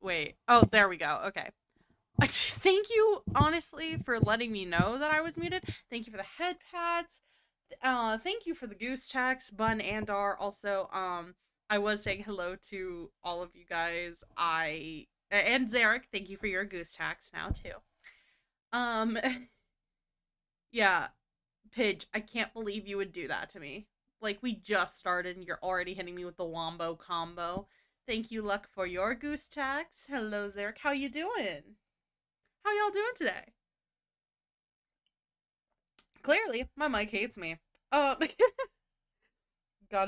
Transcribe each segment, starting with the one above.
Wait. Oh, there we go. Okay. Thank you, honestly, for letting me know that I was muted. Thank you for the head pats. Thank you for the goose checks, Bun and Dar. Also, I was saying hello to all of you guys. And Zarek, thank you for your goose checks now too. Um, yeah, Pidge, I can't believe you would do that to me. Like we just started and you're already hitting me with the wombo combo. Thank you, Luck, for your goose checks. Hello, Zarek. How you doing? How y'all doing today? Clearly, my mic hates me. Gotta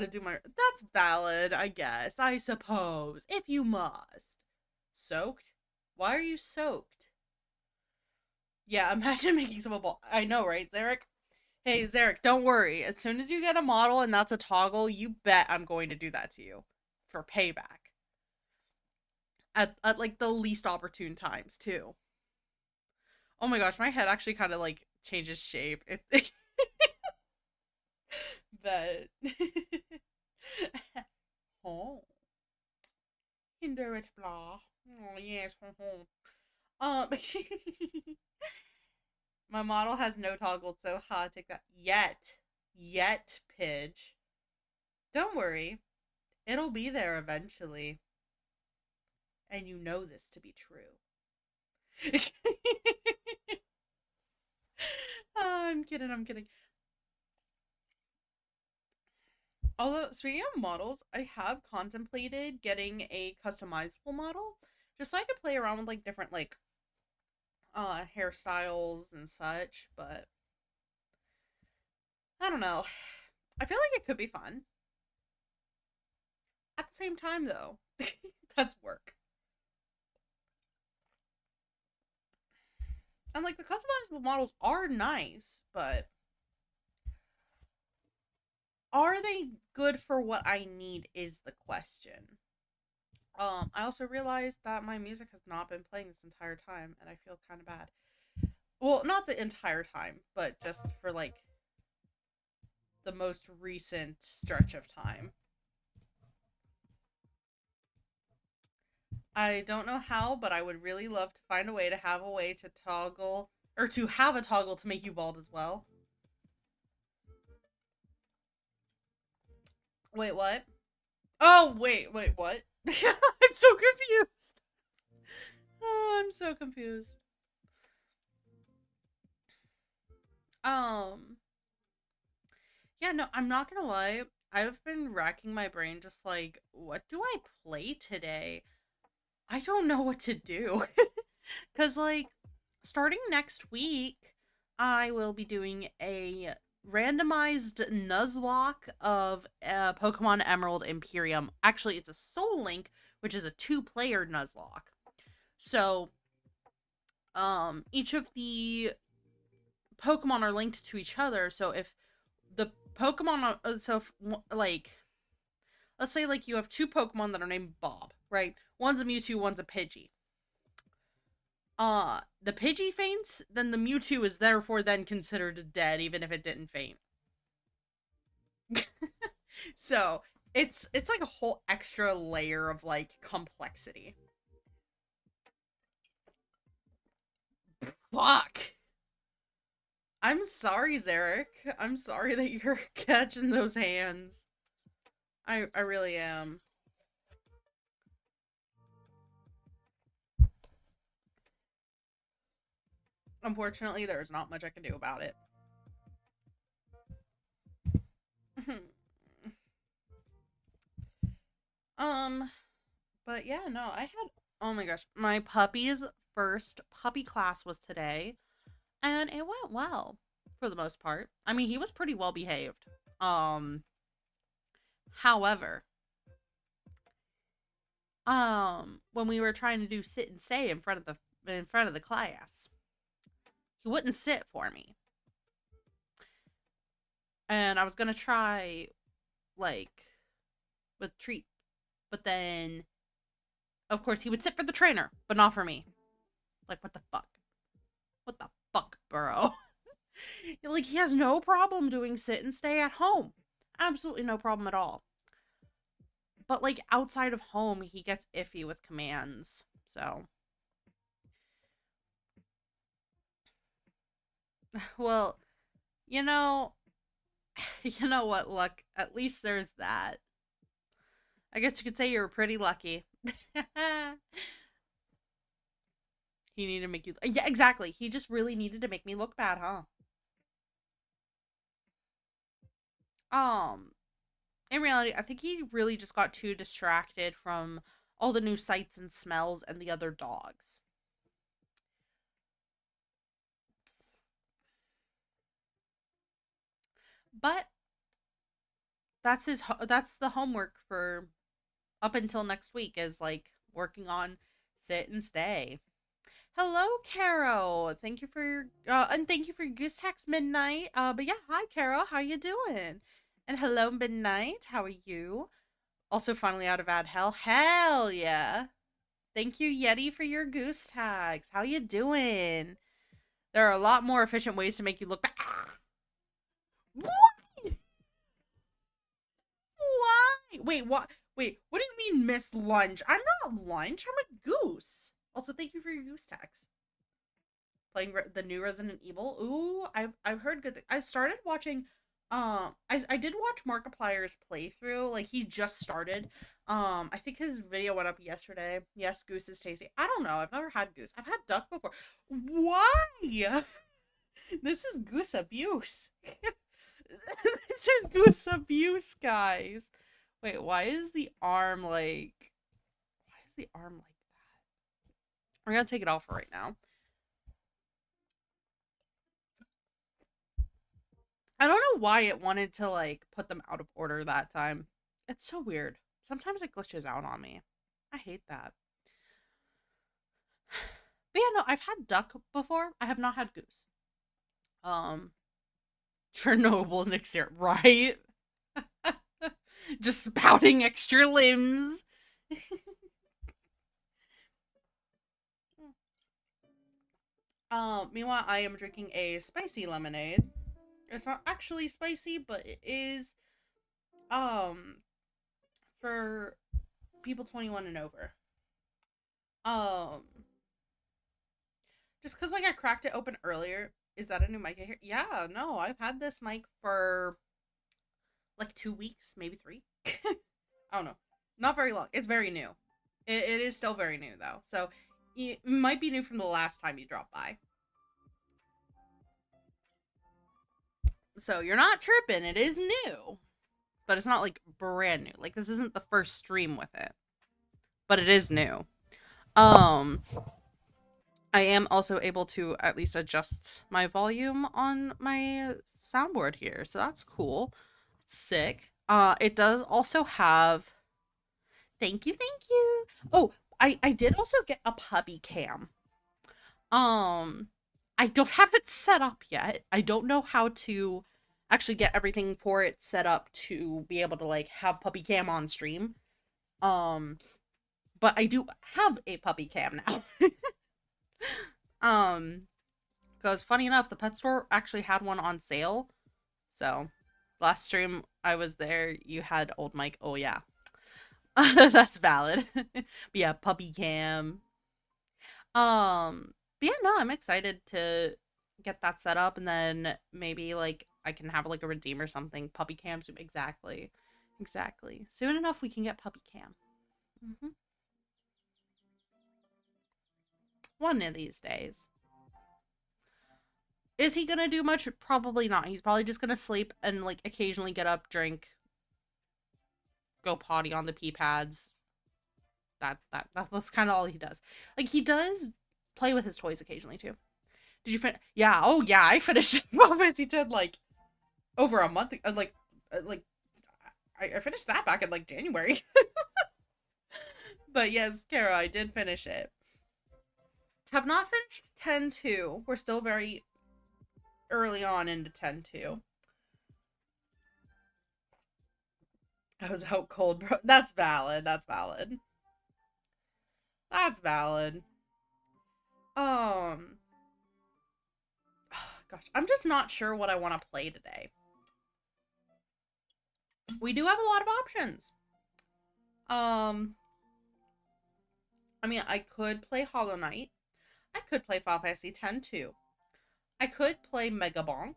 do my. That's valid, I guess. I suppose. If you must. Soaked? Why are you soaked? Yeah, imagine making some ball. I know, right, Zarek? Hey, Zarek, don't worry. As soon as you get a model and that's a toggle, you bet I'm going to do that to you. For payback. At like the least opportune times, too. Oh my gosh, my head actually kind of like changes shape. But. Oh. Hinder it, blah. Oh, yes. Um, my model has no toggles, so take that. Yet, Pidge. Don't worry, it'll be there eventually, and you know this to be true. I'm kidding. I'm kidding. Although, speaking of models, I have contemplated getting a customizable model just so I could play around with like different like hairstyles and such, but I don't know. I feel like it could be fun. At the same time, though, that's work. And like the customizable models are nice, but are they good for what I need is the question. I also realized that my music has not been playing this entire time, and I feel kind of bad. Well, not the entire time, but just for like the most recent stretch of time. I don't know how, but I would really love to find a way to have a way to toggle or to have a toggle to make you bald as well. Wait, what? Oh, wait, what? I'm so confused. Oh, I'm so confused. Um, yeah, no, I'm not gonna lie. I've been racking my brain just like, what do I play today? I don't know what to do. Cause like starting next week, I will be doing a randomized Nuzlocke of Pokemon Emerald Imperium. Actually, it's a Soul Link, which is a two-player Nuzlocke. So, each of the Pokemon are linked to each other. So if the Pokemon, like, let's say like you have two Pokemon that are named Bob, right? One's a Mewtwo, one's a Pidgey. The Pidgey faints, then the Mewtwo is therefore then considered dead, even if it didn't faint. So it's like a whole extra layer of like complexity. Fuck. I'm sorry, Zarek. I'm sorry that you're catching those hands. I really am. Unfortunately, there's not much I can do about it. um, but yeah, no, I had oh my gosh, my puppy's first puppy class was today, and it went well for the most part. I mean, he was pretty well behaved. Um, however, when we were trying to do sit and stay in front of the class, he wouldn't sit for me, and I was gonna try like with treat, but then of course he would sit for the trainer, but not for me. Like what the fuck? What the fuck, bro? Like he has no problem doing sit and stay at home. Absolutely no problem at all. But like outside of home, he gets iffy with commands. So, well, you know, you know what, luck. At least there's that. I guess you could say you were pretty lucky. He needed to make you. Yeah, exactly. He just really needed to make me look bad, huh? Um, in reality, I think he really just got too distracted from all the new sights and smells and the other dogs. But that's the homework for up until next week is like working on sit and stay. Hello, Caro. Thank you for your and thank you for your goose tax midnight. But yeah, hi, Caro. How you doing? And hello, midnight. How are you? Also, finally out of ad hell. Hell yeah! Thank you, Yeti, for your goose tags. How you doing? There are a lot more efficient ways to make you look back. What? Why? Wait, what? Wait, what do you mean, Miss Lunch? I'm not lunch. I'm a goose. Also, thank you for your goose tags. Playing the new Resident Evil. Ooh, I've heard good things. I started watching. I did watch Markiplier's playthrough. Like he just started. I think his video went up yesterday. Yes, goose is tasty. I don't know. I've never had goose. I've had duck before. Why? This is goose abuse. This is goose abuse, guys. Wait, why is the arm like? Why is the arm like that? We're gonna take it off for right now. I don't know why it wanted to like put them out of order that time. It's so weird. Sometimes it glitches out on me. I hate that. But yeah, no, I've had duck before. I have not had goose. Um, Chernobyl Nixir, right? Just spouting extra limbs. Meanwhile, I am drinking a spicy lemonade. It's not actually spicy, but it is um for people 21 and over. Um, just because like I cracked it open earlier. Is that a new mic I hear? Yeah, no, I've had this mic for like 2 weeks, maybe three. I don't know. Not very long. It's very new. It is still very new though. So it might be new from the last time you dropped by. So you're not tripping. It is new. But it's not like brand new. Like this isn't the first stream with it. But it is new. Um I am also able to at least adjust my volume on my soundboard here. So that's cool. Sick. It does also have thank you. Oh, I did also get a puppy cam. Um I don't have it set up yet. I don't know how to actually get everything for it set up to be able to like have puppy cam on stream. Um but I do have a puppy cam now. um because funny enough, the pet store actually had one on sale. So last stream I was there, you had old Mike. Oh yeah. That's valid. But yeah, puppy cam. But yeah, no, I'm excited to get that set up and then maybe like I can have like a redeem or something. Puppy cam soon. Exactly. Exactly. Soon enough we can get puppy cam. hmm One of these days. Is he gonna do much? Probably not. He's probably just gonna sleep and like occasionally get up, drink, go potty on the pee pads. That's kind of all he does. Like he does play with his toys occasionally too. Did you finish? Yeah. Oh yeah, I finished Final Fantasy 10 like over a month. Like I finished that back in like January. But yes, Kara, I did finish it. Have not finished 10-2. We're still very early on into 10-2. I was out cold, bro. That's valid. That's valid. That's valid. Um, gosh, I'm just not sure what I want to play today. We do have a lot of options. Um, I mean, I could play Hollow Knight. I could play Final Fantasy X too. I could play Mega Bonk.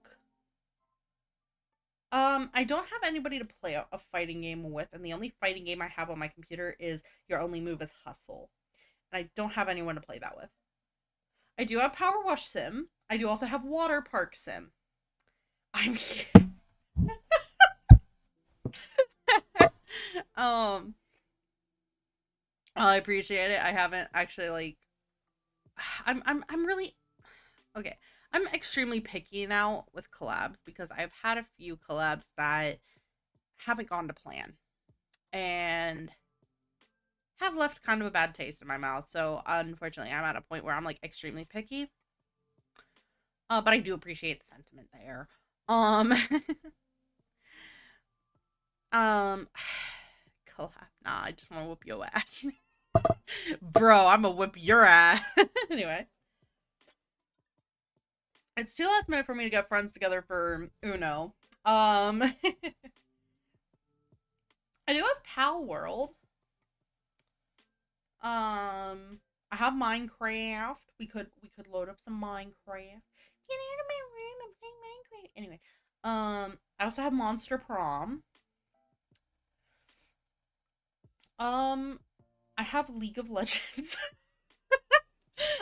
I don't have anybody to play a fighting game with, and the only fighting game I have on my computer is Your Only Move is Hustle. And I don't have anyone to play that with. I do have Power Wash Sim. I do also have Water Park Sim. I'm um I appreciate it. I haven't actually like I'm really okay. I'm extremely picky now with collabs because I've had a few collabs that haven't gone to plan and have left kind of a bad taste in my mouth. So unfortunately, I'm at a point where I'm like extremely picky. But I do appreciate the sentiment there. Um, um, collab. Nah, I just want to whoop your ass, bro. I'm gonna whip your ass. Anyway, it's too last minute for me to get friends together for Uno. I do have Pal World. I have Minecraft. We could load up some Minecraft. Get out of my room and play Minecraft. Anyway, I also have Monster Prom. Um, I have League of Legends.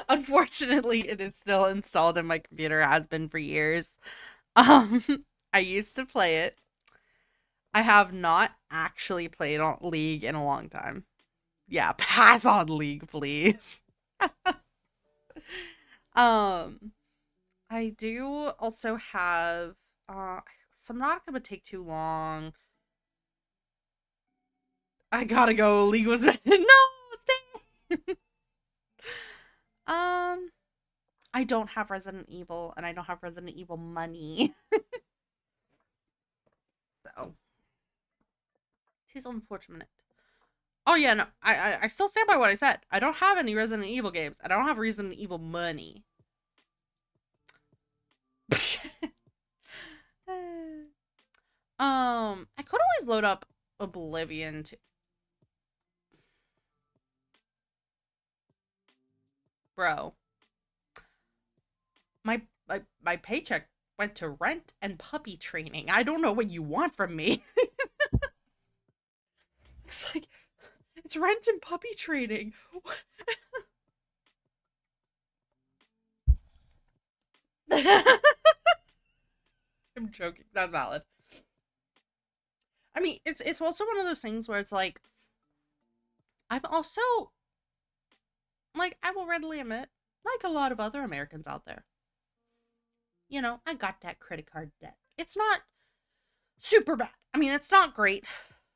Unfortunately, it is still installed in my computer. Has been for years. Um, I used to play it. I have not actually played on League in a long time. Yeah, pass on League, please. Um, I do also have some not gonna take too long. I gotta go. League was no stay. um, I don't have Resident Evil, and I don't have Resident Evil money, so it's unfortunate. Oh yeah, no, I still stand by what I said. I don't have any Resident Evil games. I don't have Resident Evil money. I could always load up Oblivion to bro. My paycheck went to rent and puppy training. I don't know what you want from me. It's like it's rent and puppy training. I'm joking. That's valid. I mean, it's also one of those things where it's like I'm also like I will readily admit, like a lot of other Americans out there, I got that credit card debt. It's not super bad. I mean, it's not great,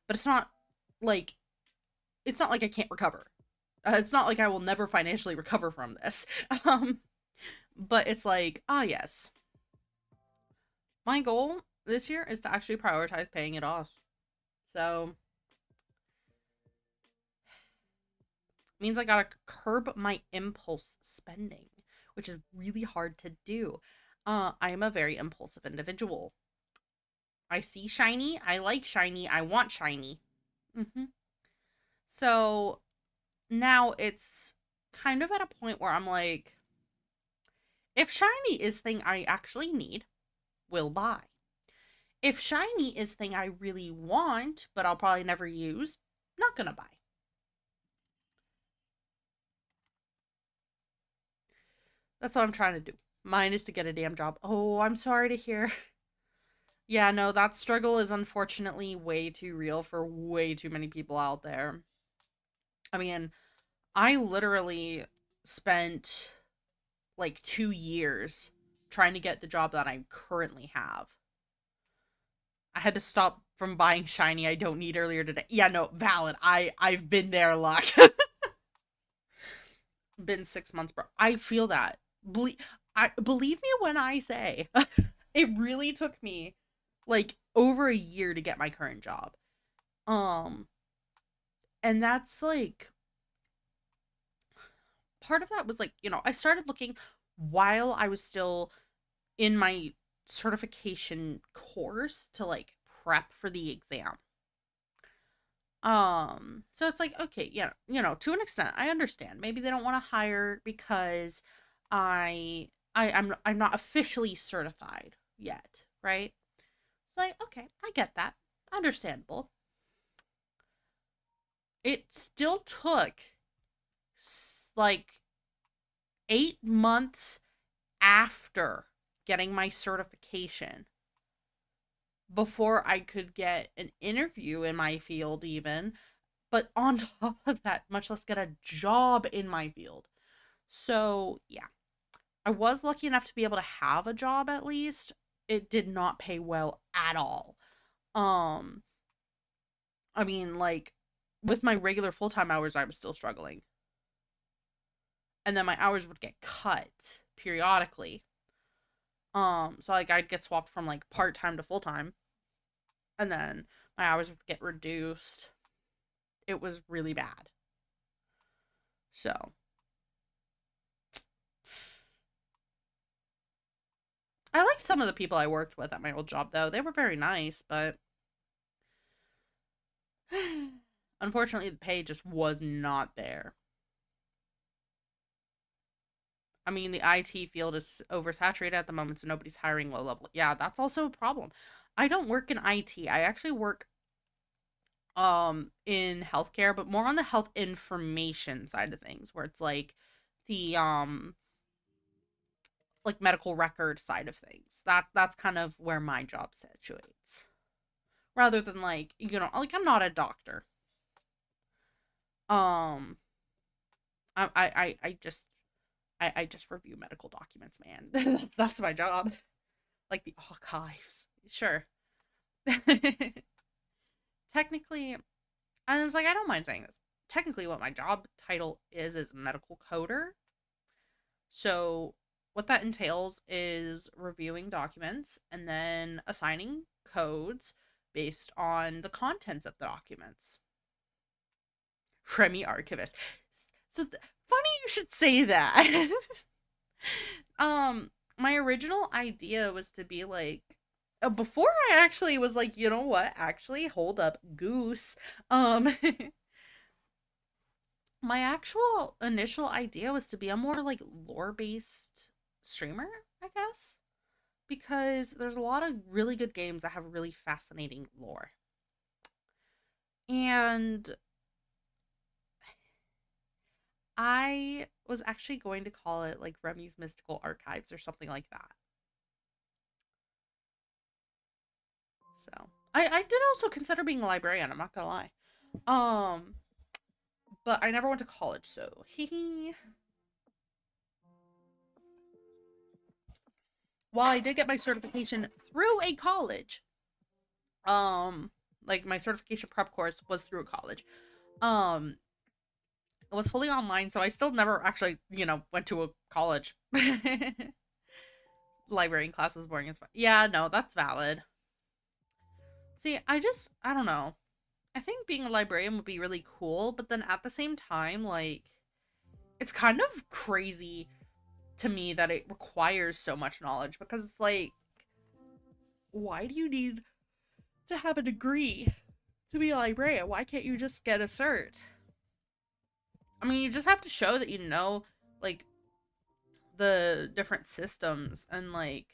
but like it's not like I can't recover. It's not like I will never financially recover from this. Um, but it's like, ah, yes. My goal this year is to actually prioritize paying it off. So, means I gotta curb my impulse spending, which is really hard to do. I am a very impulsive individual. I see shiny, I like shiny, I want shiny. Mm-hmm. So now it's kind of at a point where I'm like, if shiny is thing I actually need, will buy. If shiny is thing I really want, but I'll probably never use, not gonna buy. That's what I'm trying to do. Mine is to get a damn job. Oh, I'm sorry to hear. Yeah, no, that struggle is unfortunately way too real for way too many people out there. I mean, I literally spent like 2 years trying to get the job that I currently have. I had to stop from buying shiny I don't need earlier today. Yeah, no, valid. I've been there, luck. Been 6 months, bro. I feel that. I believe me when I say it really took me like over a year to get my current job. Um, and that's like part of that was like, I started looking while I was still in my certification course to like prep for the exam. So it's like, okay, yeah, to an extent, I understand. Maybe they don't want to hire because I'm not officially certified yet, right? It's like, okay, I get that. Understandable. It still took like 8 months after getting my certification before I could get an interview in my field, even. But on top of that, much less get a job in my field. So, yeah, I was lucky enough to be able to have a job at least. It did not pay well at all. Um, I mean, like, with my regular full time hours, I was still struggling. And then my hours would get cut periodically. So like I'd get swapped from like part time to full time, and then my hours would get reduced. It was really bad. So I liked some of the people I worked with at my old job though. They were very nice, but unfortunately the pay just was not there. I mean, the IT field is oversaturated at the moment, so nobody's hiring low level. Yeah, that's also a problem. I don't work in IT. I actually work in healthcare, but more on the health information side of things, where it's the like medical record side of things. That's kind of where my job situates. Rather than like, like I'm not a doctor. Um I just review medical documents, man. That's my job. Like the archives. Sure. Technically, and it's like I don't mind saying this. Technically what my job title is medical coder. So what that entails is reviewing documents and then assigning codes based on the contents of the documents. Remy Archivist. So funny you should say that. My original idea was to be like before I actually was like, you know what? Actually, hold up, goose. Um my actual initial idea was to be a more like lore-based streamer, I guess, because there's a lot of really good games that have really fascinating lore. And I was actually going to call it like Remy's Mystical Archives or something like that. So I did also consider being a librarian, I'm not gonna lie. Um, but I never went to college, so hee. While I did get my certification through a college, um, like my certification prep course was through a college. Um, it was fully online, so I still never actually, went to a college. Library class was boring as fuck. Yeah, no, that's valid. See, I don't know. I think being a librarian would be really cool, but then at the same time, like, it's kind of crazy to me that it requires so much knowledge because it's like, why do you need to have a degree to be a librarian? Why can't you just get a cert? I mean, you just have to show that you know, like, the different systems and, like,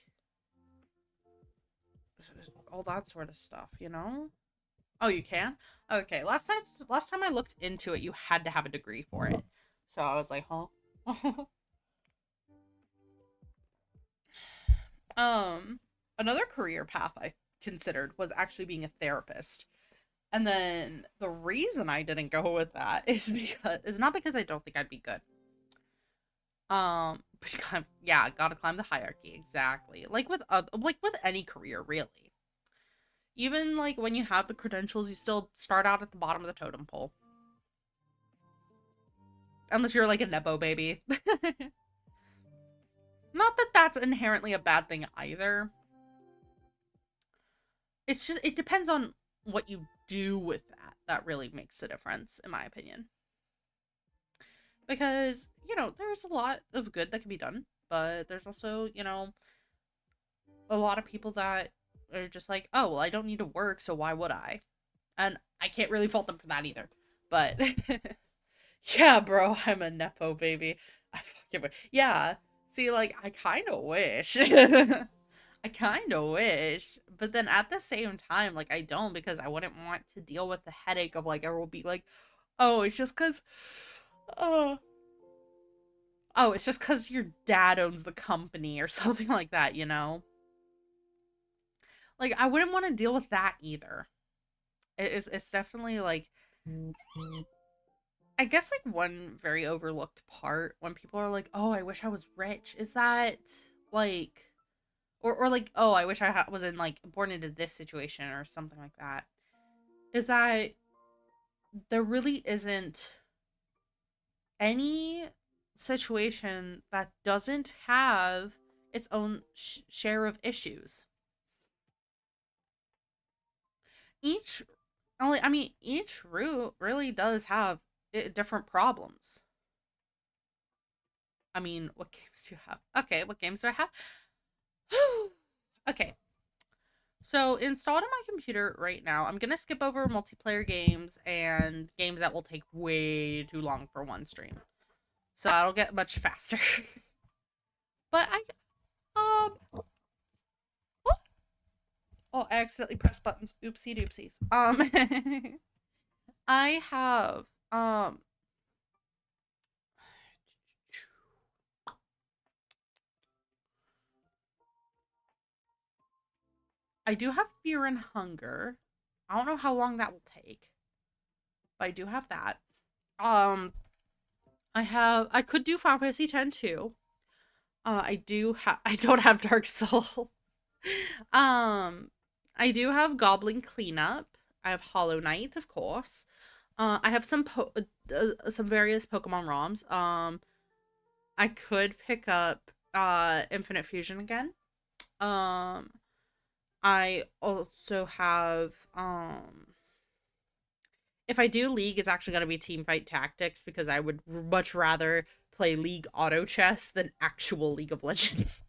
all that sort of stuff, you know? Oh, you can? Okay, last time I looked into it, you had to have a degree for it. So I was like, huh? um, Another career path I considered was actually being a therapist. And then the reason I didn't go with that is because it's not because I don't think I'd be good. But yeah, gotta climb the hierarchy exactly. Like with any career, really. Even like when you have the credentials, you still start out at the bottom of the totem pole, unless you're like a nepo baby. Not that that's inherently a bad thing either. It's just it depends on what you do with that. That really makes a difference, in my opinion. Because there's a lot of good that can be done, but there's also a lot of people that are just like, oh well, I don't need to work, so why would I? And I can't really fault them for that either. But yeah, bro, I'm a nepo baby. I fucking yeah. See, like I kind of wish. I kind of wish, but then at the same time, like I don't because I wouldn't want to deal with the headache of like I will be like, oh, it's just because, uh, oh, it's just because your dad owns the company or something like that, you know? Like I wouldn't want to deal with that either. It's definitely like I guess like one very overlooked part when people are like, "Oh, I wish I was rich." Is that like or like, "Oh, I wish was in like born into this situation or something like that." Is that there really isn't any situation that doesn't have its own share of issues. Each I mean each route really does have different problems. I mean, what games do you have? Okay, what games do I have? Okay, so installed on my computer right now. I'm gonna skip over multiplayer games and games that will take way too long for one stream, so that'll get much faster. But um, oh, I accidentally pressed buttons. Oopsie doopsies. I have um, I do have Fear and Hunger. I don't know how long that will take, but I do have that. Um, I could do Final Fantasy X too. I don't have Dark Soul. um, I do have Goblin Cleanup. I have Hollow Knight, of course. I have some various Pokemon ROMs. I could pick up Infinite Fusion again. Um, I also have if I do League, it's actually gonna be Team Fight Tactics because I would much rather play League Auto Chess than actual League of Legends.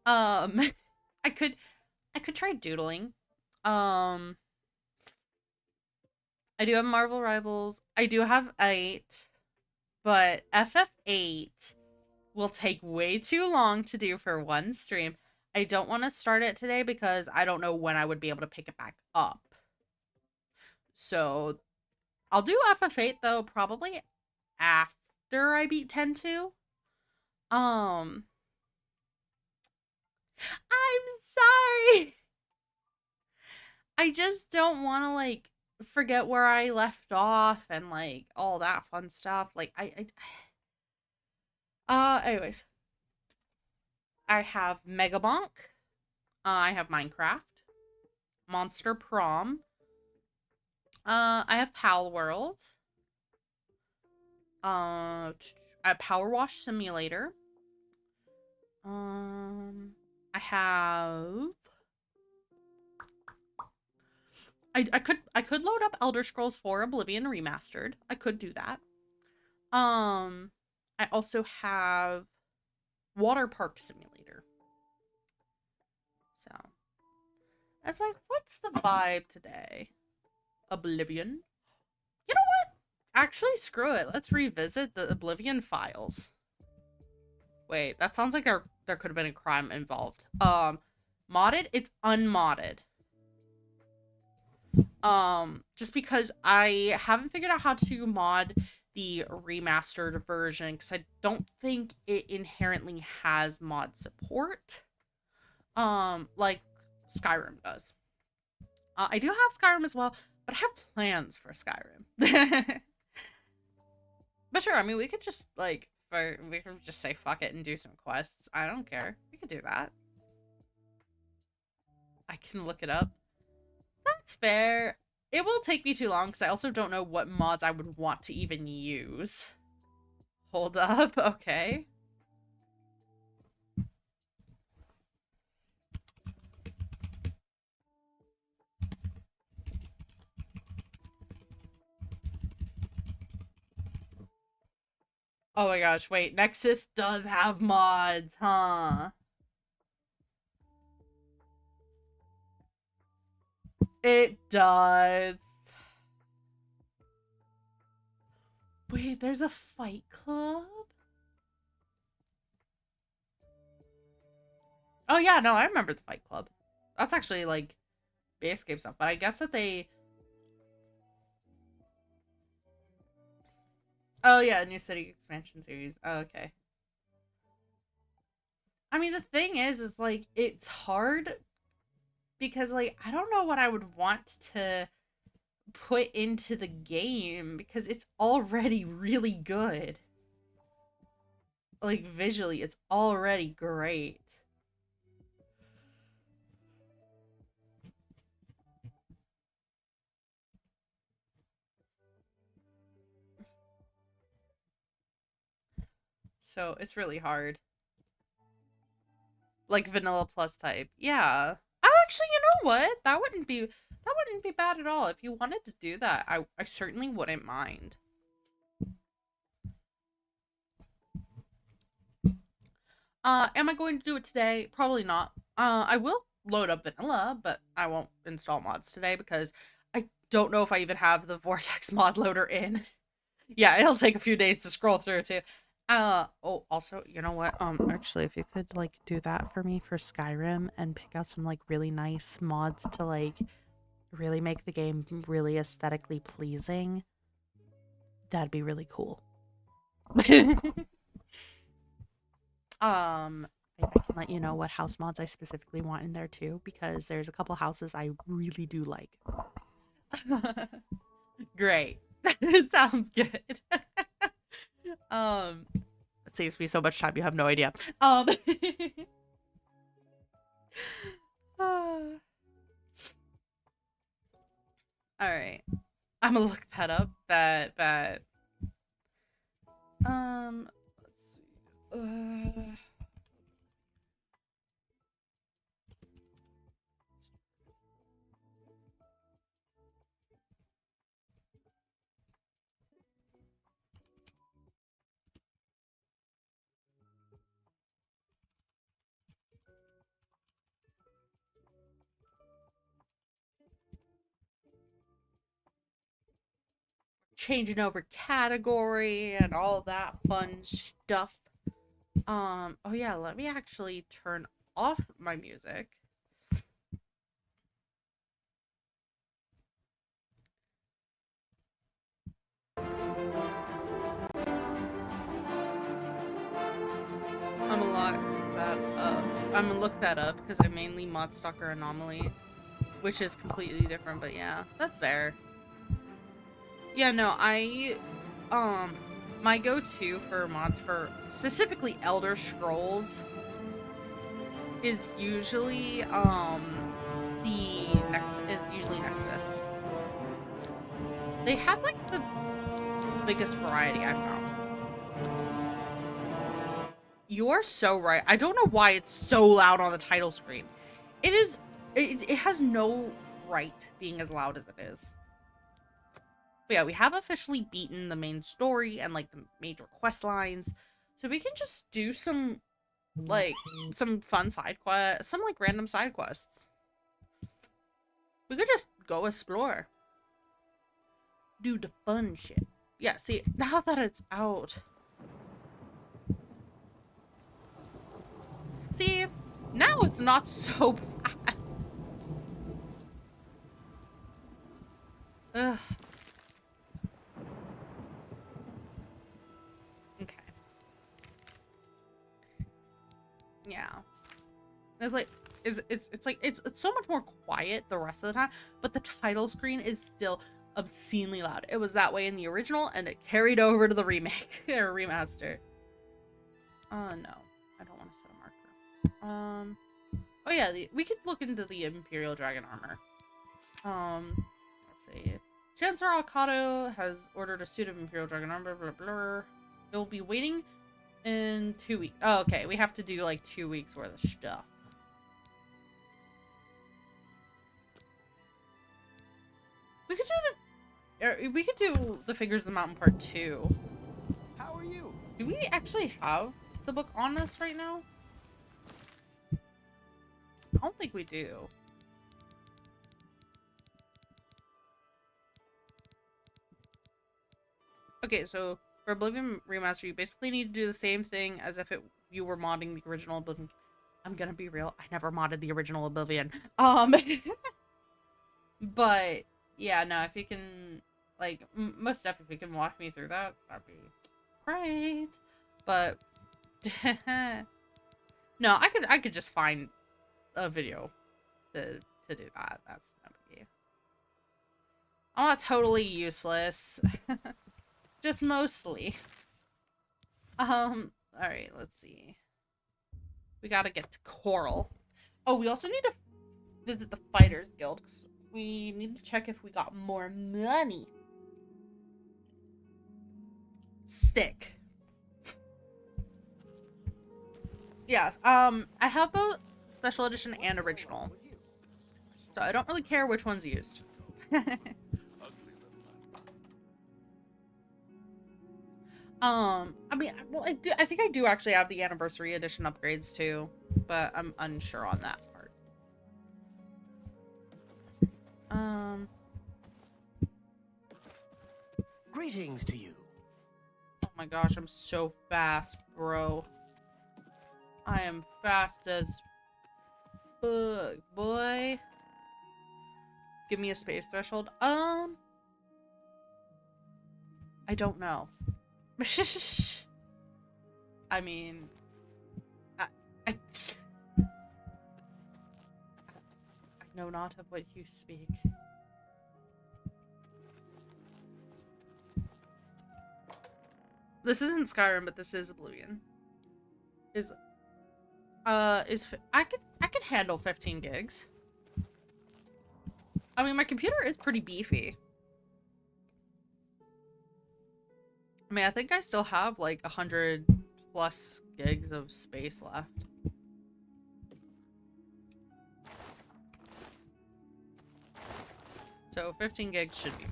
um, I could I could try doodling. Um, I do have Marvel Rivals. I do have 8, but FF8 will take way too long to do for one stream. I don't want to start it today because I don't know when I would be able to pick it back up. So I'll do FF8 though, probably after I beat 10-2. Um, I'm sorry. I just don't want to like forget where I left off and like all that fun stuff. Like anyways, I have Megabonk. I have Minecraft, Monster Prom. I have Pal World. I have Power Wash Simulator. I have. I could load up Elder Scrolls 4 Oblivion Remastered. I could do that. I also have Water Park Simulator. So it's like, what's the vibe today? Oblivion. You know what? Actually, screw it. Let's revisit the Oblivion files. Wait, that sounds like there could have been a crime involved. Modded? It's unmodded. Just because I haven't figured out how to mod the remastered version because I don't think it inherently has mod support. Like Skyrim does. I do have Skyrim as well, but I have plans for Skyrim. But sure, I mean, we could just like we could just say fuck it and do some quests. I don't care. We could do that. I can look it up. That's fair. It will take me too long because I also don't know what mods I would want to even use. Hold up. Okay. Oh my gosh, wait. Nexus does have mods, huh? It does. Wait, there's a fight club? Oh yeah, no, I remember the fight club. That's actually like base game stuff, but I guess that they. Oh yeah, new city expansion series. Oh, okay. I mean, the thing is like it's hard because like I don't know what I would want to put into the game because it's already really good. Like visually, it's already great. So it's really hard. Like vanilla plus type. Yeah. Oh, actually, you know what? That wouldn't be bad at all. If you wanted to do that, I certainly wouldn't mind. Am I going to do it today? Probably not. I will load up vanilla, but I won't install mods today because I don't know if I even have the Vortex mod loader in. Yeah, it'll take a few days to scroll through too. Oh, also, you know what? Actually, if you could like do that for me for Skyrim and pick out some like really nice mods to like really make the game really aesthetically pleasing, that'd be really cool. I can let you know what house mods I specifically want in there too, because there's a couple houses I really do like. Great. Sounds good. It saves me so much time you have no idea. All right. I'm gonna look that up. That let's see. Changing over category and all that fun stuff. Oh yeah, let me actually turn off my music. I'm gonna look that up. I'm gonna look that up because I mainly mod Stalker Anomaly, which is completely different, but yeah, that's fair. Yeah, no, um, my go-to for mods for specifically Elder Scrolls is usually, is usually Nexus. They have, like, the biggest variety I've found. You are so right. I don't know why it's so loud on the title screen. It is, it has no right being as loud as it is. But yeah, we have officially beaten the main story and like the major quest lines. So we can just do some like some fun side quests, some like random side quests. We could just go explore. Do the fun shit. Yeah, see, now that it's out. See, now it's not so bad. Ugh. Okay. Yeah. It's like it's so much more quiet the rest of the time, but the title screen is still obscenely loud. It was that way in the original, and it carried over to the remake or remaster. No, I don't want to set a marker. Oh yeah, we could look into the Imperial Dragon armor. Let's see. Chancellor Alcado has ordered a suit of Imperial Dragon armor. Blah, blah, blah. It will be waiting in 2 weeks. Oh, okay. We have to do like 2 weeks worth of stuff. We could do the Figures of the Mountain Part 2. How are you? Do we actually have the book on us right now? I don't think we do. Okay, so for Oblivion Remaster, you basically need to do the same thing as if you were modding the original Oblivion. I'm gonna be real, I never modded the original Oblivion. But yeah, no, if you can, like, most stuff, if you can walk me through that, that'd be great. But no, I could just find a video to do that. That's no biggie. I'm not totally useless. Just mostly. Alright, let's see. We gotta get to Coral. Oh, we also need to visit the Fighters Guild, because we need to check if we got more money. Stick. Yeah, I have both special edition and original. So I don't really care which one's used. I mean, well, I think I do actually have the anniversary edition upgrades too, but I'm unsure on that part. Greetings to you. Oh my gosh, I'm so fast, bro. I am fast as fuck, boy. Give me a space threshold. I don't know. I mean, I know not of what you speak. This isn't Skyrim, but this is Oblivion. I could handle 15 gigs. I mean, my computer is pretty beefy. I mean, I think I still have like 100 plus gigs of space left. So 15 gigs should be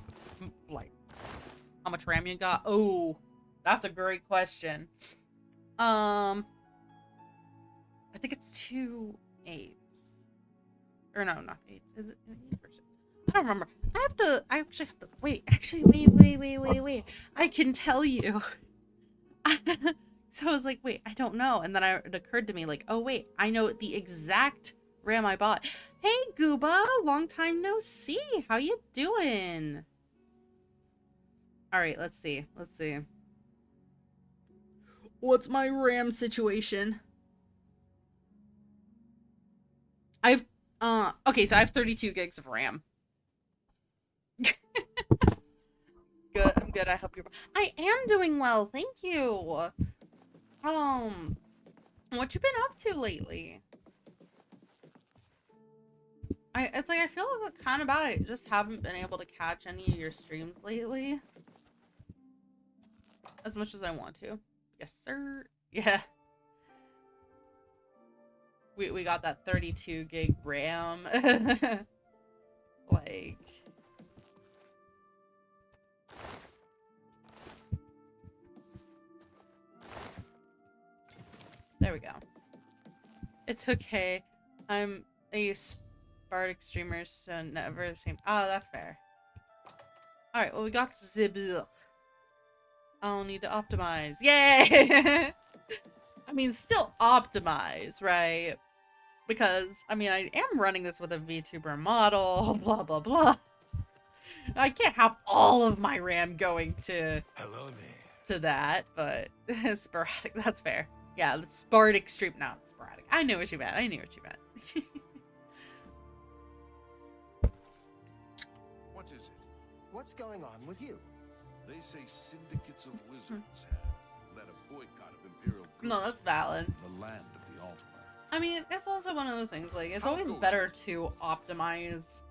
like, how much RAM you got? Oh, that's a great question. I think it's 2 8s. Or no, not 8. Is it 8 or 6? I don't remember. I actually have to, wait. Wait. I can tell you. So I was like, wait, I don't know. And then it occurred to me, like, oh, wait, I know the exact RAM I bought. Hey, Gooba, long time no see. How you doing? All right, let's see. What's my RAM situation? Okay, so I have 32 gigs of RAM. Good, I'm good. I hope you're. I am doing well, thank you. What you been up to lately? It's like I feel kind of bad. I just haven't been able to catch any of your streams lately, as much as I want to. Yes, sir. Yeah. We got that 32 gig RAM. Like. There we go. It's okay. I'm a Spartic streamer, so never the same. Oh, that's fair. Alright, well, we got Zibble. I'll need to optimize. Yay! I mean, still optimize, right? Because, I mean, I am running this with a VTuber model, blah, blah, blah. I can't have all of my RAM going to... Hello there. To that, but sporadic, that's fair. Yeah, the Spartic stream, not sporadic. I knew what you meant. What is it? What's going on with you? They say syndicates of wizards have led a boycott of Imperial goods No, that's valid. in the land of the Altima. I mean, it's also one of those things, like, it's How always goes better it? to optimize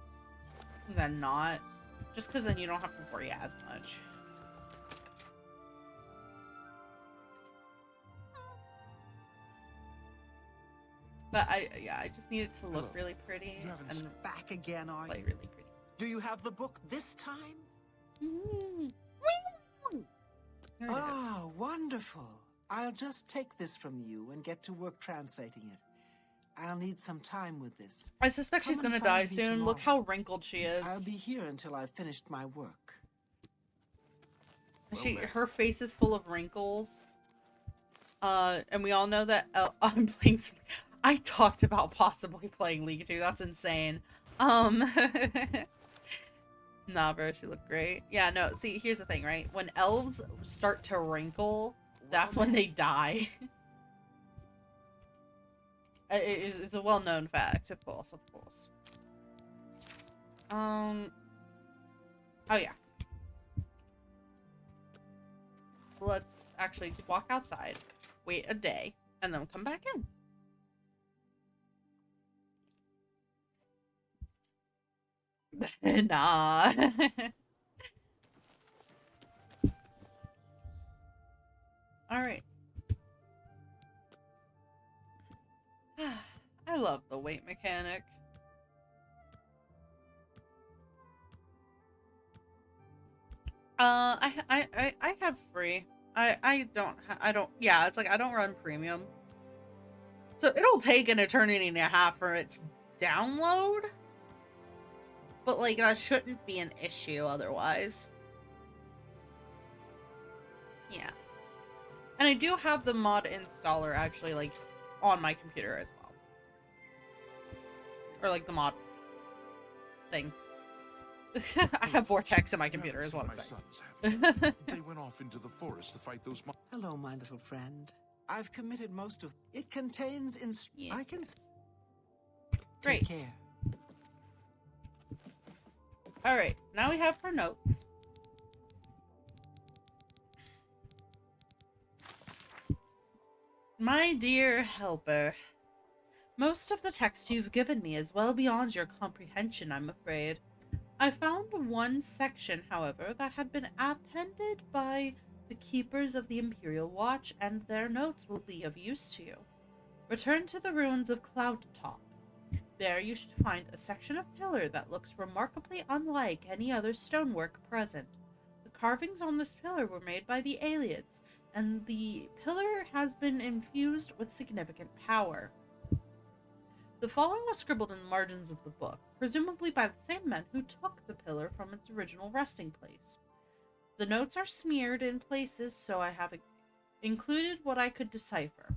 than not, just because then you don't have to worry as much. But I just need it to look Hello. really pretty You haven't and Back again, are play you? really pretty. Do you have the book this time? Here it is. Ah, wonderful. I'll just take this from you and get to work translating it. I'll need some time with this. I suspect she's Come and gonna die find me soon. Look tomorrow. how wrinkled she is. I'll be here until I've finished my work. Well met. Her face is full of wrinkles. And we all know that I'm playing some, I talked about possibly playing League 2. That's insane. Um Nah, bro, she looked great. Yeah, no, see, here's the thing, right? When elves start to wrinkle, that's when they die. It's a well-known fact, of course, of course. Oh yeah. Let's actually walk outside, wait a day, and then come back in. Nah. Alright. I love the weight mechanic. I have free. I don't, yeah, it's like I don't run premium. So it'll take an eternity and a half for its download. But like that shouldn't be an issue otherwise. Yeah. And I do have the mod installer actually like on my computer as well. Or like the mod thing. I have Vortex in my computer is what I'm saying. They went off into the forest to fight those Hello, my little friend. I've committed most of it. Contains Yeah. I can Great. Take care. Alright, now we have her notes. My dear helper, most of the text you've given me is well beyond your comprehension, I'm afraid. I found one section, however, that had been appended by the keepers of the Imperial Watch, and their notes will be of use to you. Return to the ruins of Cloudtop. There you should find a section of pillar that looks remarkably unlike any other stonework present. The carvings on this pillar were made by the Aliens, and the pillar has been infused with significant power. The following was scribbled in the margins of the book, presumably by the same men who took the pillar from its original resting place. The notes are smeared in places, so I have included what I could decipher.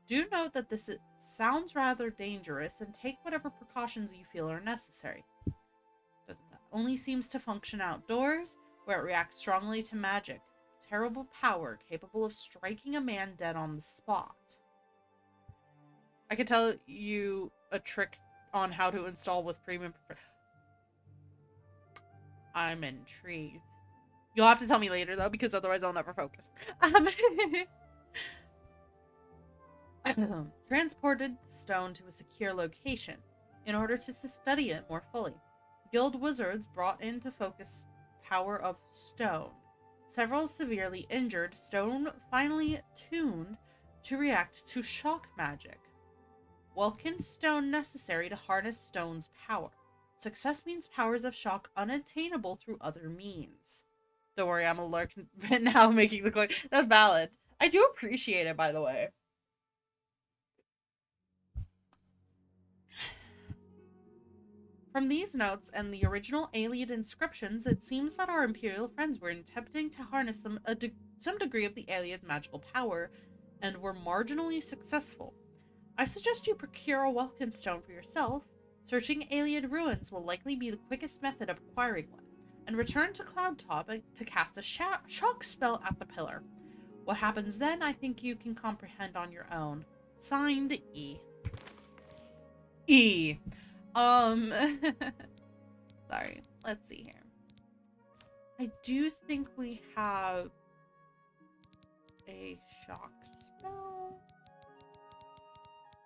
Do note that this sounds rather dangerous, and take whatever precautions you feel are necessary. That only seems to function outdoors, where it reacts strongly to magic. Terrible power capable of striking a man dead on the spot. I can tell you a trick on how to install with premium. I'm intrigued. You'll have to tell me later, though, because otherwise I'll never focus. Transported the stone to a secure location in order to study it more fully. Guild wizards brought in to focus power of stone. Several severely injured, stone finally tuned to react to shock magic. Welkin stone necessary to harness stone's power. Success means powers of shock unattainable through other means. Don't worry, I'm a lurk now making the click. That's valid. I do appreciate it, by the way. From these notes and the original alien inscriptions, it seems that our Imperial friends were attempting to harness some degree of the alien's magical power, and were marginally successful. I suggest you procure a Welkin stone for yourself. Searching alien ruins will likely be the quickest method of acquiring one, and return to Cloudtop to cast a shock spell at the pillar. What happens then, I think you can comprehend on your own. Signed, E. E. Sorry. Let's see here. I do think we have a shock spell.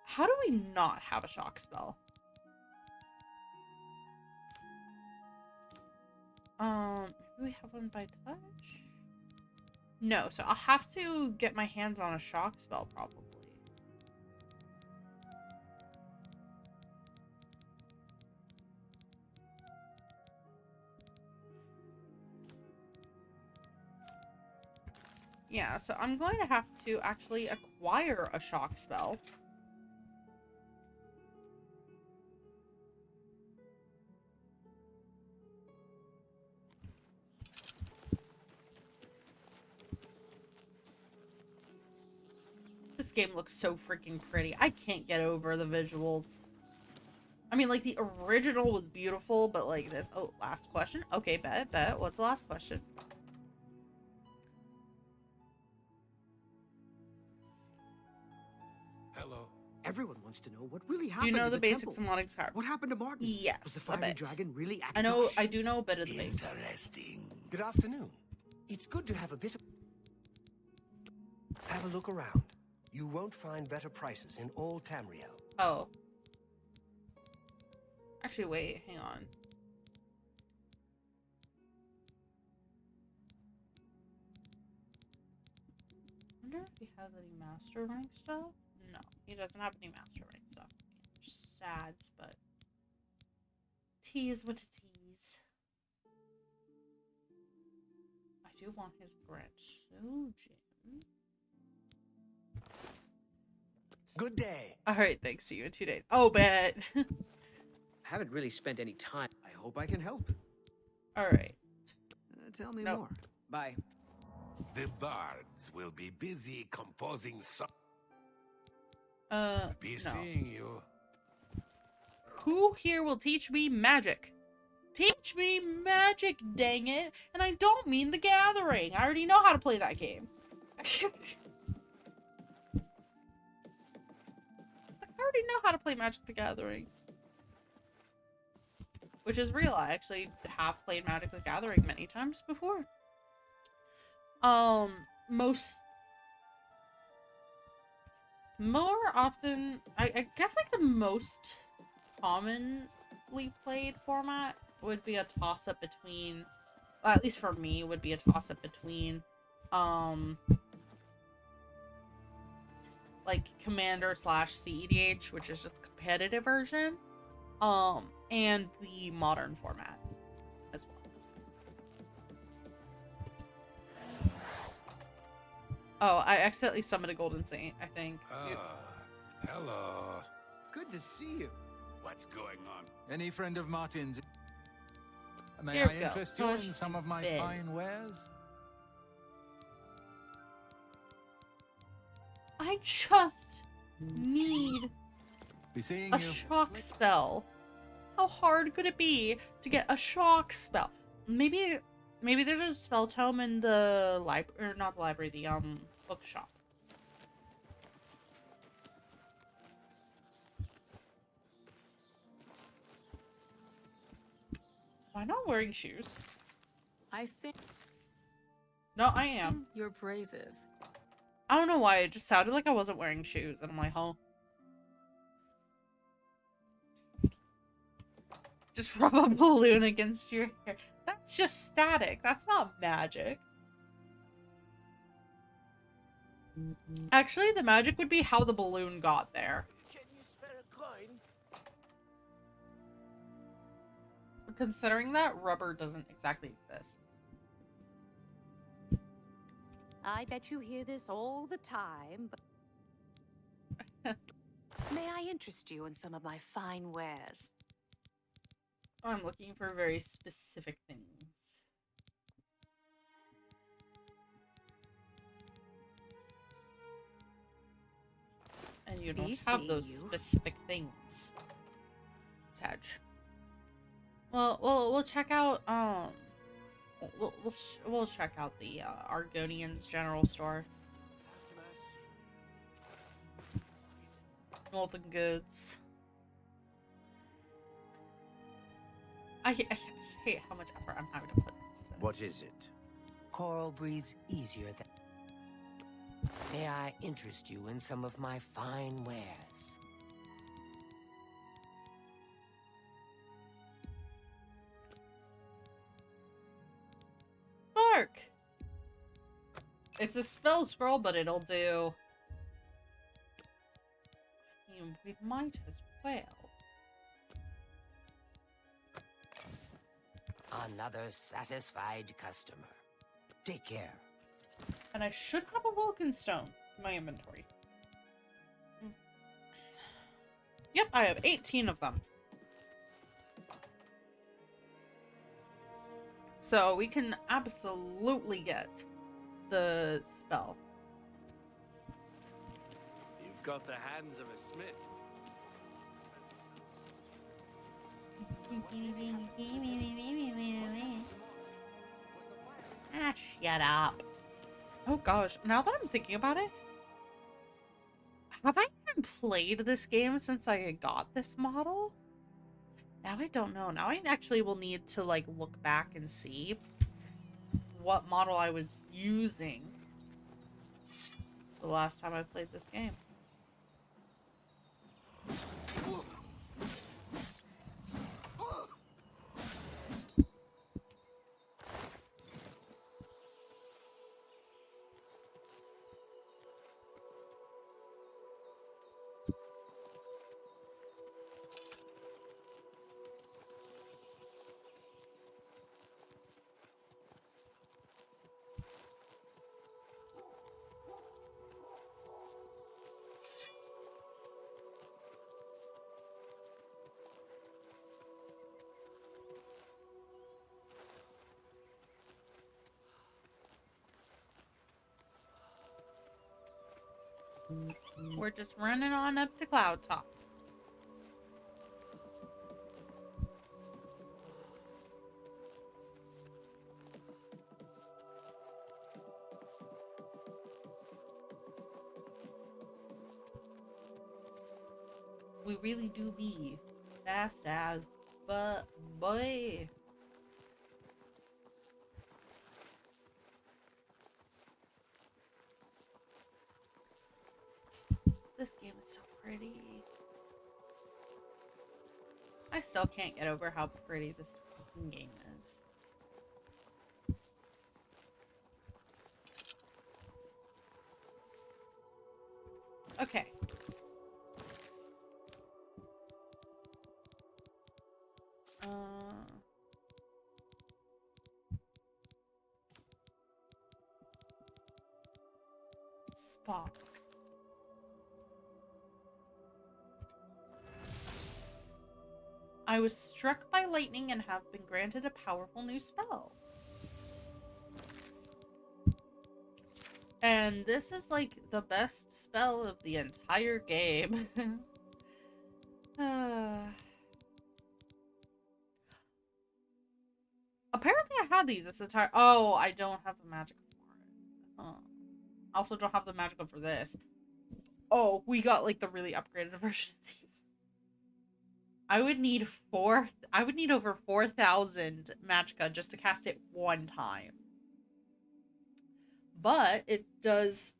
How do we not have a shock spell? Maybe we have one by touch? No, so I'll have to get my hands on a shock spell, probably. Yeah, so I'm going to have to actually acquire a shock spell. game looks so freaking pretty. I can't get over the visuals. I mean, like, the original was beautiful, but, like, that's... Oh, last question? Okay, bet. What's the last question? Hello. Everyone wants to know what really Do happened you know to the the basics temple. of modding Skyrim? What happened to Martin? Yes, Was the a fiery bit. dragon really I know, Akatosh? I do know a bit of the basics. Interesting. Good afternoon. It's good to have a bit of... Have a look around. You won't find better prices in all Tamriel. Oh. Actually, wait, hang on. I wonder if he has any master rank stuff? No, he doesn't have any master rank stuff. Just sads, but... Tease what to tease. I do want his Grand Sojin. Good day. Alright, thanks. See you in 2 days. Oh, bet. Haven't really spent any time. I hope I can help. Alright. Tell me Nope. more. Bye. The bards will be busy composing Be No. seeing you. Who here will teach me magic? Teach me magic, dang it! And I don't mean the Gathering. I already know how to play that game. I already know how to play Magic the Gathering. Which is real. I actually have played Magic the Gathering many times before. More often, I guess like the most commonly played format would be a toss-up between, well, at least for me, would be a toss-up between, like Commander / CEDH, which is just the competitive version, and the modern format as well. Oh, I accidentally summoned a Golden Saint, I think. Hello. Good to see you. What's going on? Any friend of Martin's? May Here I we go. interest you in Push some of my spin. fine wares? I just need Be seeing a you. shock spell. How hard could it be to get a shock spell? Maybe there's a spell tome in the library, or not the library, the bookshop. Am I not wearing shoes? I sing No, I am. your praises. I don't know why, it just sounded like I wasn't wearing shoes, and I'm like, huh? Just rub a balloon against your hair. That's just static. That's not magic. Actually, the magic would be how the balloon got there. Can you spare a coin? Considering that rubber doesn't exactly exist. I bet you hear this all the time, but... May I interest you in some of my fine wares? I'm looking for very specific things. And you don't Be have seeing those you. specific things. Sag. Well, we'll check out we'll check out the Argonians general store. Molten goods. I hate how much effort I'm having to put into this. What is it? Coral breathes easier than... May I interest you in some of my fine wares? Spark! It's a spell scroll, but it'll do... We might as well. Another satisfied customer. Take care. And I should have a Vulcan stone in my inventory. Yep, I have 18 of them. So we can absolutely get the spell. got the hands of a smith. Ah, shut up. Oh gosh, now that I'm thinking about it, have I even played this game since I got this model? Now I don't know. Now I actually will need to like look back and see what model I was using the last time I played this game. We're just running on up to Cloud Top. We really do be fast as, but boy. This game is so pretty. I still can't get over how pretty this fucking game is. Okay. Spot. I was struck by lightning and have been granted a powerful new spell. And this is like the best spell of the entire game. Apparently I had these this entire— oh, I don't have the magic for it. I also don't have the magical for this. Oh, we got like the really upgraded version of these. I would need over 4,000 magicka just to cast it one time. But it does,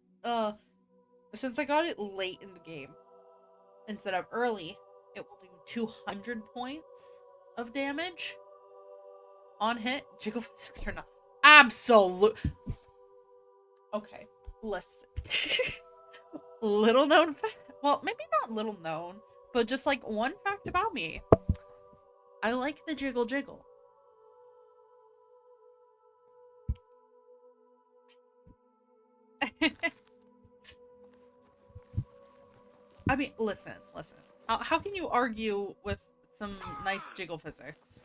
since I got it late in the game instead of early, it will do 200 points of damage on hit. Jiggle physics are not absolute. Okay, listen. Little known fact. Well, maybe not little known, but just like one fact about me. I like the jiggle jiggle. I mean, listen. How can you argue with some nice jiggle physics?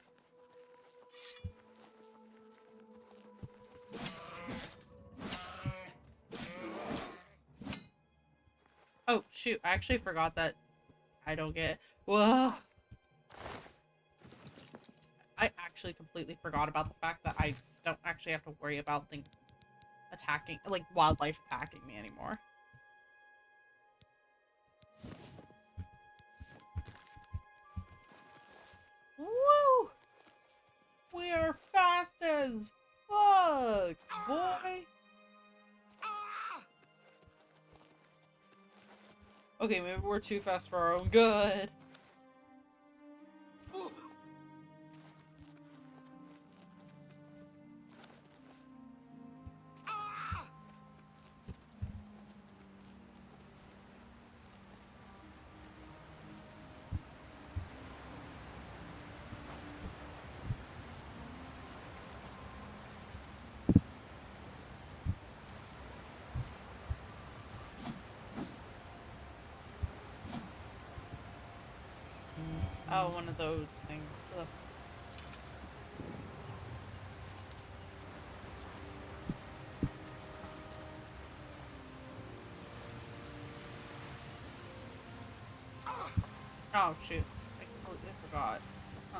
Oh, shoot. I actually forgot that I don't get— whoa. I actually completely forgot about the fact that I don't actually have to worry about things attacking, like wildlife attacking me anymore. Woo! We are fast as fuck, boy! Okay, maybe we're too fast for our own good. Oh, one of those things. Ugh. Oh shoot, I completely forgot. Uh,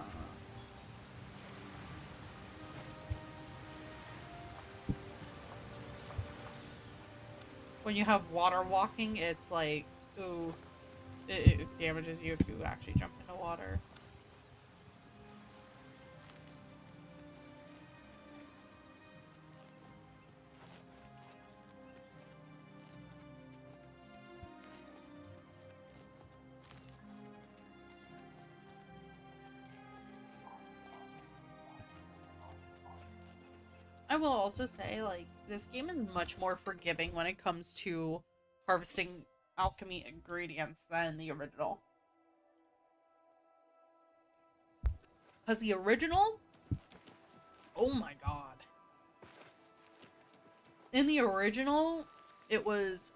when you have water walking, it's like, ooh, it damages you if you actually jump into water. I will also say, like, this game is much more forgiving when it comes to harvesting alchemy ingredients than the original. Because the original, oh my god. In the original, it was...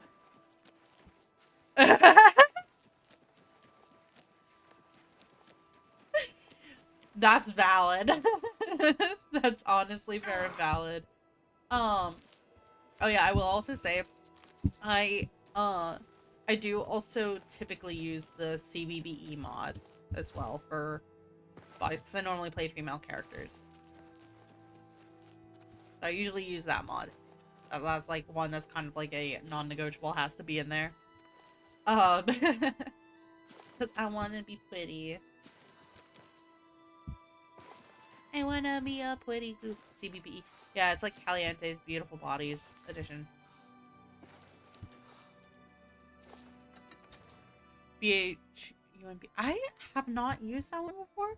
That's valid. That's honestly very valid. Oh yeah, I will also say I uh I do also typically use the CBBE mod as well for bodies because I normally play female characters. So I usually use that mod. That's like one that's kind of like a non-negotiable, has to be in there. Because I want to be pretty. I want to be a pretty goose. CBBE. Yeah, it's like Caliente's Beautiful Bodies edition. BHUNB. I have not used that one before.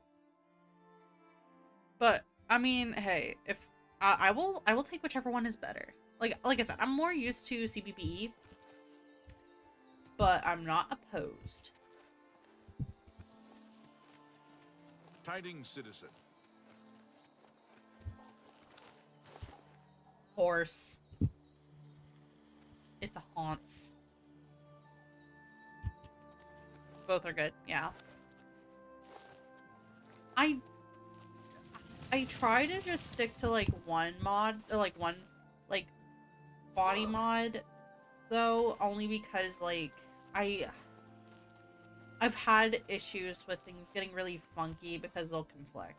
But I mean, hey, if I will take whichever one is better. Like I said, I'm more used to CBBE, but I'm not opposed. Tidings, citizen. Horse. It's a haunts. Both are good, yeah. I try to just stick to like one mod, or like one like body mod though, only because like I've had issues with things getting really funky because they'll conflict.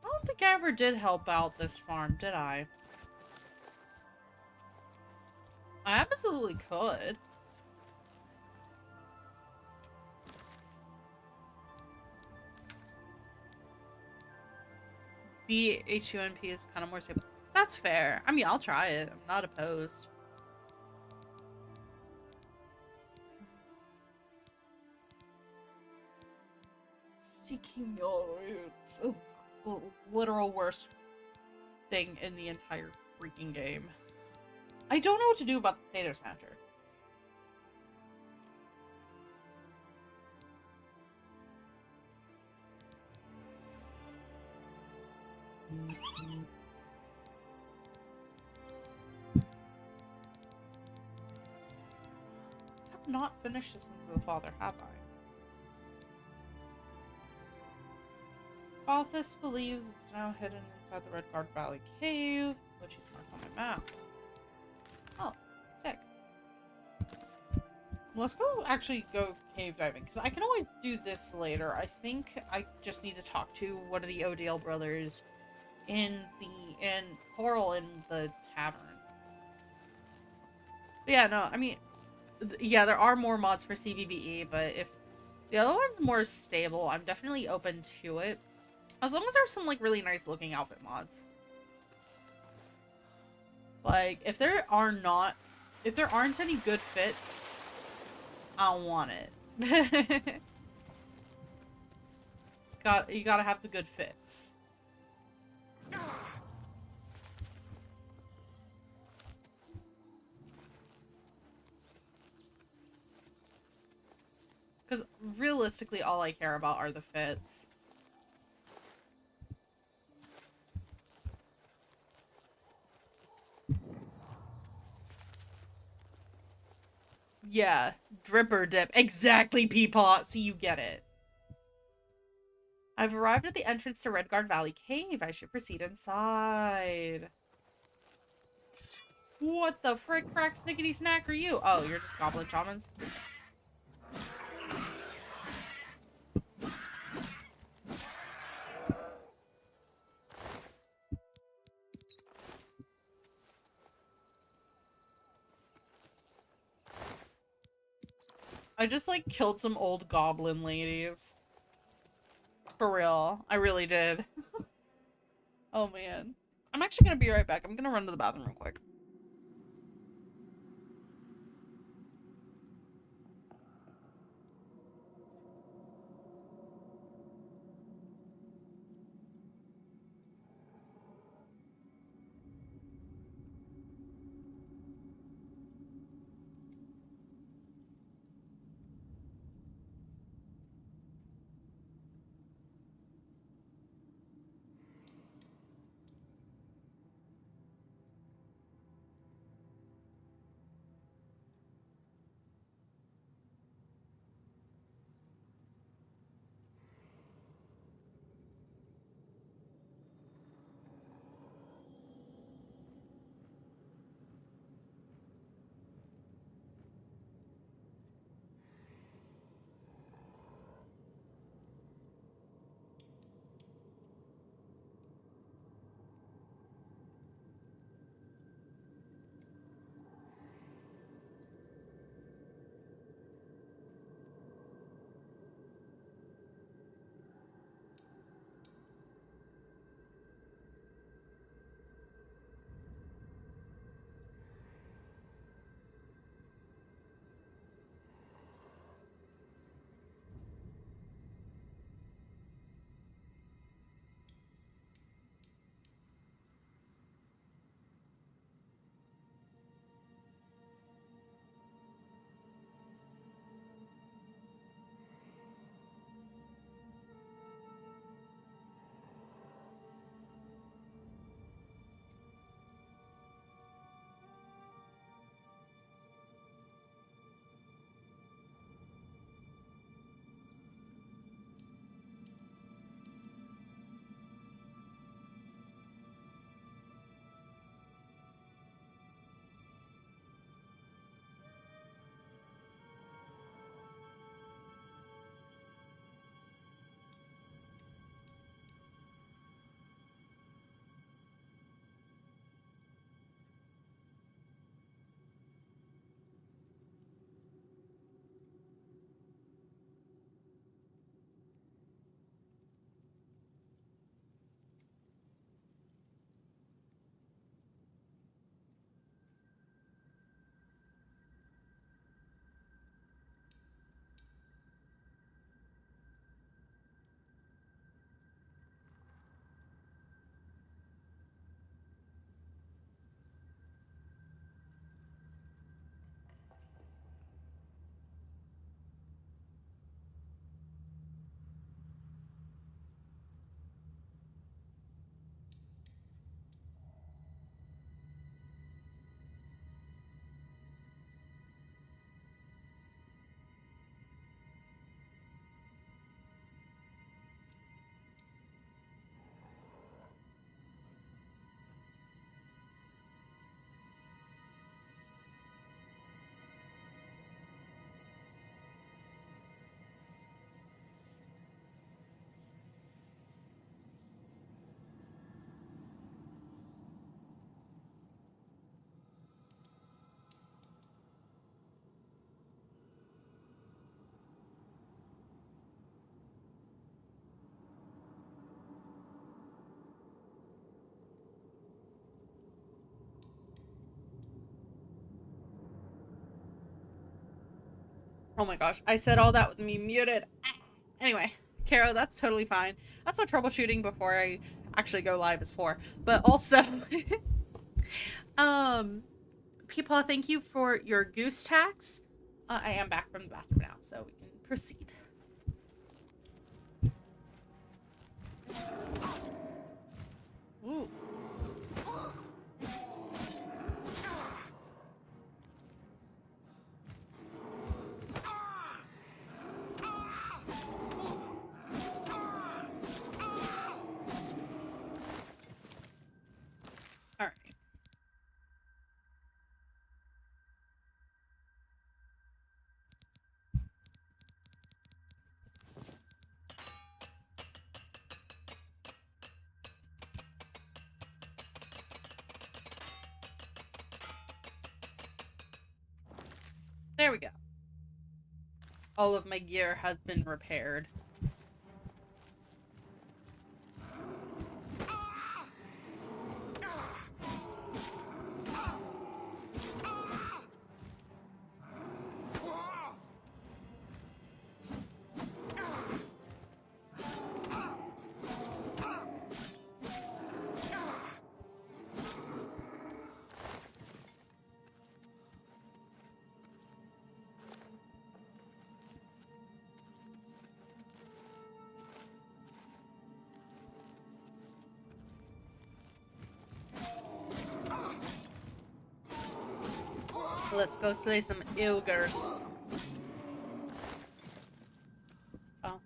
I don't think I ever did help out this farm, did I? I absolutely could. BHUNP is kind of more stable. That's fair. I mean, I'll try it. I'm not opposed. Seeking your roots. Ugh. Literal worst thing in the entire freaking game. I don't know what to do about the potato snatcher. I have not finished this into the Father, have I? Balthus believes it's now hidden inside the Red Guard Valley Cave, which is marked on my map. Oh, sick. Let's go actually go cave diving, because I can always do this later. I think I just need to talk to one of the O'Dale brothers in Coral in the tavern. But yeah, no, I mean, yeah, there are more mods for CBBE, but if the other one's more stable, I'm definitely open to it. As long as there's some, like, really nice looking outfit mods. Like, if there aren't any good fits, I don't want it. You gotta have the good fits. Because realistically, all I care about are the fits. Yeah, drip or dip. Exactly, Peapot. See, you get it. I've arrived at the entrance to Redguard Valley Cave. I should proceed inside. What the frick, crack, snickety snack are you? Oh, you're just goblin shamans. I just, like, killed some old goblin ladies. For real. I really did. Oh, man. I'm actually gonna be right back. I'm gonna run to the bathroom real quick. Oh my gosh. I said all that with me muted. Anyway, Caro, that's totally fine. That's what troubleshooting before I actually go live is for. But also, Peepaw, thank you for your goose tax. I am back from the bathroom now, so we can proceed. Ooh. There we go. All of my gear has been repaired. Let's go slay some ogres. Oh.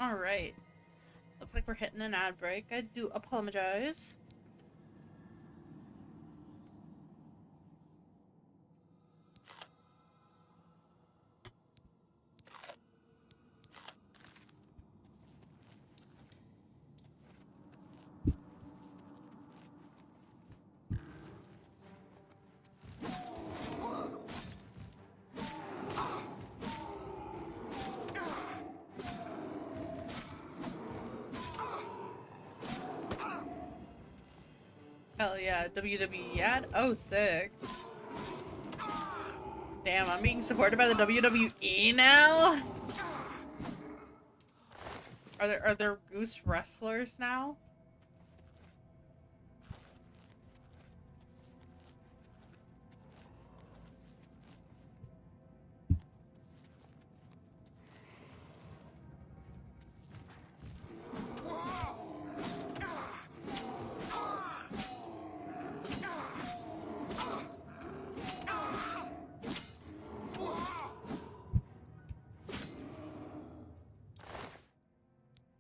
Alright. Looks like we're hitting an ad break. I do apologize. Hell yeah, WWE ad? Oh, sick. Damn, I'm being supported by the WWE now? Are there goose wrestlers now?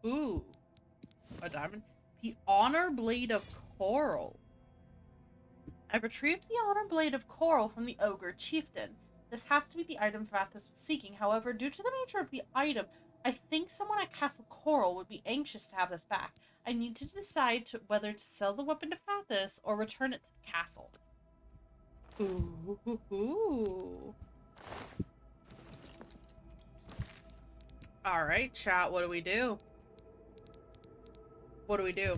Ooh. A diamond? The Honor Blade of Coral. I've retrieved the Honor Blade of Coral from the Ogre Chieftain. This has to be the item Vathis was seeking. However, due to the nature of the item, I think someone at Castle Coral would be anxious to have this back. I need to decide whether to sell the weapon to Vathis or return it to the castle. Ooh. Alright, chat, what do we do? What do we do?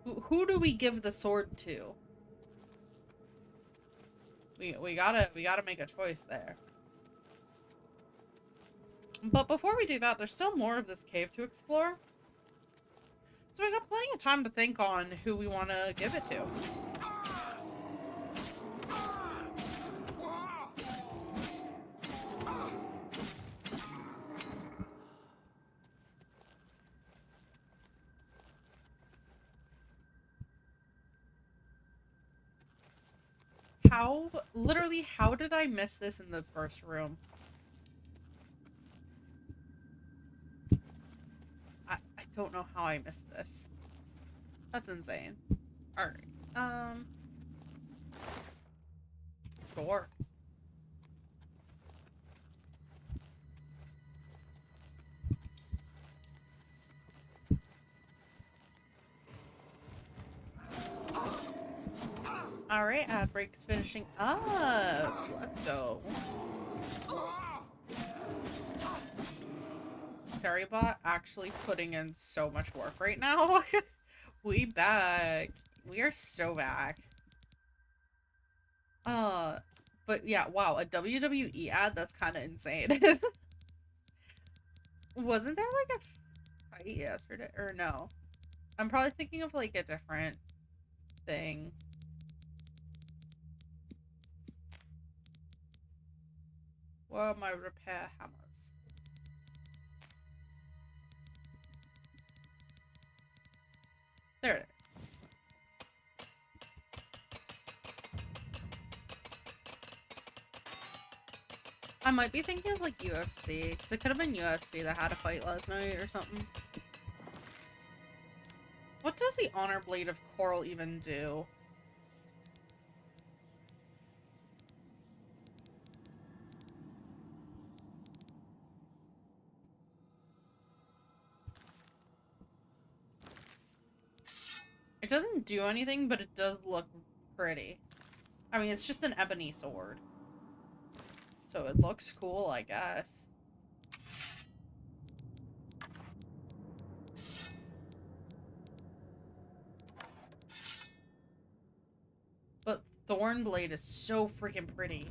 Who do we give the sword to? We gotta make a choice there. But before we do that, there's still more of this cave to explore. So we got plenty of time to think on who we want to give it to. Literally, how did I miss this in the first room? I don't know how I missed this. That's insane. Alright. Sure. Alright, ad break's finishing up. Let's go. Terrybot actually putting in so much work right now. We back. We are so back. But yeah, wow, a WWE ad? That's kind of insane. Wasn't there like a fight yesterday? Or no? I'm probably thinking of like a different thing. Where are my repair hammers? There it is. I might be thinking of like UFC, because it could have been UFC that had a fight last night or something. What does the Honor Blade of Coral even do? It doesn't do anything, but it does look pretty. I mean, it's just an ebony sword. So it looks cool, I guess. But Thornblade is so freaking pretty.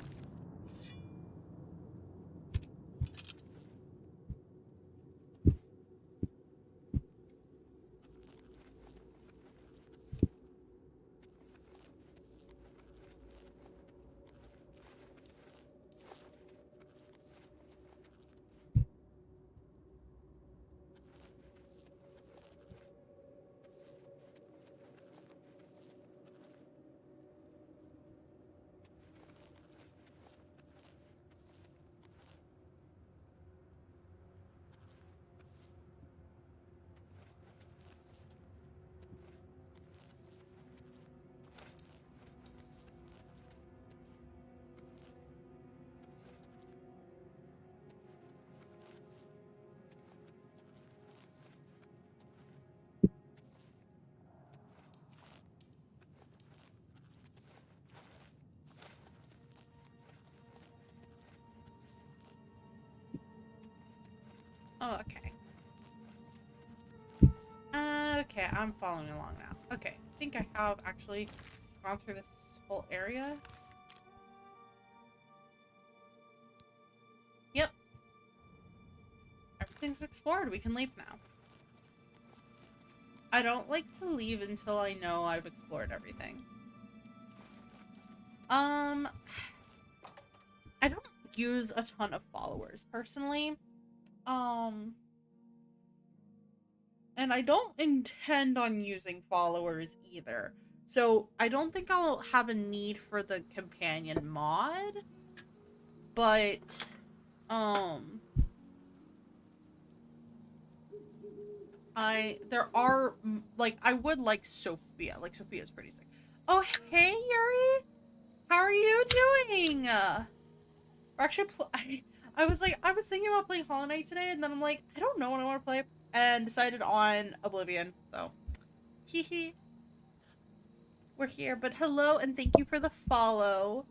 Oh, okay. Okay, I'm following along now. Okay, I think I have actually gone through this whole area. Yep. Everything's explored. We can leave now. I don't like to leave until I know I've explored everything. I don't use a ton of followers, personally. And I don't intend on using followers either. So I don't think I'll have a need for the companion mod. But, there are, like, I would like Sophia. Like, Sophia's pretty sick. Oh, hey, Yuri! How are you doing? We're actually, I was thinking about playing Hollow Knight today, and then I'm like, I don't know what I want to play, and decided on Oblivion, so. Hehe. We're here, but hello, and thank you for the follow.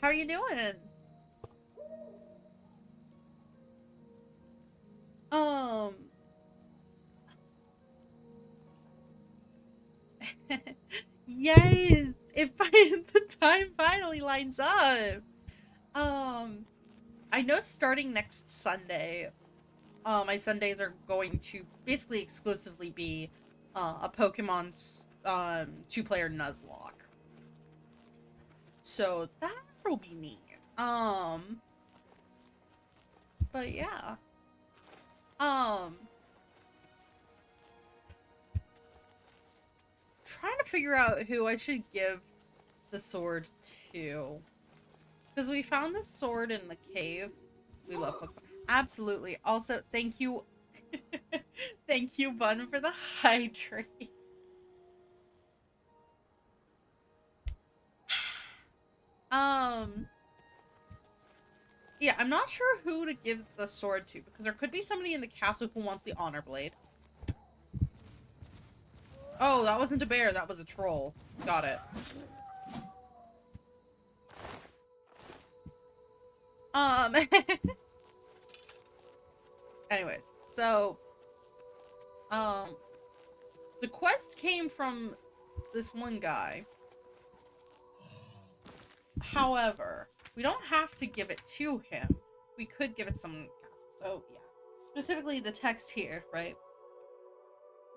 How are you doing? Yes! The time finally lines up! I know starting next Sunday, my Sundays are going to basically exclusively be, a Pokemon's, two-player Nuzlocke. So that'll be neat. But yeah. Trying to figure out who I should give the sword to. Because we found this sword in the cave. We love Pokemon. Absolutely. Also, thank you. Thank you, Bun, for the hydrate. Yeah, I'm not sure who to give the sword to, because there could be somebody in the castle who wants the Honor Blade. Oh, that wasn't a bear, that was a troll. Got it. Anyways, so, the quest came from this one guy. However, we don't have to give it to him. We could give it to someone in the castle. So, yeah. Specifically, the text here, right?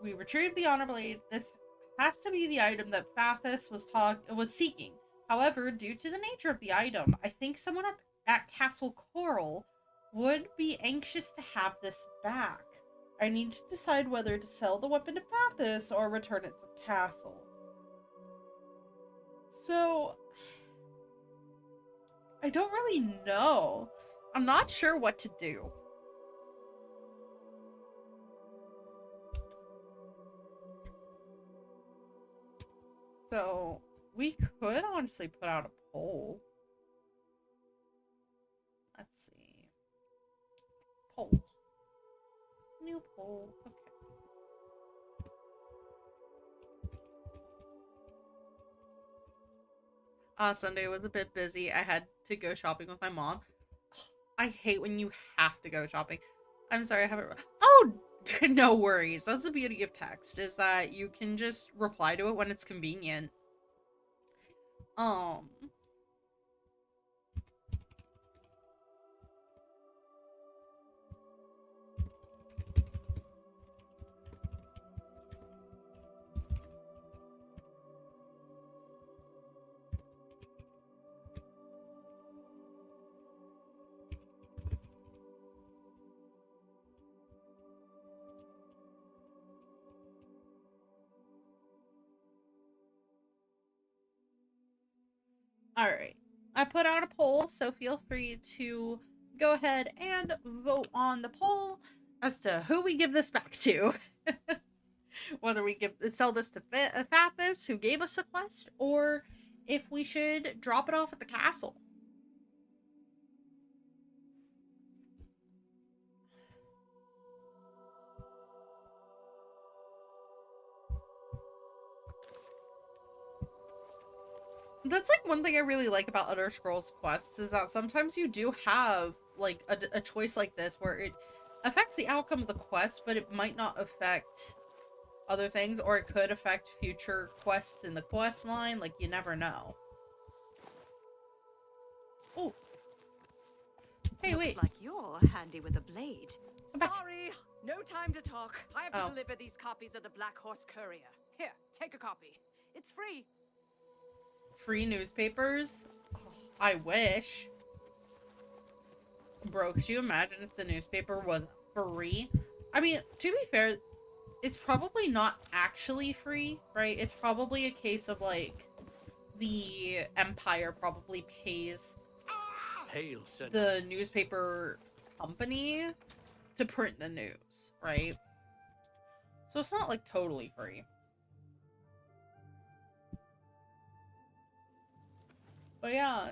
We retrieved the Honor Blade. This has to be the item that Fathus was seeking. However, due to the nature of the item, I think someone at Castle Coral would be anxious to have this back. I need to decide whether to sell the weapon to Pathis or return it to the castle. So, I don't really know. I'm not sure what to do. So, we could honestly put out a poll. Let's see. Poll. New poll. Okay. Sunday was a bit busy. I had to go shopping with my mom. I hate when you have to go shopping. I'm sorry, I haven't. Oh, no worries. That's the beauty of text, is that you can just reply to it when it's convenient. Alright. I put out a poll, so feel free to go ahead and vote on the poll as to who we give this back to. Whether we sell this to Fathis, who gave us the quest, or if we should drop it off at the castle. That's like one thing I really like about Elder Scrolls quests, is that sometimes you do have like a choice like this where it affects the outcome of the quest, but it might not affect other things, or it could affect future quests in the quest line. Like, you never know. Oh. Hey, Looks wait. like you're handy with a blade. Sorry, no time to talk. I have to Oh. deliver these copies of the Black Horse Courier. Here, take a copy. It's free. Free newspapers? Oh, I wish. Bro, could you imagine if the newspaper was free? I mean, to be fair, it's probably not actually free, right? It's probably a case of, like, the Empire probably pays Hail, Senate. the newspaper company to print the news, right? So it's not, like, totally free. But yeah,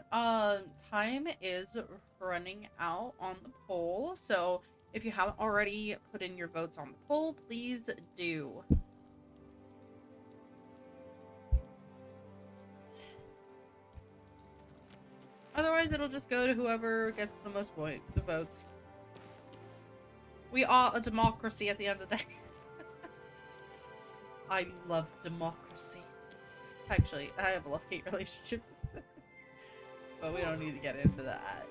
time is running out on the poll, so if you haven't already put in your votes on the poll, please do. Otherwise, it'll just go to whoever gets the most votes. We are a democracy at the end of the day. I love democracy. Actually, I have a love-hate relationship. But we don't need to get into that.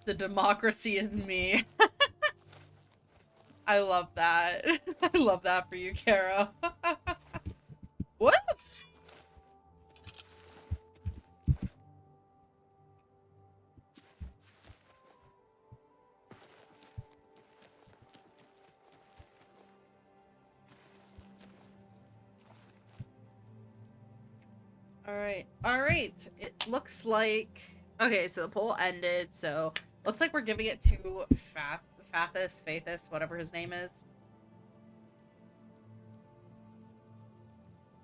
The democracy is me. I love that. I love that for you, Kara. What? Alright. It looks like... Okay, so the poll ended, so... Looks like we're giving it to Fathis, whatever his name is.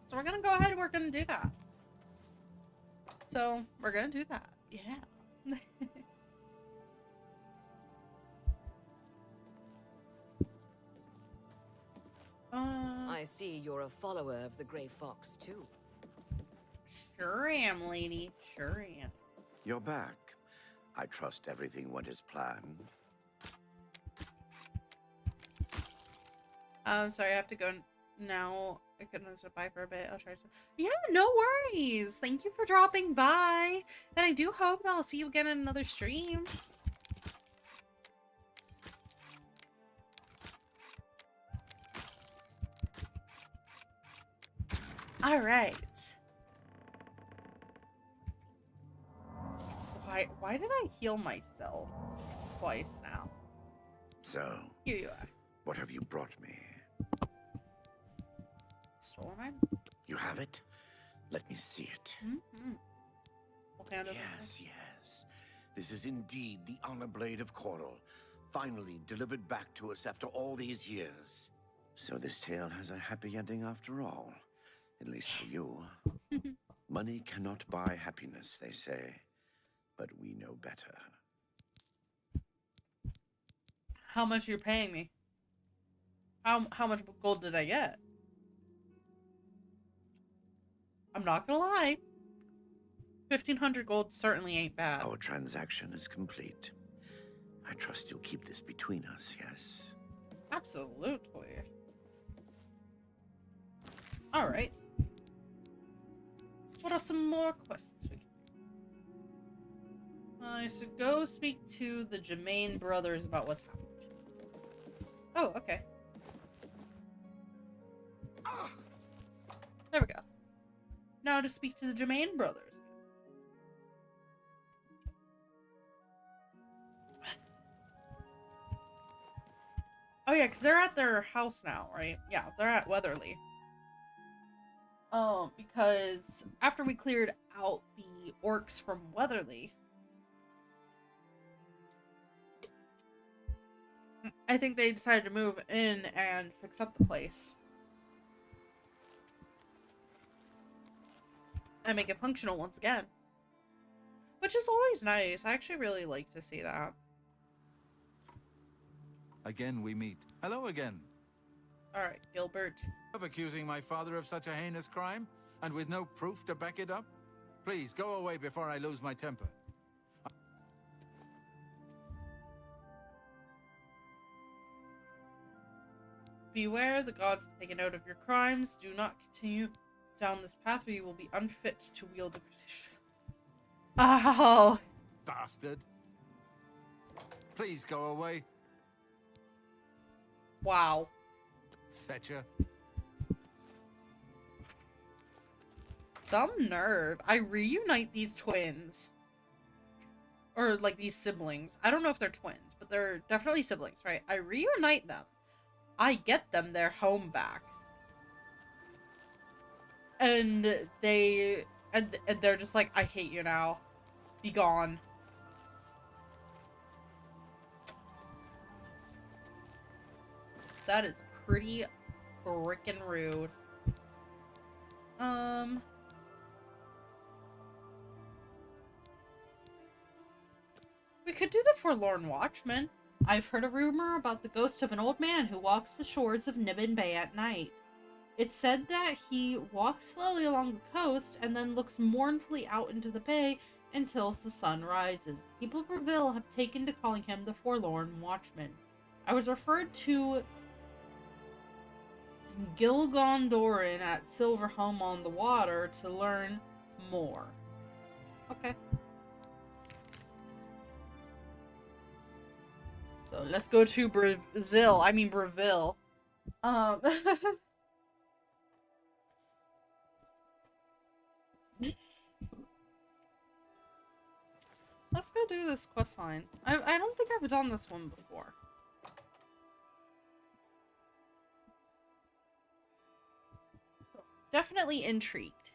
So we're gonna go ahead and we're gonna do that. So, we're gonna do that. Yeah. I see you're a follower of the Grey Fox, too. Sure am, lady. Sure am. You're back. I trust everything went as planned. I'm sorry, I have to go now. I couldn't say bye for a bit. I'll try some. Yeah, no worries. Thank you for dropping by. And I do hope that I'll see you again in another stream. All right. Why did I heal myself twice now? So, Here you are. what have you brought me? Stolen item? You have it? Let me see it. Mm-hmm. We'll hand it Yes, yes. This is indeed the honor blade of Coral, finally delivered back to us after all these years. So this tale has a happy ending after all, at least for you. Money cannot buy happiness, they say, but we know better. How much you're paying me? How much gold did I get? I'm not gonna lie. 1,500 gold certainly ain't bad. Our transaction is complete. I trust you'll keep this between us, yes? Absolutely. Alright. What are some more quests we can do? I should go speak to the Germain brothers about what's happened. Oh, okay. There we go. Now to speak to the Germain brothers. Oh yeah, because they're at their house now, right? Yeah, they're at Weatherly. Because after we cleared out the orcs from Weatherly, I think they decided to move in and fix up the place. And make it functional once again. Which is always nice. I actually really like to see that. Again we meet. Hello again. Alright, Gilbert. Of accusing my father of such a heinous crime, and with no proof to back it up? Please, go away before I lose my temper. Beware, the gods have taken note of your crimes. Do not continue down this path or you will be unfit to wield a precision. Oh! Bastard. Please go away. Wow. Fetcher. Some nerve. I reunite these twins. Or, like, these siblings. I don't know if they're twins, but they're definitely siblings, right? I reunite them. I get them their home back. And they're just like, I hate you now. Be gone. That is pretty frickin' rude. We could do the Forlorn Watchman. I've heard a rumor about the ghost of an old man who walks the shores of Nibbin Bay at night. It's said that he walks slowly along the coast and then looks mournfully out into the bay until the sun rises. People of Breville have taken to calling him the Forlorn Watchman. I was referred to Gilgondorin at Silverholm on the Water to learn more. Okay. So let's go to Breville. Let's go do this quest line. I don't think I've done this one before. Definitely intrigued.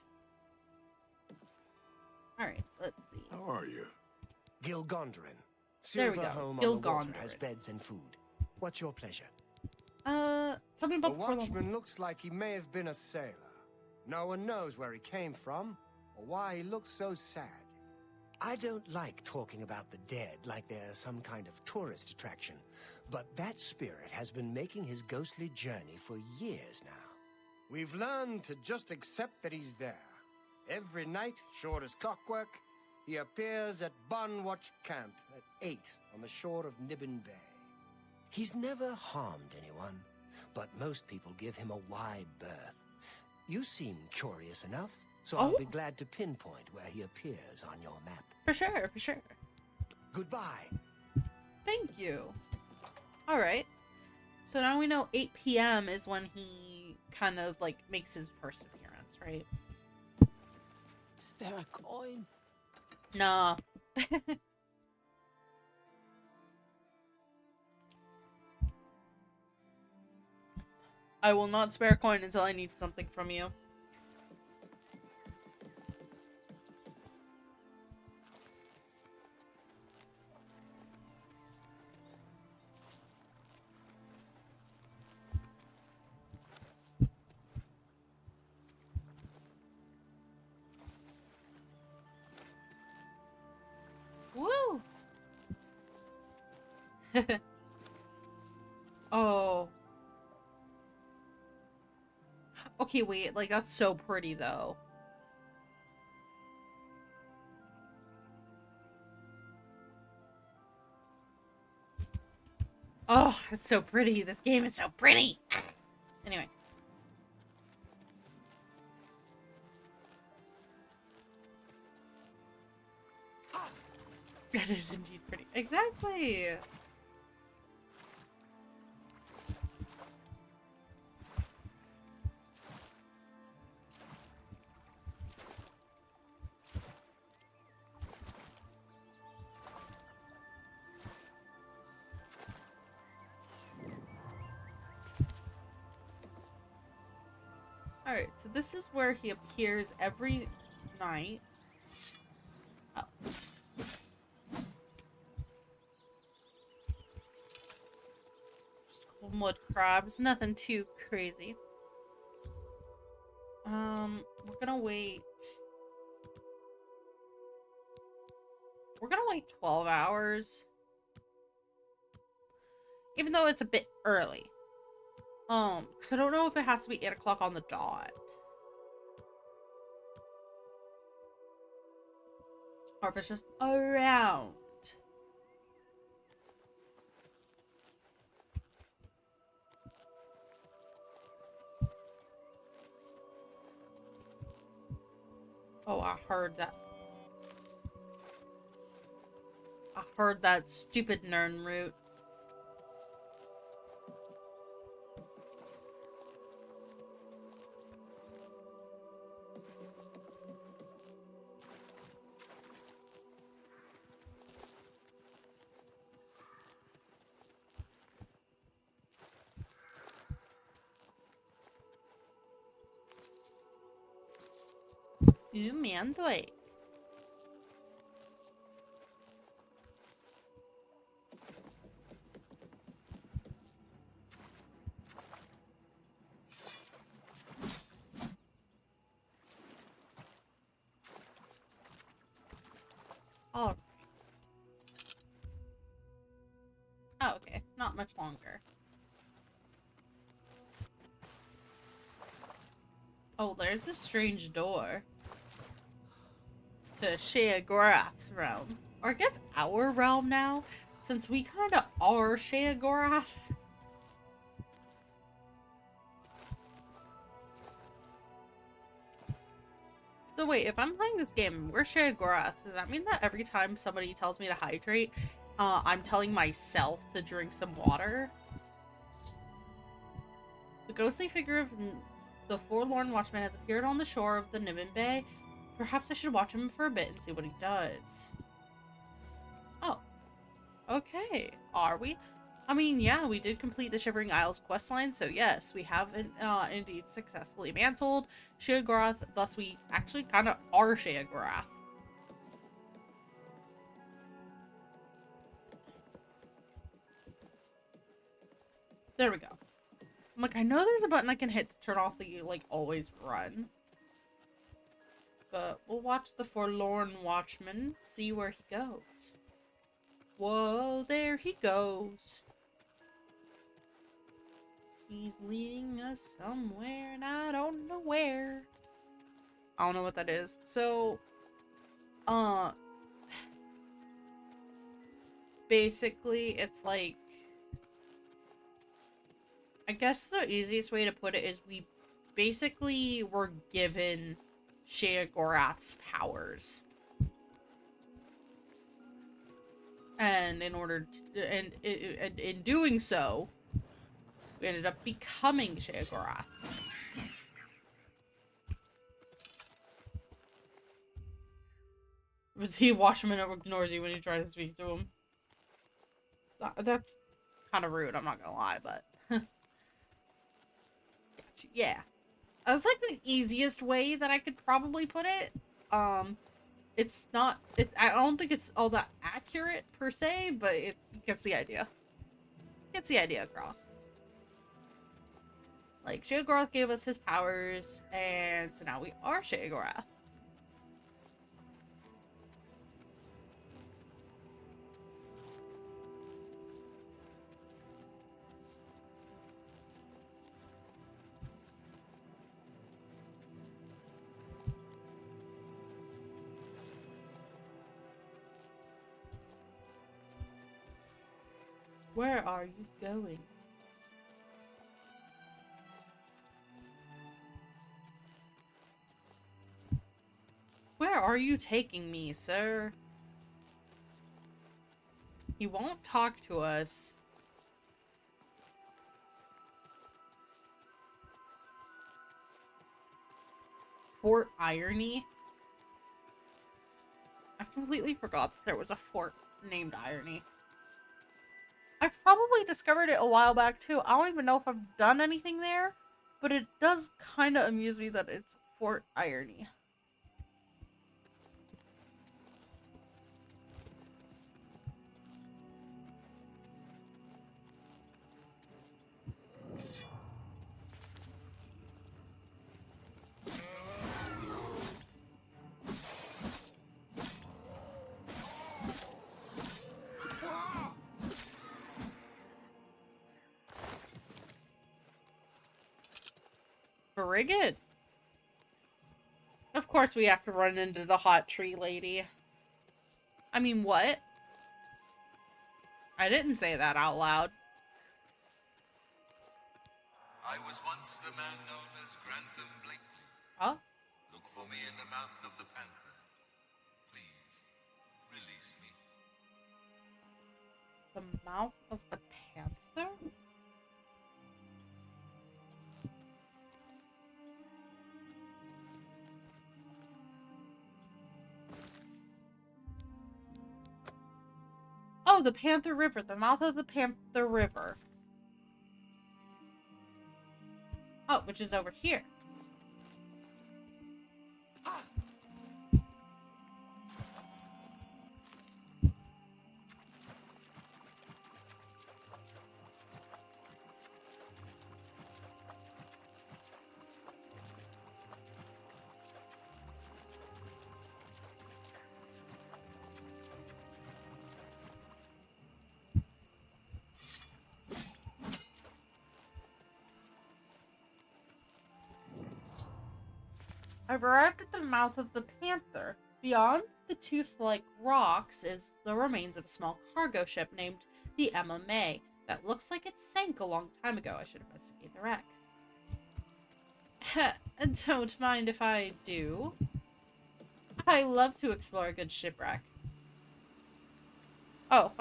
Alright, let's see. How are you? Gilgondorin. There we go. Silverholm on the water has Gilgondorin. beds and food. What's your pleasure? Tell me The about the Forlorn. watchman looks like he may have been a sailor. No one knows where he came from, or why he looks so sad. I don't like talking about the dead like they're some kind of tourist attraction, but that spirit has been making his ghostly journey for years now. We've learned to just accept that he's there. Every night, short as clockwork, he appears at Bunwatch Camp at 8 on the shore of Nibbin Bay. He's never harmed anyone, but most people give him a wide berth. You seem curious enough, so I'll be glad to pinpoint where he appears on your map. For sure, for sure. Goodbye. Thank you. Alright. So now we know 8 p.m. is when he kind of, like, makes his first appearance, That's right. Spare a coin? Nah. I will not spare a coin until I need something from you. Woo! Oh. Okay, wait, like, that's so pretty, though. Oh, it's so pretty. This game is so pretty. Anyway. It is indeed pretty. Exactly. Alright, so this is where he appears every night. Oh. Just a couple mud crabs, nothing too crazy. We're gonna wait. We're gonna wait 12 hours. Even though it's a bit early. Because I don't know if it has to be 8 o'clock on the dot. Or if it's just around. Oh, I heard that. I heard that stupid Nern root.面对. Oh. Oh, okay. Not much longer. Oh, there's a strange door. To Sheogorath's realm. Or I guess our realm now, since we kind of are Sheogorath. So wait, if I'm playing this game and we're Sheogorath, does that mean that every time somebody tells me to hydrate, I'm telling myself to drink some water? The ghostly figure of the forlorn watchman has appeared on the shore of the Niven Bay. Perhaps I should watch him for a bit and see what he does. Oh. Okay. Are we? I mean, yeah, we did complete the Shivering Isles questline, so yes, we have indeed successfully mantled Sheogorath, thus we actually kind of are Sheogorath. There we go. I'm like, I know there's a button I can hit to turn off the, like, always run. But we'll watch the Forlorn Watchman, see where he goes. Whoa, there he goes. He's leading us somewhere, and I don't know where. I don't know what that is. So, basically, it's like, I guess the easiest way to put it is we basically were given Sheogorath's powers. And in order to, and in doing so, we ended up becoming Sheogorath. He washes him and ignores you when you try to speak to him. That's kind of rude, I'm not gonna lie, but... yeah. That's like the easiest way that I could probably put it. It's not... I don't think it's all that accurate, per se, but it gets the idea. Gets the idea across. Like, Sheogorath gave us his powers, and so now we are Sheogorath. Where are you going? Where are you taking me, sir? He won't talk to us. Fort Irony? I completely forgot that there was a fort named Irony. I probably discovered it a while back too. I don't even know if I've done anything there, but it does kind of amuse me that it's Fort Irony. Frigate. Of course we have to run into the hot tree lady. I mean, what? I didn't say that out loud. I was once the man known as Grantham Blakely. Huh? Look for me in the mouth of the panther. Please, release me. The mouth of the panther? Oh, the Panther River. The mouth of the Panther River. Oh, which is over here. I've arrived at the mouth of the Panther. Beyond the tooth-like rocks is the remains of a small cargo ship named the Emma May that looks like it sank a long time ago. I should investigate the wreck. Don't mind if I do. I love to explore a good shipwreck. Oh,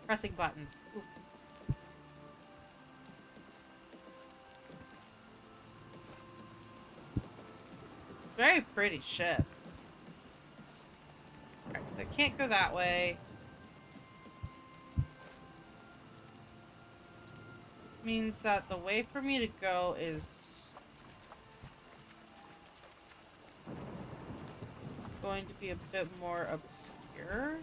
pressing buttons. Ooh. Very pretty ship. Okay, I can't go that way. Means that the way for me to go is going to be a bit more obscure.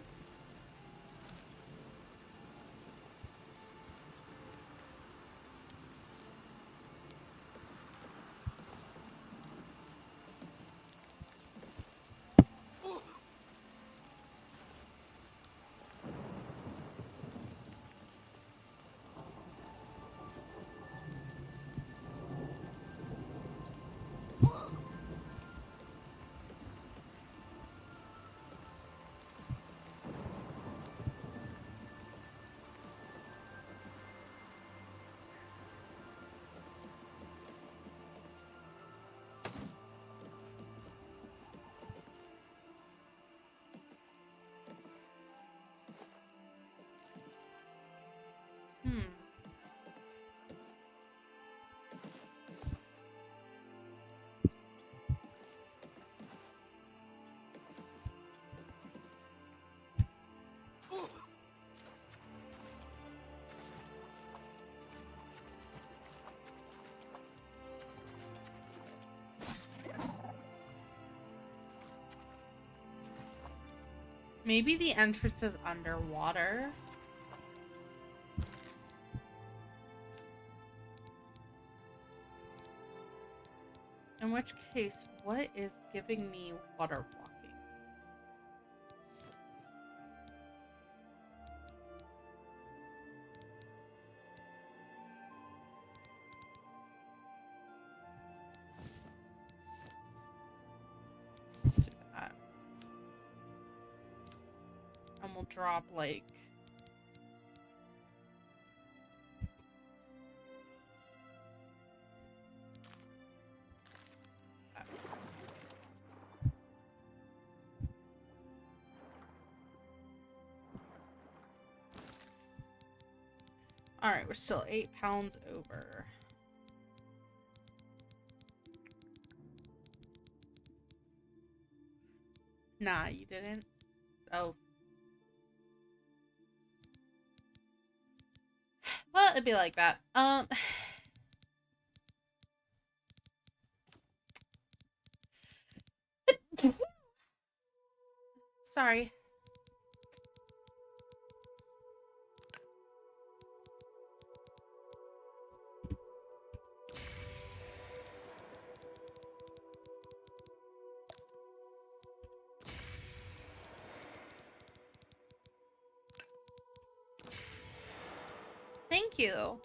Maybe the entrance is underwater. In which case, what is giving me water walking? Do that. And we'll drop like... Alright, we're still 8 pounds over. Nah, you didn't? Oh. Well, it'd be like that. Sorry. Thank you.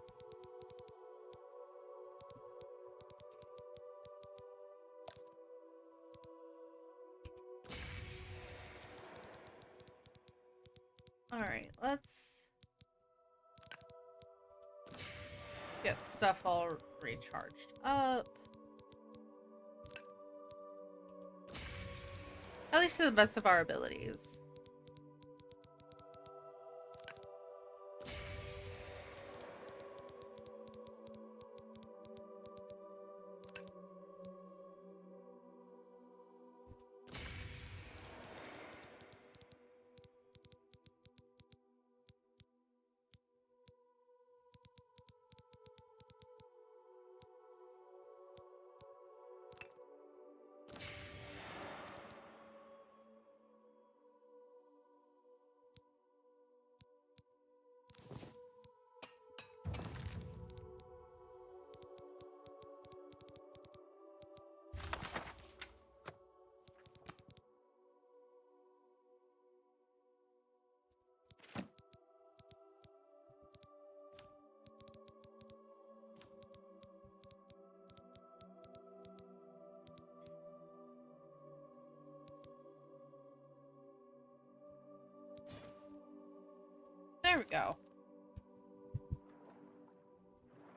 Alright, let's get stuff all recharged up. At least to the best of our abilities. There we go.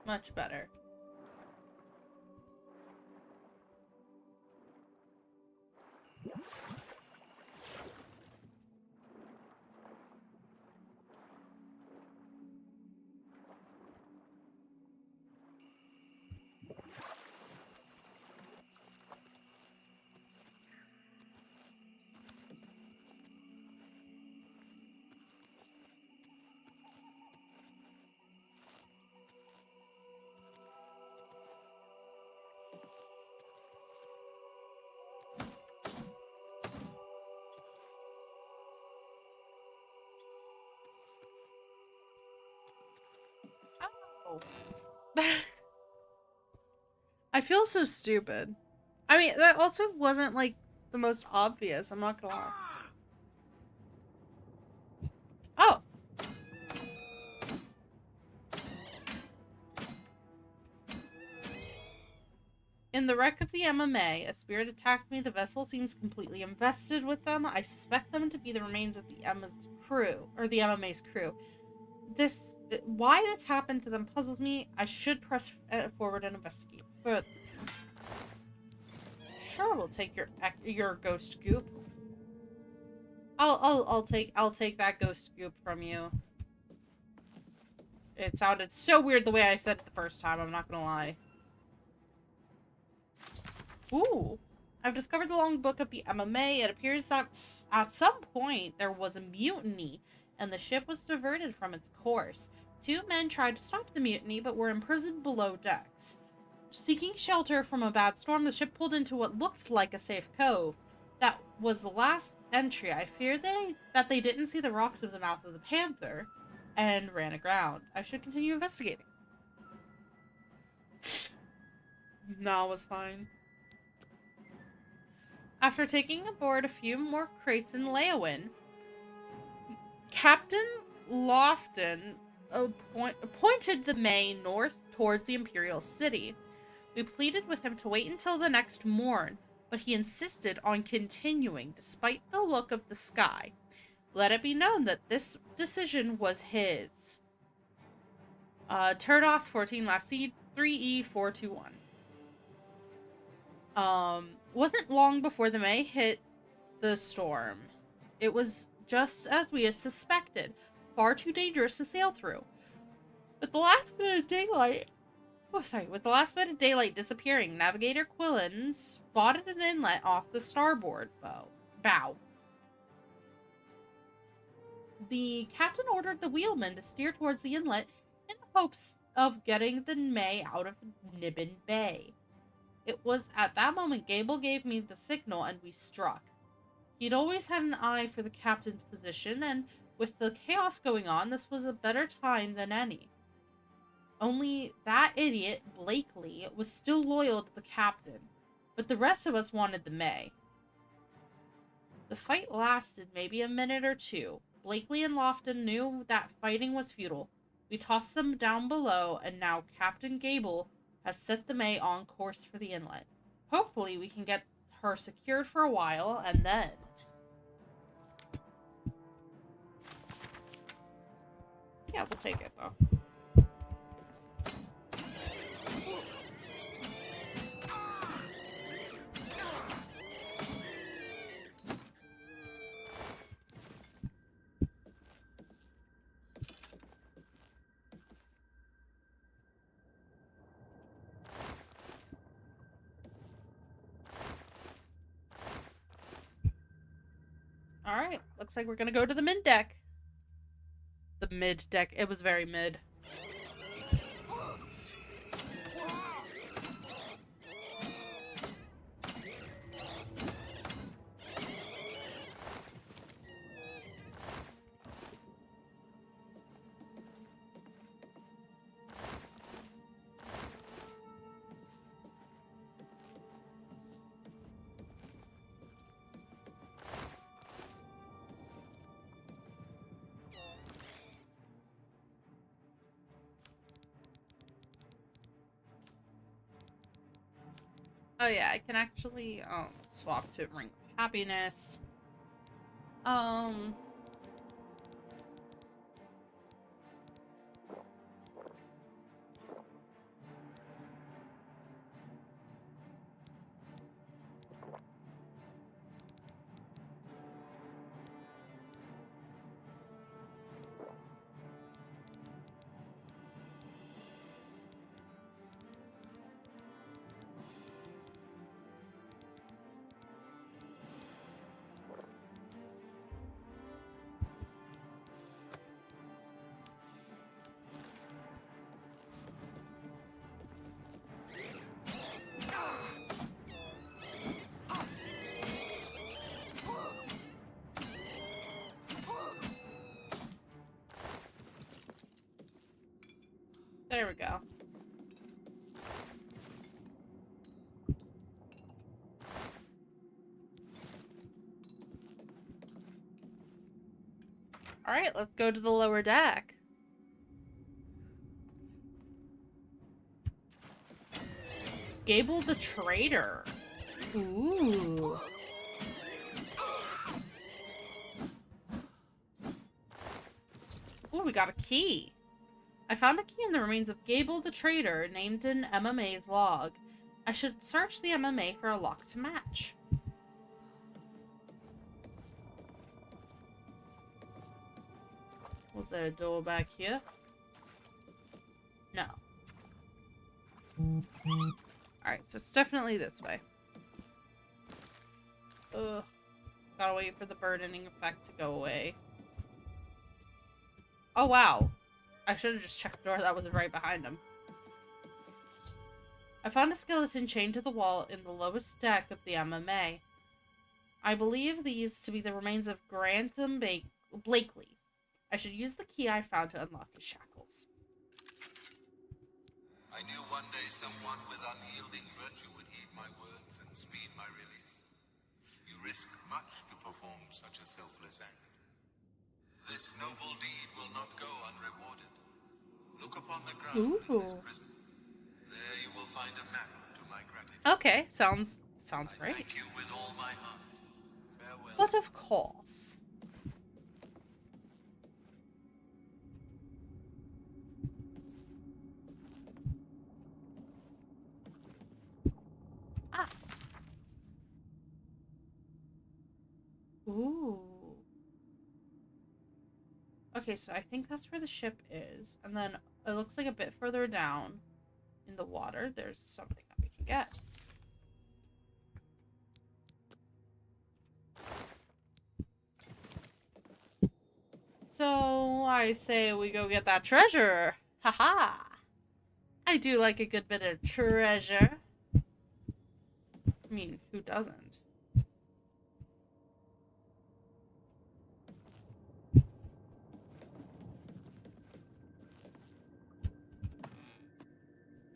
Much better. I feel so stupid. I mean, that also wasn't like the most obvious, I'm not gonna lie. Oh! In the wreck of the MMA, a spirit attacked me. The vessel seems completely invested with them. I suspect them to be the remains of the Emma's crew, or the MMA's crew. Why this happened to them puzzles me. I should press forward and investigate. But sure, we'll take your ghost goop. I'll take that ghost goop from you. It sounded so weird the way I said it the first time, I'm not gonna lie. Ooh. I've discovered the logbook of the MMA. It appears that at some point there was a mutiny, and the ship was diverted from its course. 2 men tried to stop the mutiny, but were imprisoned below decks. Seeking shelter from a bad storm, the ship pulled into what looked like a safe cove. was the last entry, I feared that they didn't see the rocks of the mouth of the panther and ran aground. I should continue investigating. No, it was fine. After taking aboard a few more crates in Leowin, Captain Lofton pointed the May north towards the Imperial City. We pleaded with him to wait until the next morn, but he insisted on continuing despite the look of the sky. Let it be known that this decision was his. Turdos 14 last seed 3E421. Wasn't long before the May hit the storm. It was just as we had suspected, far too dangerous to sail through. With the last bit of daylight disappearing, Navigator Quillen spotted an inlet off the starboard bow. The captain ordered the wheelman to steer towards the inlet in the hopes of getting the May out of Nibbin Bay. It was at that moment Gable gave me the signal and we struck. He'd always had an eye for the captain's position, and with the chaos going on, this was a better time than any. Only that idiot, Blakely, was still loyal to the captain, but the rest of us wanted the May. The fight lasted maybe a minute or two. Blakely and Lofton knew that fighting was futile. We tossed them down below, and now Captain Gable has set the May on course for the inlet. Hopefully we can get her secured for a while, and then... Yeah, we'll take it, though. Alright, looks like we're gonna go to the mid deck. The mid deck. It was very mid. Oh yeah, I can actually swap to Ring of Happiness. There we go. Alright, let's go to the lower deck. Gable the Traitor. Ooh. Ooh, we got a key. I found a key in the remains of Gable the Traitor, named in MMA's log. I should search the MMA for a lock to match. Was there a door back here? No. Alright, so it's definitely this way. Ugh. Gotta wait for the burdening effect to go away. Oh, wow. I should have just checked the door that was right behind him. I found a skeleton chained to the wall in the lowest deck of the MMA. I believe these to be the remains of Grantham Blakely. I should use the key I found to unlock his shackles. I knew one day someone with unyielding virtue would heed my words and speed my release. You risk much to perform such a selfless act. This noble deed will not go unrewarded. Look upon the ground in this prison. There you will find a map to my gratitude. Okay, sounds great. Thank you with all my heart. Farewell. But of course. Ah. Ooh. Okay, so I think that's where the ship is. And then it looks like a bit further down in the water, there's something that we can get. So I say we go get that treasure. Haha. I do like a good bit of treasure. I mean, who doesn't?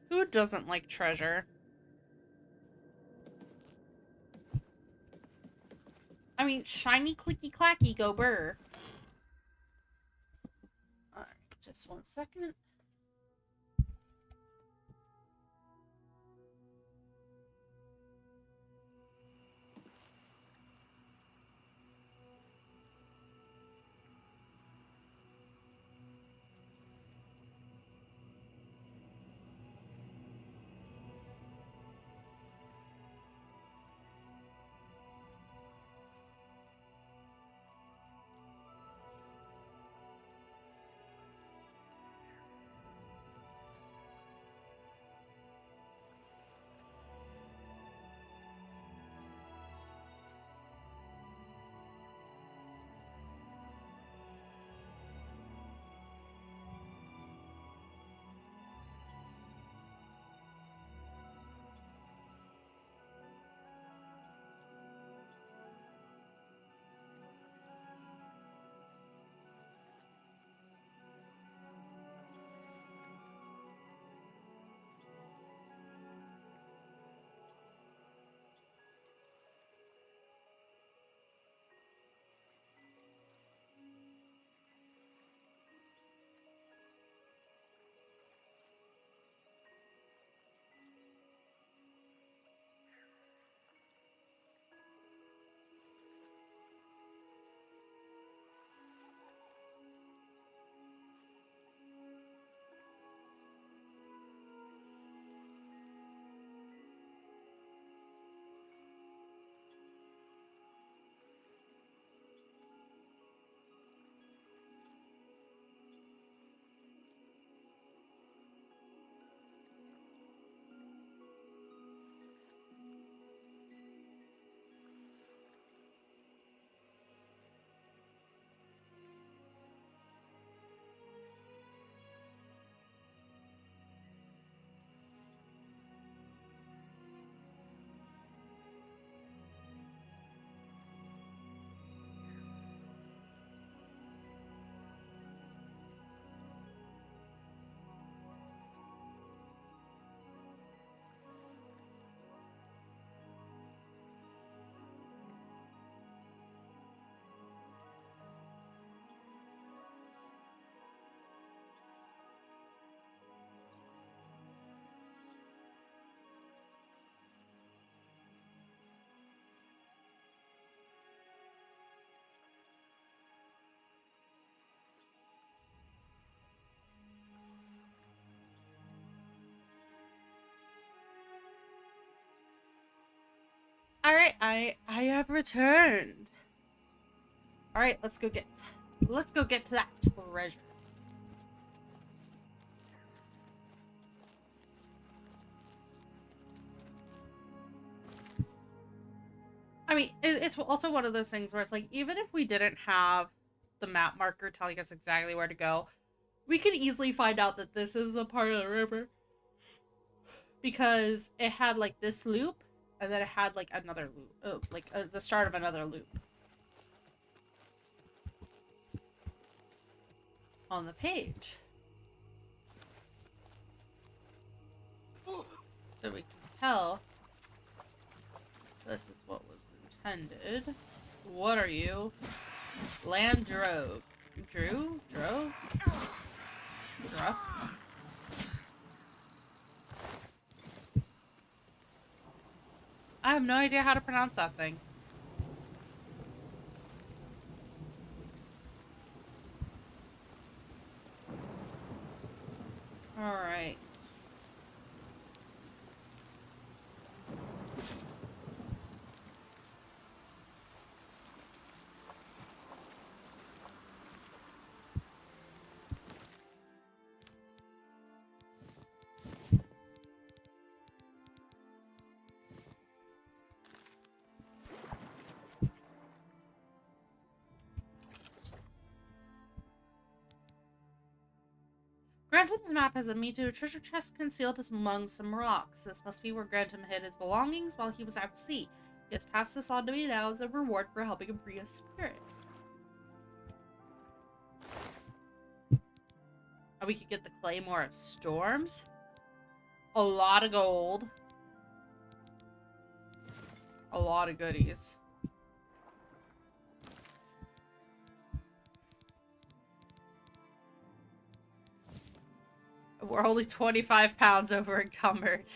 Who doesn't like treasure? I mean, shiny clicky clacky, go burr. Alright, just 1 second. Alright, I have returned. Alright, let's go get to that treasure. I mean, it's also one of those things where it's like, even if we didn't have the map marker telling us exactly where to go, we could easily find out that this is the part of the river. Because it had like this loop, And then it had like another loop, the start of another loop on the page. So we can tell this is what was intended. What are you? Land drove. Drove? Druff? I have no idea how to pronounce that thing. Alright. Grantum's map has a me to a treasure chest concealed among some rocks. This must be where Grantum hid his belongings while he was at sea. He has passed this on to me now as a reward for helping him free his spirit. Oh, we could get the Claymore of Storms. A lot of gold. A lot of goodies. We're only 25 pounds over encumbered.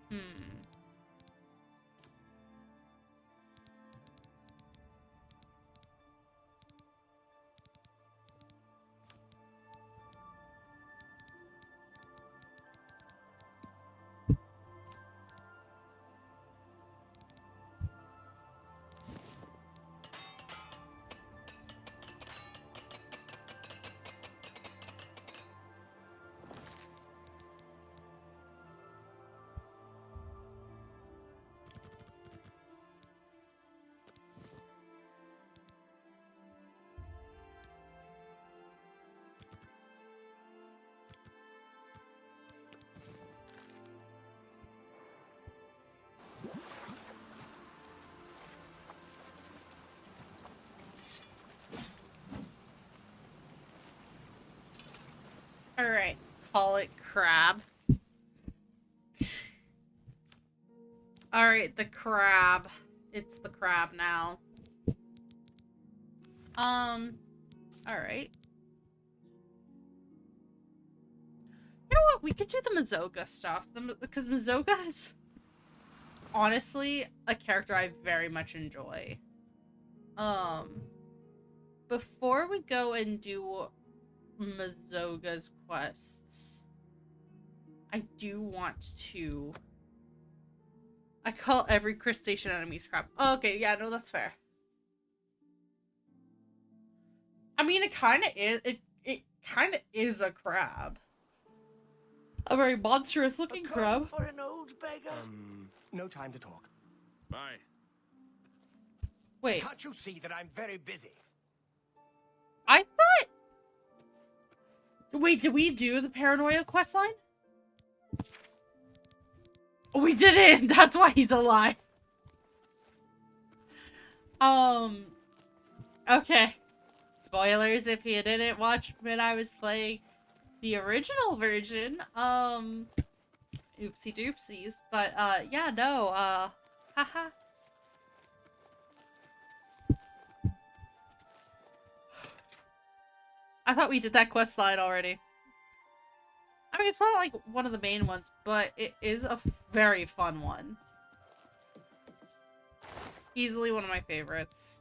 Hmm. Alright, call it crab. Alright, the crab. It's the crab now. Alright. You know what? We could do the Mazoga stuff. Because Mazoga is honestly a character I very much enjoy. Before we go and do Mazoga's quests, I do want to... I call every crustacean enemy crab. Oh, okay, yeah, no, that's fair. I mean, it kind of is. It kind of is a crab. A very monstrous looking crab. For an old beggar? No time to talk. Bye. Wait. Can't you see that I'm very busy? I thought... Wait, did we do the Paranoia questline? We didn't! That's why he's alive. Okay. Spoilers if you didn't watch when I was playing the original version. Oopsie doopsies. But, yeah, no, haha. I thought we did that quest line already. I mean, it's not like one of the main ones, but it is a very fun one. Easily one of my favorites.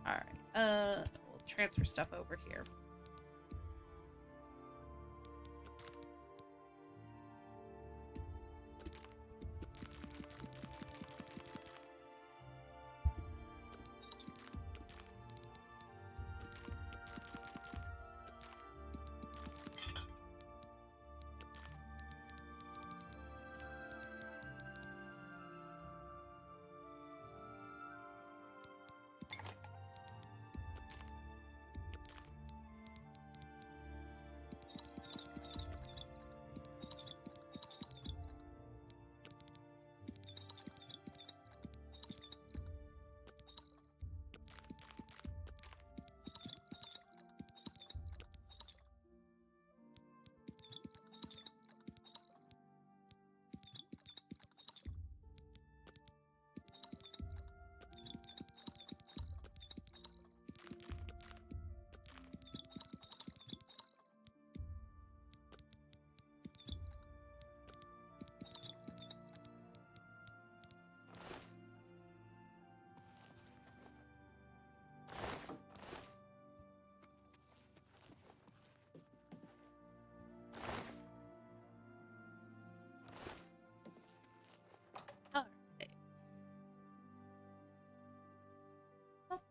Alright, we'll transfer stuff over here.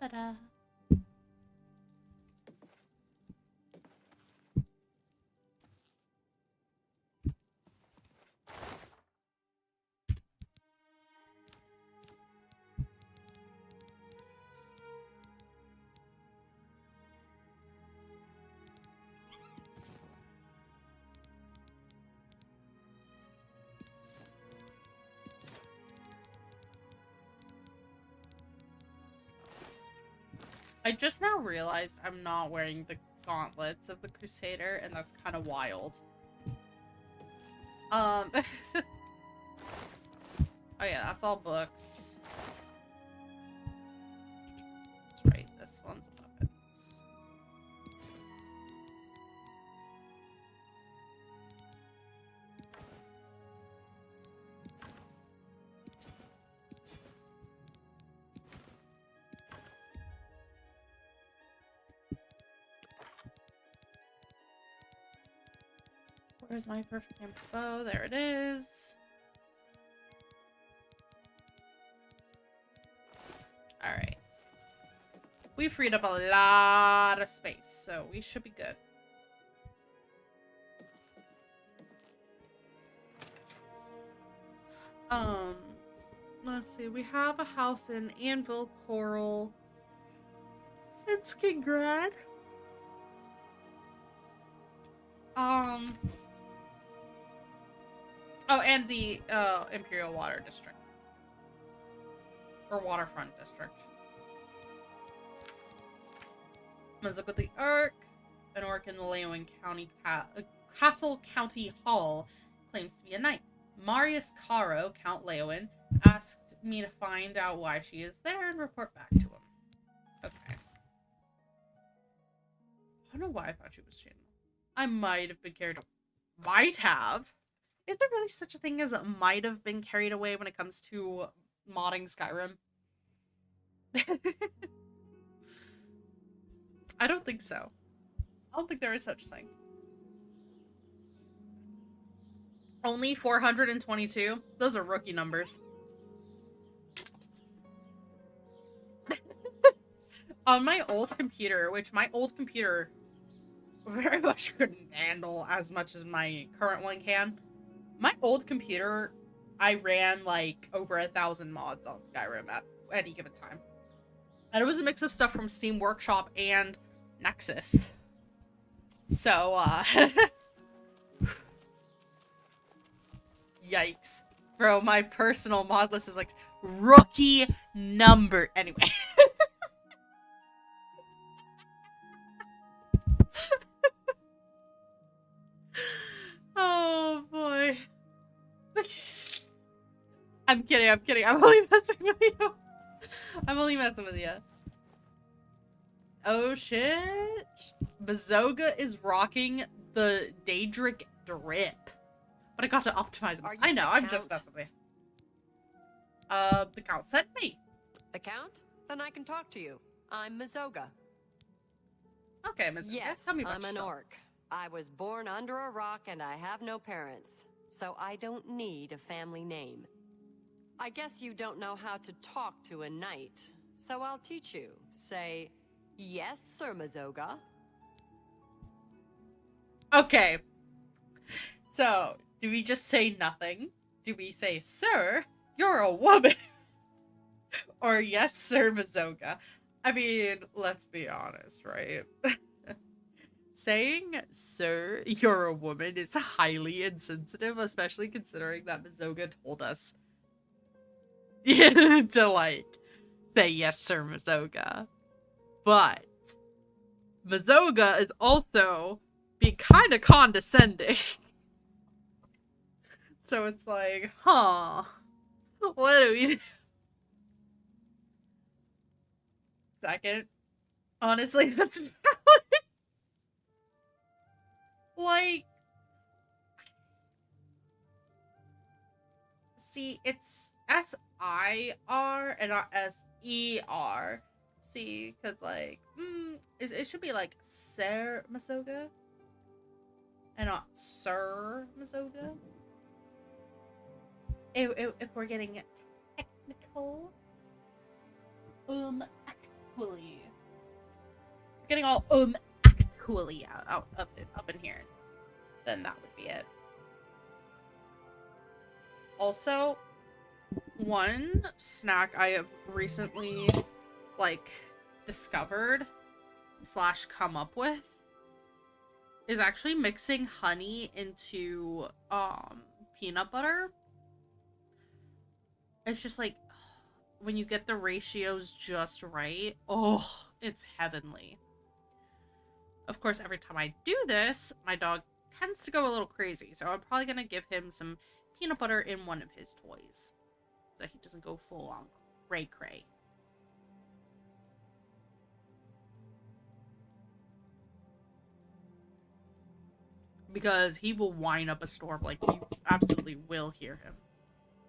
Ta-da. I just now realized I'm not wearing the gauntlets of the Crusader, and that's kind of wild. Oh yeah, that's all books. That's right, this one's weapons. Where's my perfect name bow? There it is. Alright. We freed up a lot of space, so we should be good. Let's see. We have a house in Anvil, Coral, and Skingrad. Oh, and the Imperial Water District. Or Waterfront District. Let's look at the Ark. An orc in the Leowen County Castle County Hall claims to be a knight. Marius Caro, Count Leowen, asked me to find out why she is there and report back to him. Okay. I don't know why I thought she was Chandler. I might have been carried away. Might have? Is there really such a thing as might have been carried away when it comes to modding Skyrim? I don't think so. I don't think there is such thing. Only 422? Those are rookie numbers. On my old computer, which my old computer very much couldn't handle as much as my current one can. My old computer, I ran like over 1,000 mods on Skyrim at any given time. And it was a mix of stuff from Steam Workshop and Nexus. So, yikes. Bro, my personal mod list is like rookie number. Anyway. Oh boy. I'm kidding, I'm kidding. I'm only messing with you. I'm only messing with you. Oh shit. Bazoga is rocking the Daedric drip. But I got to optimize him. I know, I'm just messing with you. The Count sent me. The Count? Then I can talk to you. I'm Mazoga. Okay, Mazoga. Yes, Tell me about I'm an orc. I was born under a rock and I have no parents, so I don't need a family name. I guess you don't know how to talk to a knight, so I'll teach you. Say, yes, Sir Mazoga. Okay. So, do we just say nothing? Do we say, sir, you're a woman? Or yes, Sir Mazoga? I mean, let's be honest, right? Saying, sir, you're a woman is highly insensitive, especially considering that Mazoga told us to, like, say, yes, Sir Mazoga. But Mazoga is also being kind of condescending. So it's like, huh, what do we do? Second, honestly, that's valid. Like, see, it's S-I-R and not S-E-R. See, because, like, it should be like Sir Mazoga and not Sir Mazoga. If we're getting technical. actually. Getting all actually out of it up in here. Then that would be it. Also, one snack I have recently, like, discovered / come up with is actually mixing honey into peanut butter. It's just like when you get the ratios just right, oh, it's heavenly. Of course, every time I do this, my dog tends to go a little crazy, so I'm probably gonna give him some peanut butter in one of his toys so he doesn't go full on cray. Because he will wind up a storm. Like, you absolutely will hear him.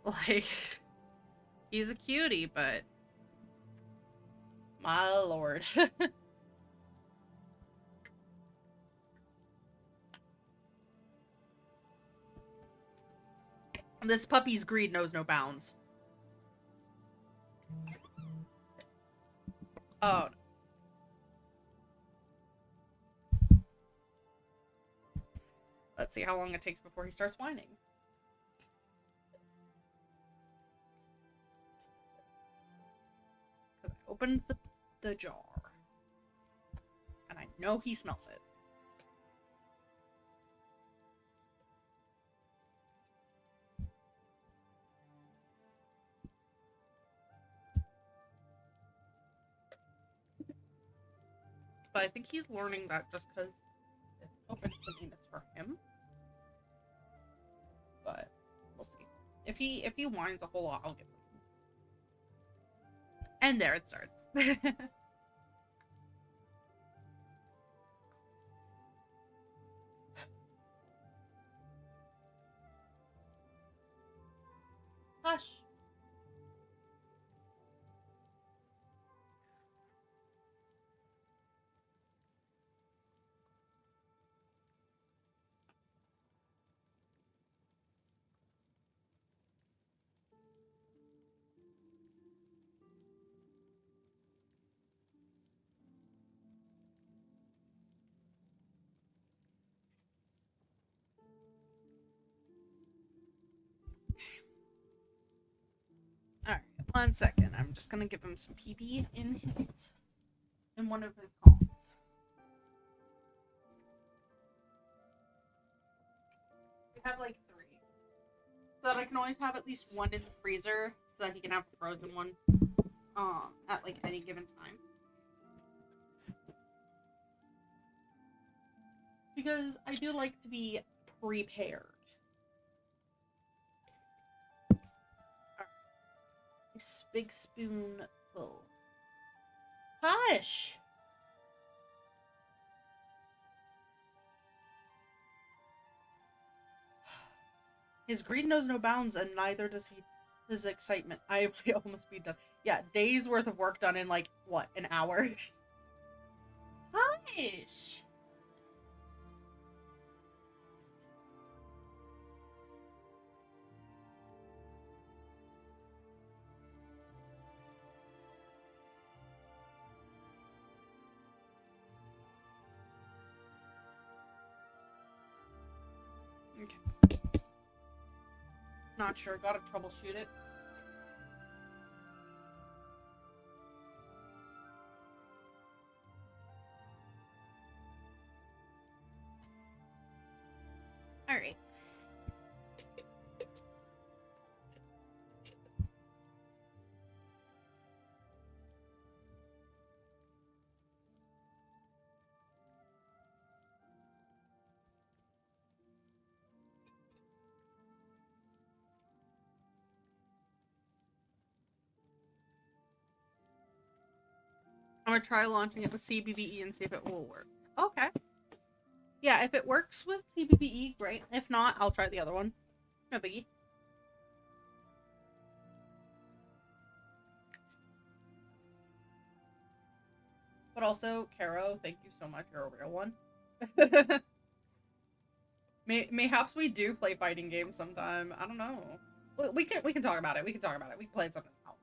Like, he's a cutie, but my lord. This puppy's greed knows no bounds. Oh. Let's see how long it takes before he starts whining. Because I opened the jar. And I know he smells it. But I think he's learning that just because it's open doesn't mean it's for him. But we'll see. If he whines a whole lot, I'll give him some. And there it starts. Hush. Alright, 1 second. I'm just gonna give him some pee-pee in one of his calls. We have like 3. So that I can always have at least one in the freezer so that he can have a frozen one at like any given time. Because I do like to be prepared. This big spoonful. Hush! His greed knows no bounds, and neither does his excitement. I almost be done. Yeah, days worth of work done in like, what, an hour? Hush! Okay. Not sure. Gotta troubleshoot it. Alright. I'm gonna try launching it with CBBE and see if it will work. Okay. Yeah, if it works with CBBE, great. If not, I'll try the other one. No biggie. But also, Caro, thank you so much. You're a real one. Mayhaps we do play fighting games sometime. I don't know. We can talk about it. We can talk about it. We can play something else.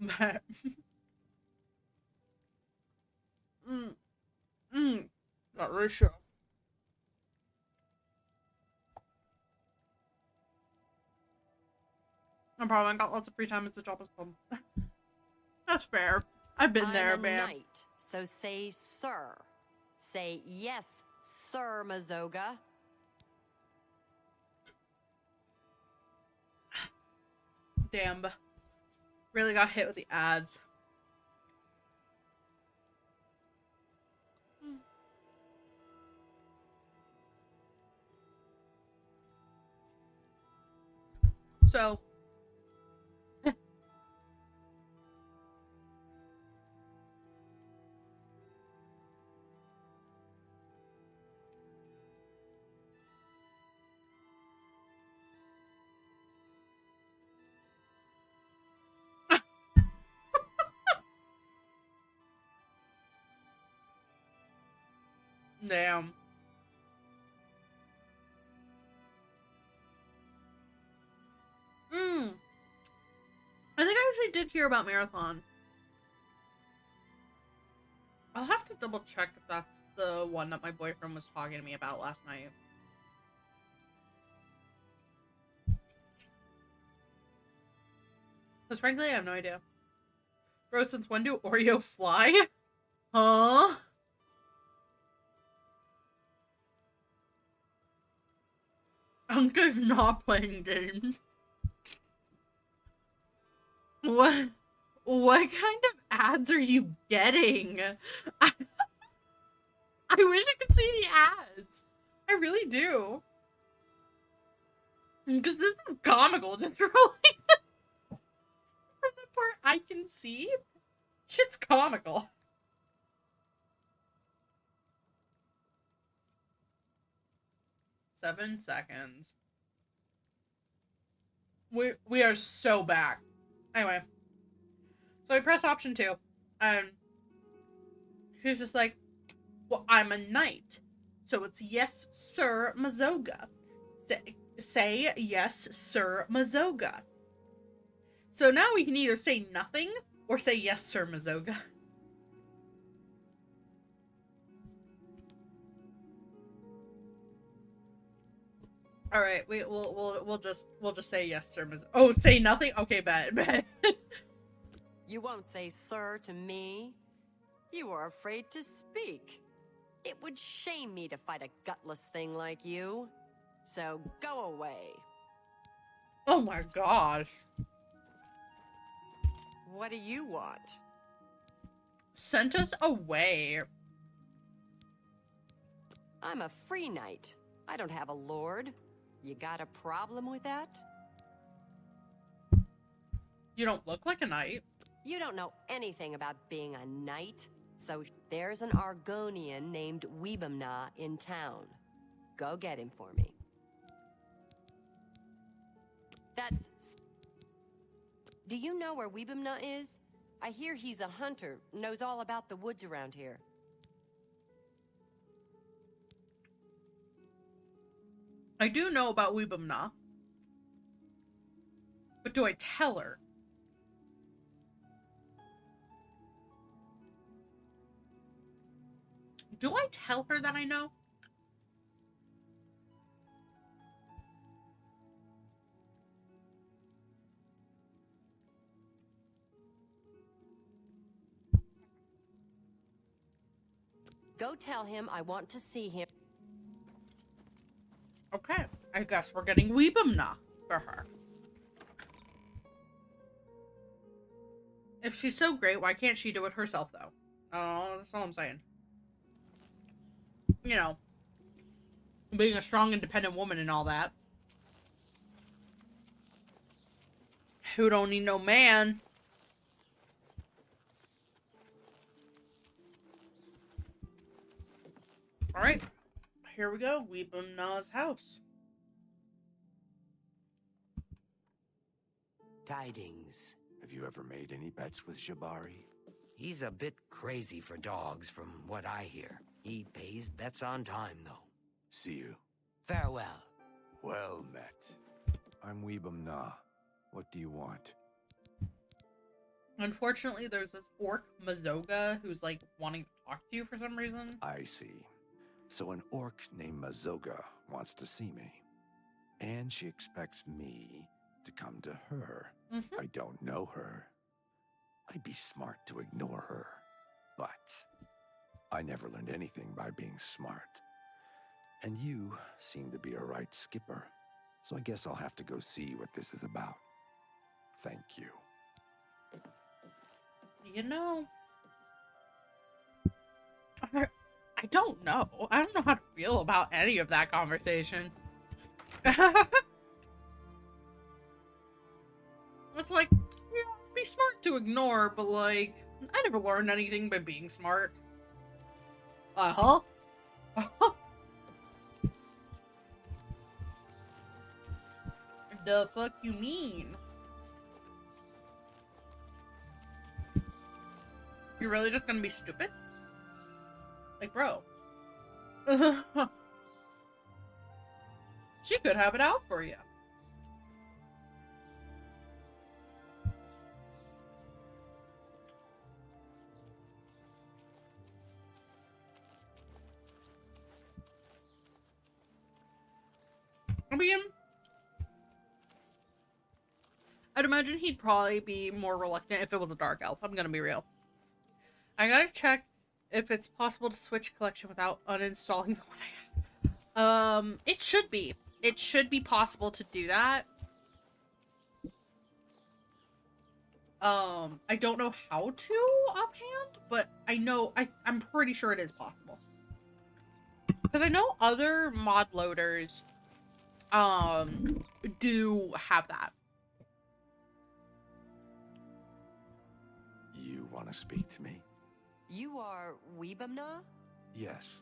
But mm, not really sure. No problem. I got lots of free time. It's a jobless problem. That's fair. I've been there, I'm a man. knight, so say sir. Say yes, Sir Mazoga. Damn. Really got hit with the ads. So. Damn. I think I actually did hear about Marathon. I'll have to double check if that's the one that my boyfriend was talking to me about last night. Because frankly, I have no idea. Bro, since when do Oreos fly? Huh? Unca's not playing games. What kind of ads are you getting? I wish I could see the ads. I really do. Because this is comical, just really. From the part I can see, shit's comical. Seven seconds. We are so back. Anyway. So I press option 2. And she's just like, well, I'm a knight. So it's yes, Sir Mazoga. Say yes, Sir Mazoga. So now we can either say nothing or say yes, Sir Mazoga. All right, we'll just say yes, Sir Mazoga. Oh, say nothing. Okay, bet. You won't say sir to me. You are afraid to speak. It would shame me to fight a gutless thing like you. So go away. Oh my gosh. What do you want? Sent us away. I'm a free knight. I don't have a lord. You got a problem with that? You don't look like a knight. You don't know anything about being a knight. So there's an Argonian named Weebamna in town. Go get him for me. Do you know where Weebamna is? I hear he's a hunter, knows all about the woods around here. I do know about Weebamna. But do I tell her? Do I tell her that I know? Go tell him I want to see him. Okay, I guess we're getting Weebamna for her. If she's so great, why can't she do it herself, though? Oh, that's all I'm saying. You know, being a strong, independent woman and all that. Who don't need no man. Alright, here we go. Weebamna's house. Tidings. Have you ever made any bets with Jabari? He's a bit crazy for dogs, from what I hear. He pays bets on time, though. See you. Farewell. Well met. I'm Weebamna. What do you want? Unfortunately, there's this orc, Mazoga, who's like wanting to talk to you for some reason. I see. So an orc named Mazoga wants to see me. And she expects me to come to her. I don't know her. I'd be smart to ignore her. But I never learned anything by being smart. And you seem to be a right skipper. So I guess I'll have to go see what this is about. Thank you. You know, I don't know. I don't know how to feel about any of that conversation. It's like, yeah, be smart to ignore, but like, I never learned anything by being smart. Uh-huh. The fuck you mean? You're really just gonna be stupid? Like, bro. She could have it out for you. I mean, I'd imagine he'd probably be more reluctant if it was a dark elf. I'm gonna be real. I gotta check if it's possible to switch collection without uninstalling the one I have. It should be. It should be possible to do that. I don't know how to offhand, but I know I'm pretty sure it is possible. Because I know other mod loaders do have that. You want to speak to me? You are Weebamna? Yes.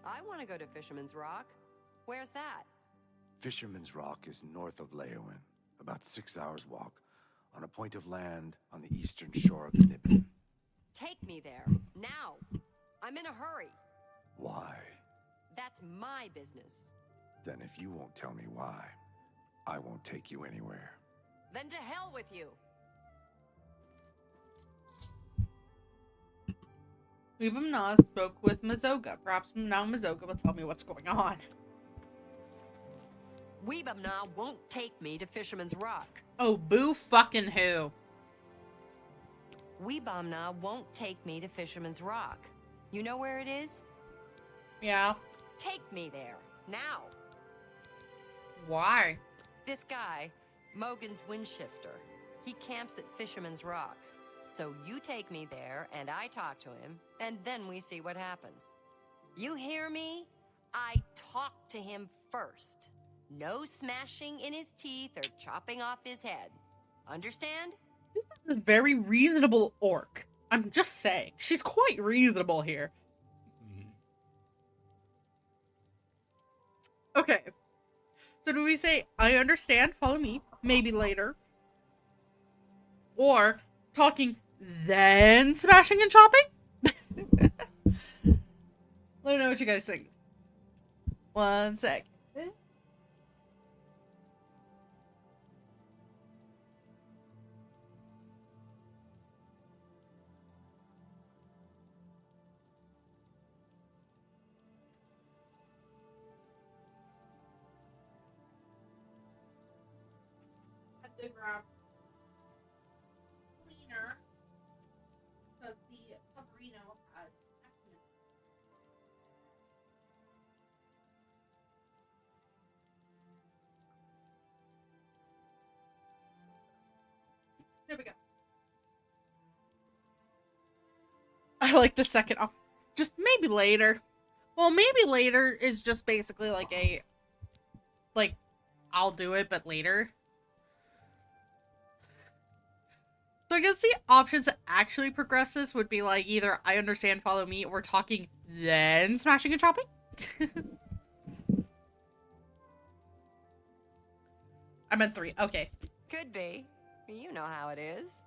I want to go to Fisherman's Rock. Where's that? Fisherman's Rock is north of Leowin, about 6 hours walk, on a point of land on the eastern shore of the Nibbin. Take me there, now. I'm in a hurry. Why? That's my business. Then if you won't tell me why, I won't take you anywhere. Then to hell with you. Weebamna spoke with Mazoga. Perhaps now Mazoga will tell me what's going on. Weebamna won't take me to Fisherman's Rock. Oh, boo fucking who? Weebamna won't take me to Fisherman's Rock. You know where it is? Yeah. Take me there, now. Why? This guy, Mogan's Windshifter, he camps at Fisherman's Rock. So you take me there, and I talk to him, and then we see what happens. You hear me? I talk to him first. No smashing in his teeth or chopping off his head. Understand? This is a very reasonable orc. I'm just saying. She's quite reasonable here. Okay. So do we say, I understand, follow me, maybe later? Or talking, then smashing and chopping? Let me know what you guys think. 1 sec. To grab cleaner because the Cabrino has accident. There we go. I like the second. Oh, just maybe later. Well, maybe later is just basically like a like I'll do it, but later. So I guess the options that actually progress this would be like either I understand, follow me, or talking, then smashing and chopping. I meant 3. Okay. Could be. You know how it is.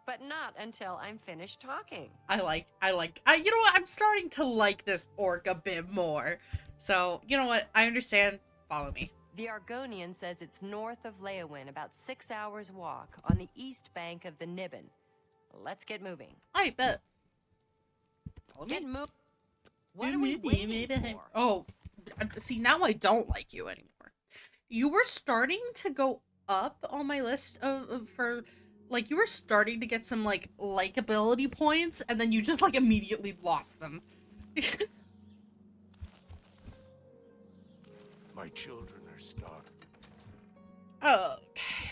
But not until I'm finished talking. You know what? I'm starting to like this orc a bit more. So, you know what? I understand. Follow me. The Argonian says it's north of Leowin, about 6 hours walk, on the east bank of the Nibbin. let's get moving. I bet. Get moving. What are we waiting for? Oh, see, now I don't like you anymore. You were starting to go up on my list for, like, you were starting to get some, like, likability points, and then you just, like, immediately lost them. My children are starving. Okay.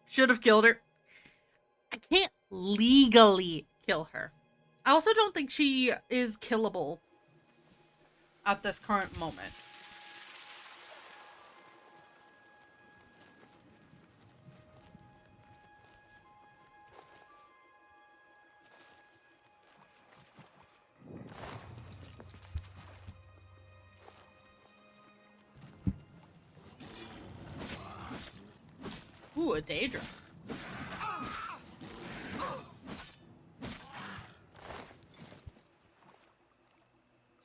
Should have killed her. I can't legally kill her. I also don't think she is killable at this current moment. Ooh, a Daedra.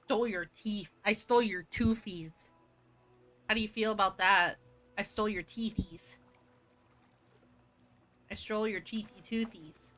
Stole your teeth. I stole your toothies. How do you feel about that? I stole your teethies. I stole your teethy toothies.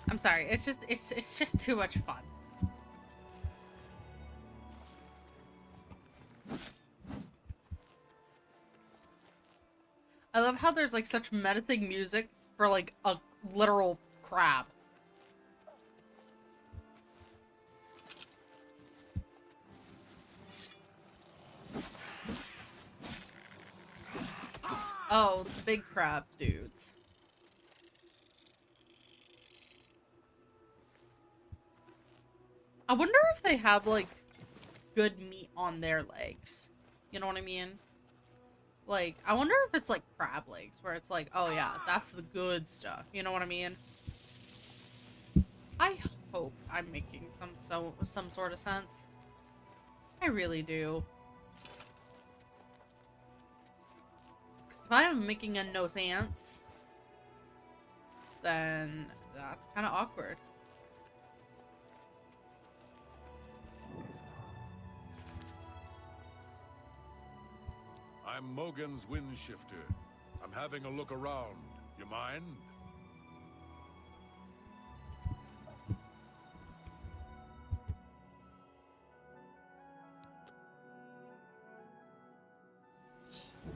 I'm sorry. It's just too much fun. I love how there's like such menacing music for like a literal crab. Oh, the big crab dudes. I wonder if they have, like, good meat on their legs. You know what I mean? Like, I wonder if it's, like, crab legs, where it's like, oh yeah, that's the good stuff. You know what I mean? I hope I'm making some sort of sense. I really do. 'Cause if I am making a no sense, then that's kind of awkward. I'm Mogan's Windshifter. I'm having a look around. You mind?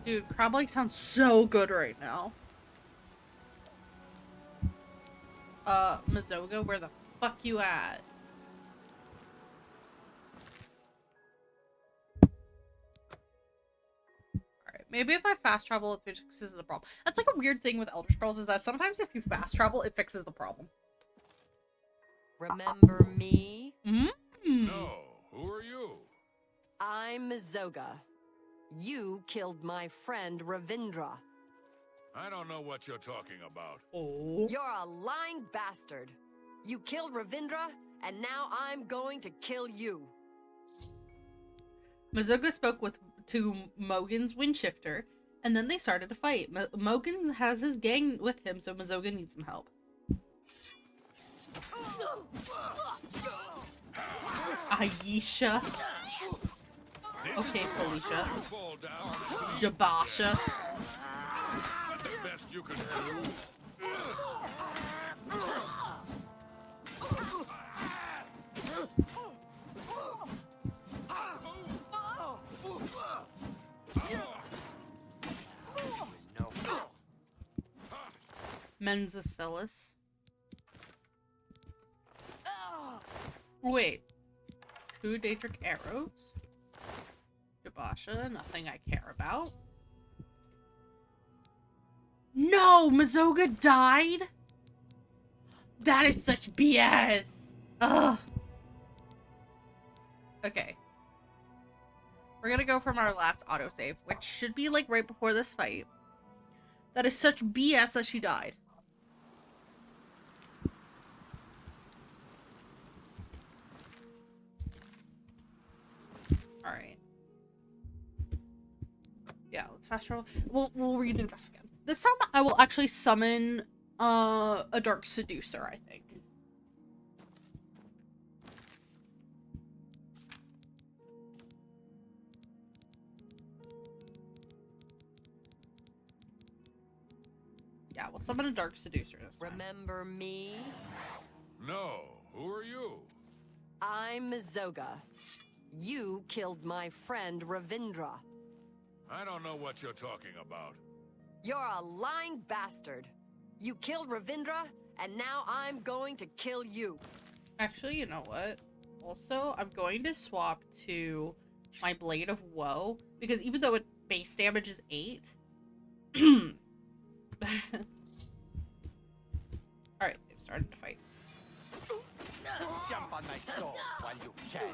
Dude, crab leg sounds so good right now. Mazoga, where the fuck you at? Alright, maybe if I fast travel, it fixes the problem. That's like a weird thing with Elder Scrolls, is that sometimes if you fast travel, it fixes the problem. Remember me? No. Who are you? I'm Mazoga. You killed my friend Ravindra. I don't know what you're talking about. Oh. You're a lying bastard. You killed Ravindra, and now I'm going to kill you. Mazoga spoke to Mogan's Windshifter, and then they started a fight. Mogan has his gang with him, so Mazoga needs some help. Aisha. Okay, Felicia. Jabasha. The best you can do. Menzacellus. Wait. 2 Daedric arrows? Jabasha, nothing I care about. No! Mazoga died? That is such BS! Ugh. Okay. We're gonna go from our last autosave, which should be like right before this fight. That is such BS that she died. fast travel. We'll redo this again. This time I will actually summon a dark seducer, I think. Yeah, we'll summon a dark seducer this time. Remember me? No, who are you? I'm Mazoga. You killed my friend Ravindra. I don't know what you're talking about. You're a lying bastard. You killed Ravindra, and now I'm going to kill you. Actually, you know what? Also, I'm going to swap to my Blade of Woe, because even though it base damage is 8... Alright, they've started to fight. Jump on my sword while you can.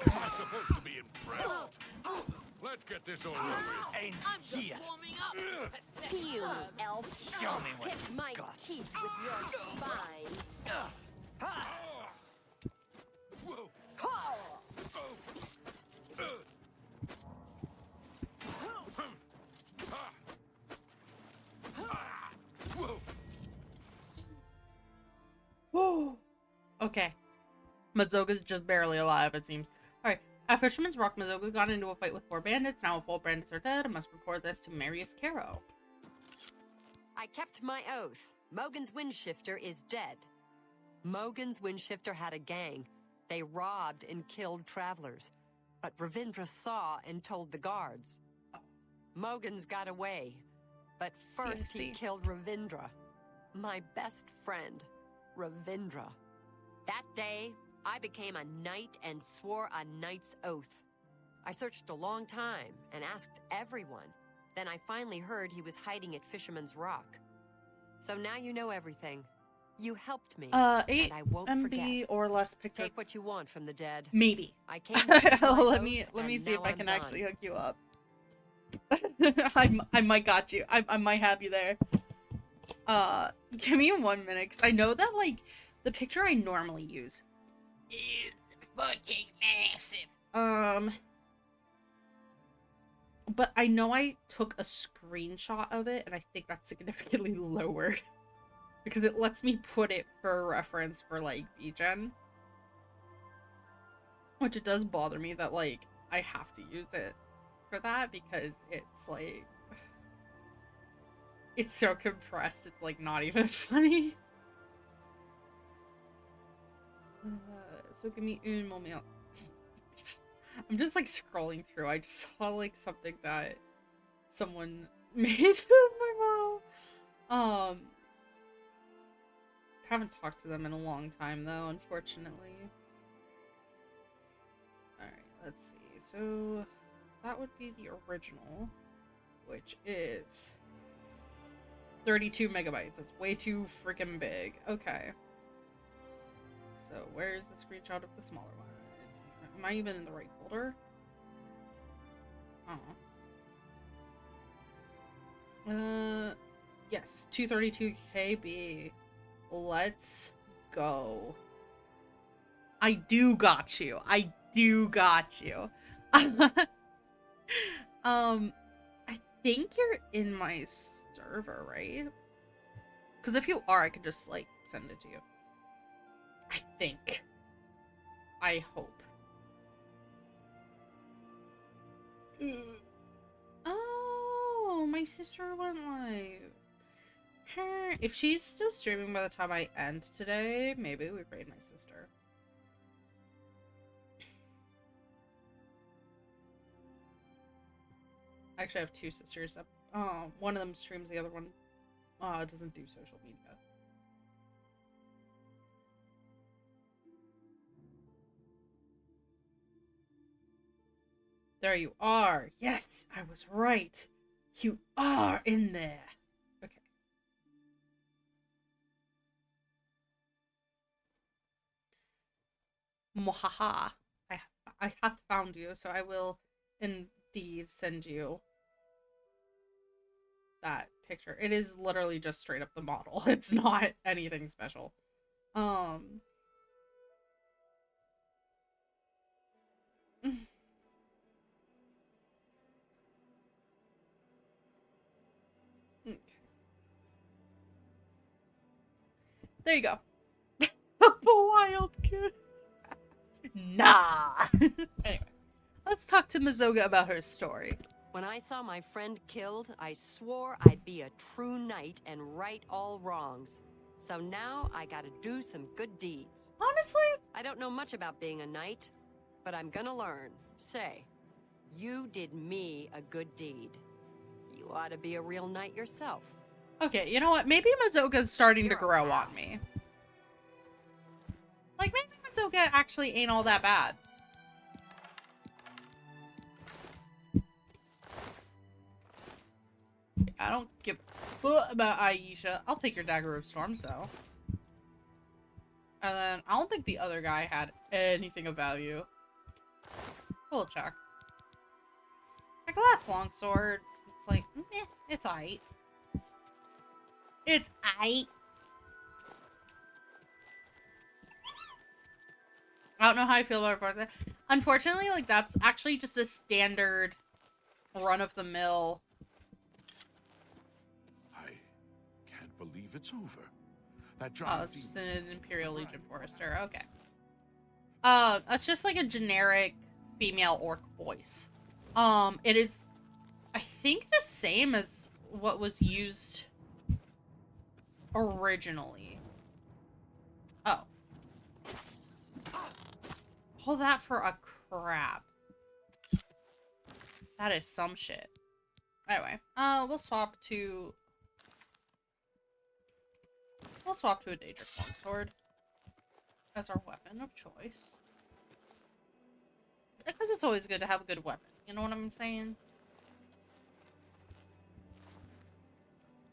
Am I supposed to be impressed? Let's get this over with. Ain't here. You, elf. Show me what Pick you my got. teeth with your spine. Whoa. Whoa. Okay. Mazoga's just barely alive, it seems. Alright. At Fisherman's Rock, Mazoga got into a fight with 4 bandits. Now 4 bandits are dead. I must report this to Marius Caro. I kept my oath. Mogan's Windshifter is dead. Mogan's Windshifter had a gang. They robbed and killed travelers. But Ravindra saw and told the guards. Mogan's got away. But first he killed Ravindra. My best friend, Ravindra. That day, I became a knight and swore a knight's oath. I searched a long time and asked everyone. Then I finally heard he was hiding at Fisherman's Rock. So now you know everything. You helped me, 8 and I won't MB forget. or less picked Take up. what you want from the dead. Maybe. I came to keep my let oath, me and see if now I I'm can done. actually hook you up. I might got you. I might have you there. Give me 1 minute, because I know that, like, the picture I normally use is fucking massive. But I know I took a screenshot of it, and I think that's significantly lowered. Because it lets me put it for reference for, like, BGen. Which it does bother me that, like, I have to use it for that, because it's, like... It's so compressed, it's, like, not even funny. So give me un moment. I'm just, like, scrolling through. I just saw, like, something that someone made of my mom. Haven't talked to them in a long time, though, unfortunately. Alright, let's see. So, that would be the original, which is 32 megabytes. That's way too freaking big. Okay. So, where's the screenshot of the smaller one? Am I even in the right folder? Oh. Yes, 232 KB. Let's go. I do got you. I do got you. I think you're in my server, right? Because if you are, I could just, like, send it to you. I think. I hope. Oh, my sister went live. If she's still streaming by the time I end today, maybe we raid my sister. Actually, I have 2 sisters. One of them streams, the other one doesn't do social media. There you are. Yes, I was right. You are in there. Okay. Mohaha. I have found you, so I will indeed send you that picture. It is literally just straight up the model. It's not anything special. There you go. The wild kid. Nah. Anyway, let's talk to Mazoga about her story. When I saw my friend killed, I swore I'd be a true knight and right all wrongs. So now I gotta do some good deeds. Honestly, I don't know much about being a knight, but I'm gonna learn. Say, you did me a good deed. You ought to be a real knight yourself. Okay, you know what? Maybe Mazoga's starting to grow on me. Like, maybe Mazoga actually ain't all that bad. I don't give a fuck about Aisha. I'll take your Dagger of Storms, though. And then, I don't think the other guy had anything of value. We'll check. A glass longsword. It's like, meh, it's aight. It's aight. I don't know how I feel about Barca. Unfortunately, like, that's actually just a standard run-of-the-mill. I can't believe it's over. That Oh, giant it's just an Imperial Legion Forester. Okay. It's just like a generic female orc voice. It is, I think, the same as what was used originally. Oh. Hold that for a crab. That is some shit. Anyway, we'll swap to a Daedric Longsword as our weapon of choice. Because it's always good to have a good weapon. You know what I'm saying?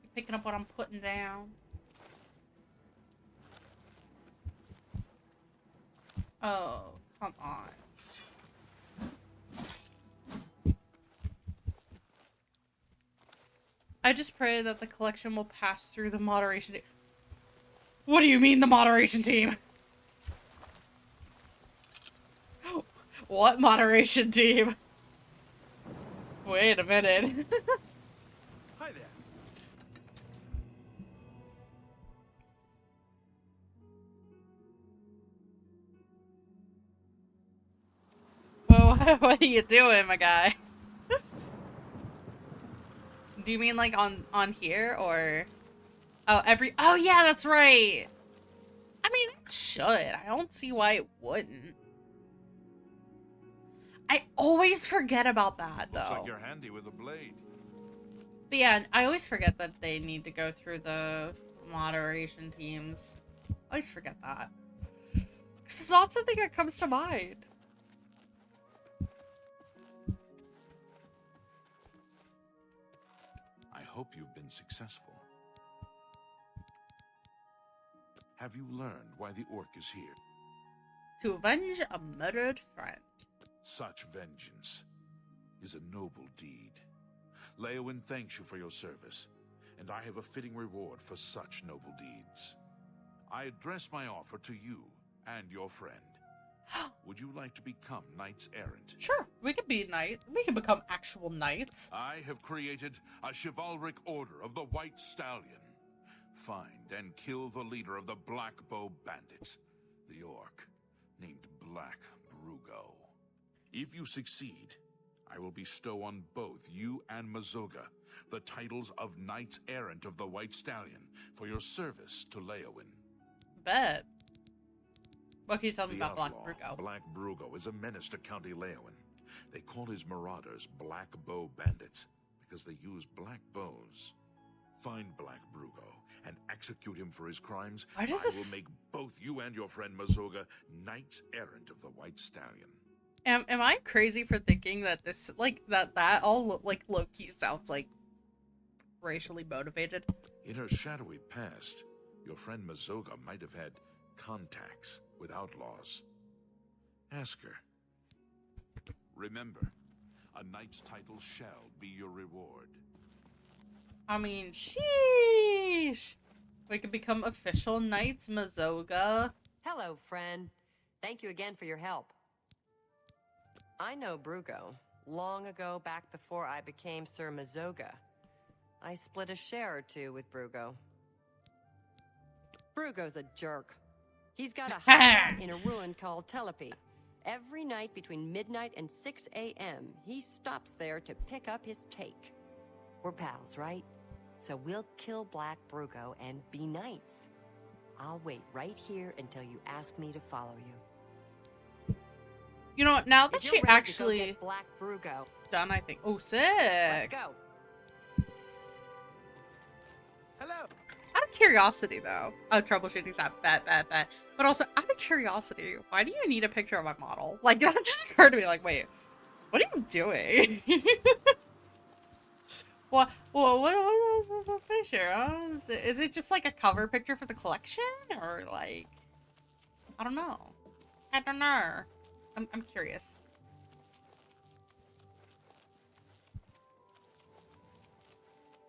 You picking up what I'm putting down? Oh, come on. I just pray that the collection will pass through the moderation team. What do you mean, the moderation team? What moderation team? Wait a minute. Hi there. Well, what are you doing, my guy? Do you mean like on here or? Oh yeah, that's right. I mean, it should. I don't see why it wouldn't. I always forget about that, though. Looks like you're handy with a blade. But yeah, I always forget that they need to go through the moderation teams. I always forget that. 'Cause it's not something that comes to mind. I hope you've been successful. Have you learned why the orc is here? To avenge a murdered friend. Such vengeance is a noble deed. Leowyn thanks you for your service, and I have a fitting reward for such noble deeds. I address my offer to you and your friend. Would you like to become knights errant? Sure, we could be knights. We can become actual knights. I have created a chivalric order of the White Stallion. Find and kill the leader of the Black Bow Bandits, the orc named Black Brugo. If you succeed, I will bestow on both you and Mazoga the titles of Knights Errant of the White Stallion for your service to Leowyn. Bet. What can you tell me The about Black outlaw, Brugo? Black Brugo is a menace to County Leowyn. They call his marauders Black Bow Bandits because they use black bows. Find Black Brugo and execute him for his crimes. Why does I this- will make both you and your friend Mazoga Knights Errant of the White Stallion. Am I crazy for thinking that this, like, that all, like, low-key sounds, like, racially motivated? In her shadowy past, your friend Mazoga might have had contacts with outlaws. Ask her. Remember, a knight's title shall be your reward. I mean, sheesh. We could become official knights, Mazoga. Hello, friend. Thank you again for your help. I know Brugo. Long ago, back before I became Sir Mazoga. I split a share or two with Brugo. Brugo's a jerk. He's got a hideout in a ruin called Telepi. Every night between midnight and 6 a.m., he stops there to pick up his take. We're pals, right? So we'll kill Black Brugo and be knights. I'll wait right here until you ask me to follow you. You know what? Now that If she you're ready to go actually get Black Brugo, done, I think. Oh, sick. let's go. Hello. Out of curiosity, though, troubleshooting's not bad. But also, out of curiosity, why do you need a picture of my model? Like, that just occurred to me. Like, wait, what are you doing? What was the picture? Huh? Is it just like a cover picture for the collection, or like, I don't know. I'm curious.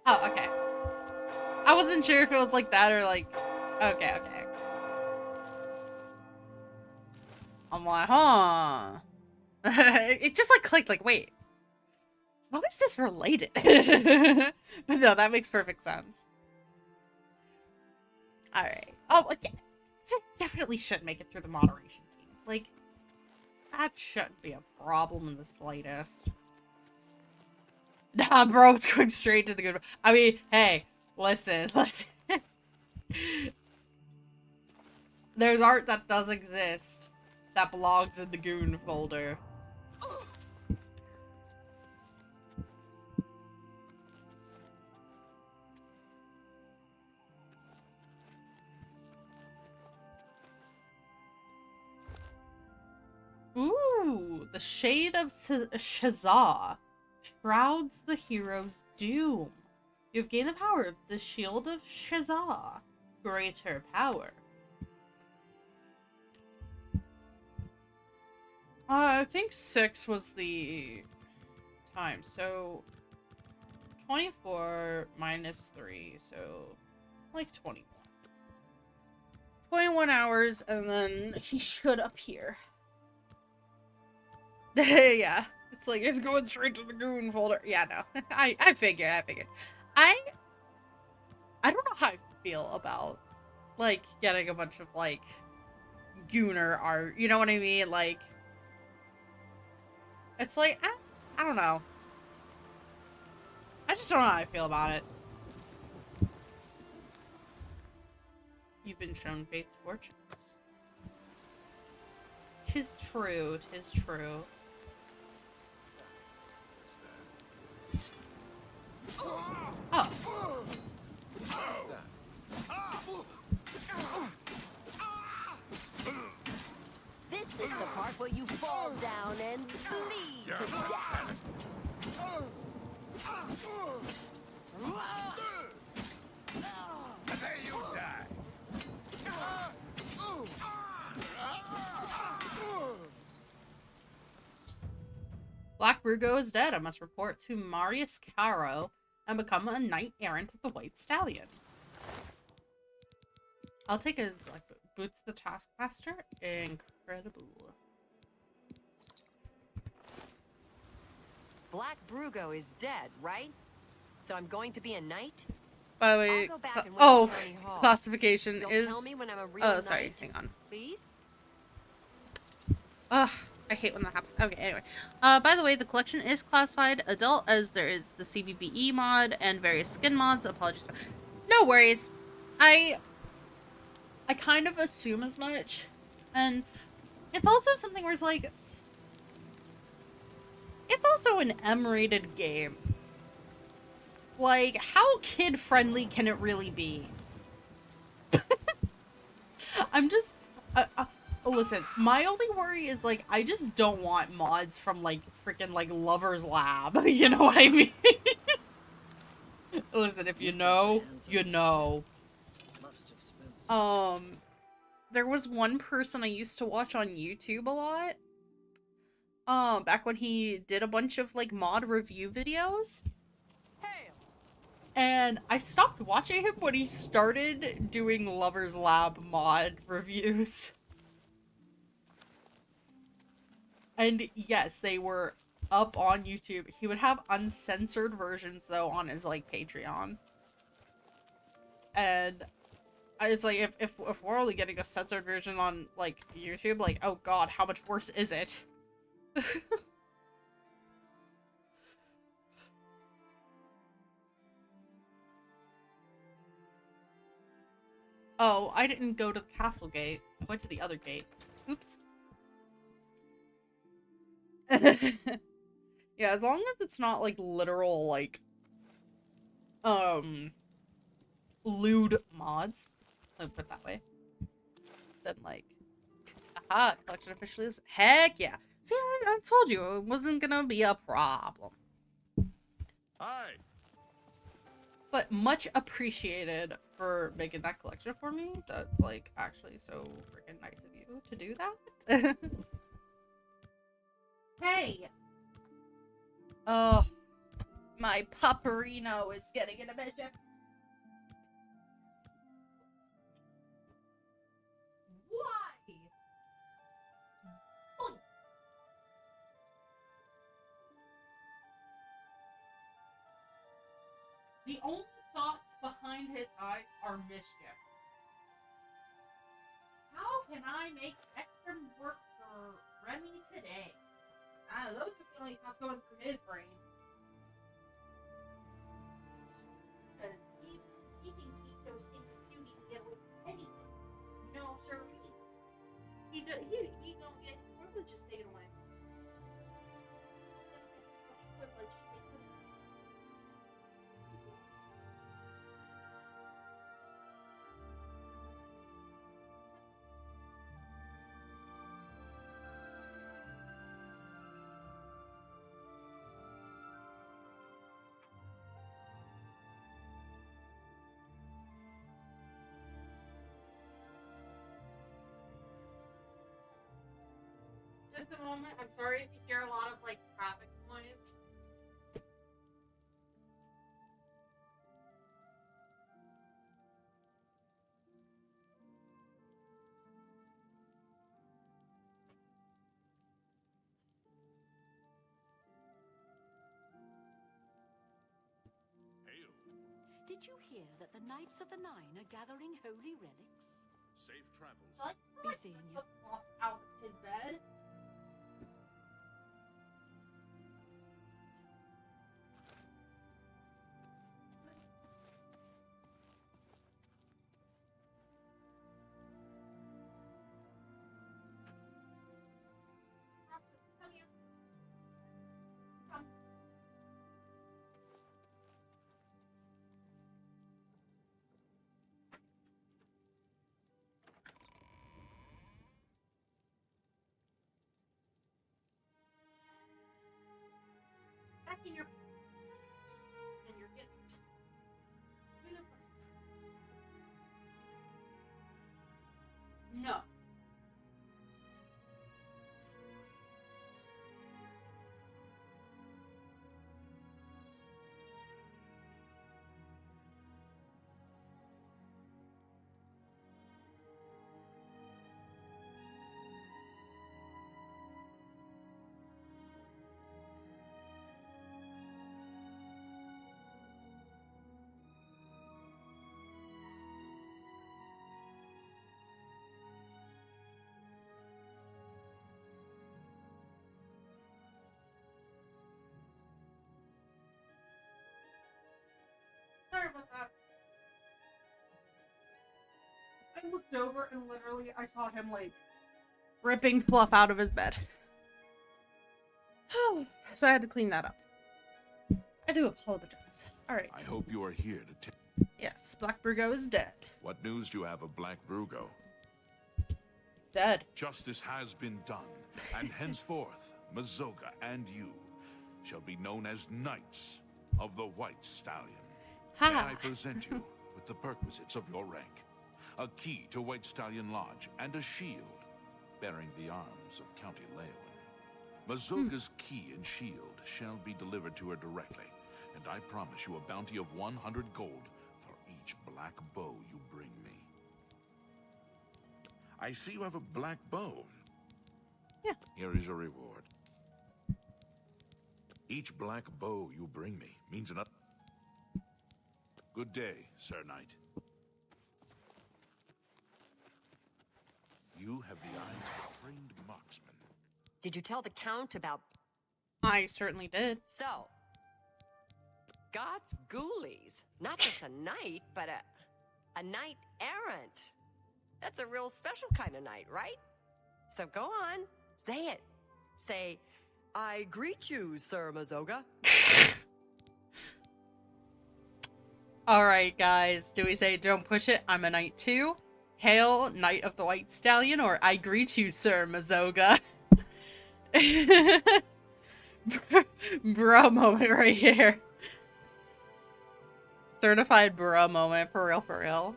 Oh, okay. I wasn't sure if it was like that or like, okay. I'm like, huh. It just like clicked, like, wait. How is this related? But no, that makes perfect sense. Alright. Oh, yeah. Definitely should make it through the moderation team. Like, that shouldn't be a problem in the slightest. Nah, bro, it's going straight to the good. I mean, hey, listen. There's art that does exist that belongs in the goon folder. Ooh, the Shade of Shazah shrouds the hero's doom. You've gained the power of the Shield of Shazah. Greater power. I think 6 was the time, so 24 minus 3, so like 21. 21 hours, and then he should appear. Yeah, it's like, it's going straight to the goon folder. Yeah, no, I figured. I don't know how I feel about, like, getting a bunch of, like, gooner art, you know what I mean? Like, it's like, I don't know. I just don't know how I feel about it. You've been shown fate's fortunes. 'Tis true, 'tis true. Oh. This is the part where you fall down and bleed to death. And there you die. Black Brugo is dead. I must report to Marius Caro and become a knight errant of the White Stallion. I'll take his black boots, the Taskmaster. Incredible. Black Brugo is dead, right? So I'm going to be a knight? By the way, I'll go back and wait at County Hall. classification You'll is. tell me when I'm a real Oh, sorry. knight, Hang on. please? Ugh, I hate when that happens. Okay, anyway. By the way, the collection is classified adult, as there is the CBBE mod and various skin mods. Apologies. No worries. I kind of assume as much. And it's also something where it's like, it's also an M-rated game. Like, how kid-friendly can it really be? I'm just... listen, my only worry is, like, I just don't want mods from, like, freaking, like, Lover's Lab. You know what I mean? Listen, if you know, you know. There was one person I used to watch on YouTube a lot. Back when he did a bunch of, like, mod review videos. And I stopped watching him when he started doing Lover's Lab mod reviews. And yes, they were up on YouTube. He would have uncensored versions, though, on his, like, Patreon. And It's like if we're only getting a censored version on like YouTube, like oh god, how much worse is it? Oh, I didn't go to the castle gate. I went to the other gate. Oops. Yeah, as long as it's not like literal like lewd mods, let me put it that way. Then like, aha, collection officially is heck yeah. See, I told you it wasn't gonna be a problem. Hi. But much appreciated for making that collection for me. That's like actually so freaking nice of you to do that. Hey. Oh, my pupperino is getting into mischief. Why? Oh. The only thoughts behind his eyes are mischief. How can I make extra work for Remy today? Those are the only thoughts going through his brain. He thinks he's so stinky cute he can get away with anything. No, sir, he don't get privileges taken away. Privilege just taken away. Just a moment. I'm sorry if you hear a lot of like traffic noise. Did you hear that the Knights of the Nine are gathering holy relics? Safe travels. Be seeing you. Out of his bed. Come here. Come. Back in your and you're getting no. Sorry about that. I looked over and literally I saw him like ripping Fluff out of his bed. So I had to clean that up. I do apologize. Alright. I hope you are here to Yes, Black Brugo is dead. What news do you have of Black Brugo? Dead. Justice has been done, and henceforth, Mazoga and you shall be known as Knights of the White Stallion. Ha. May I present you with the perquisites of your rank, a key to White Stallion Lodge, and a shield bearing the arms of County Leowin. Mazoga's key and shield shall be delivered to her directly, and I promise you a bounty of 100 gold for each black bow you bring me. I see you have a black bow. Yeah. Here is your reward. Each black bow you bring me means another. Good day, Sir Knight. You have the eyes of a trained marksman. Did you tell the Count about... I certainly did. So, God's ghoulies. Not just a knight, but a knight errant. That's a real special kind of knight, right? So go on, say it. Say, I greet you, Sir Mazoga. Alright, guys. Do we say, don't push it, I'm a knight too? Hail, Knight of the White Stallion, or I greet you, Sir Mazoga? Bro moment right here. Certified bro moment, for real, for real.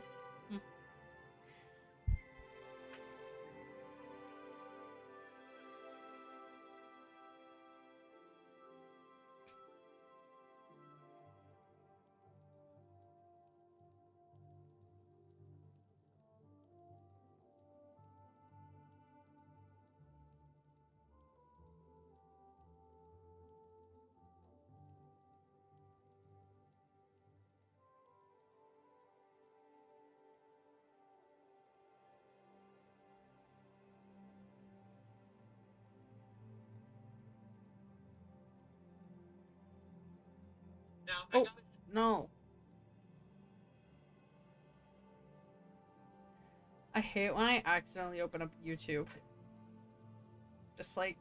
Oh, no. I hate when I accidentally open up YouTube. Just like,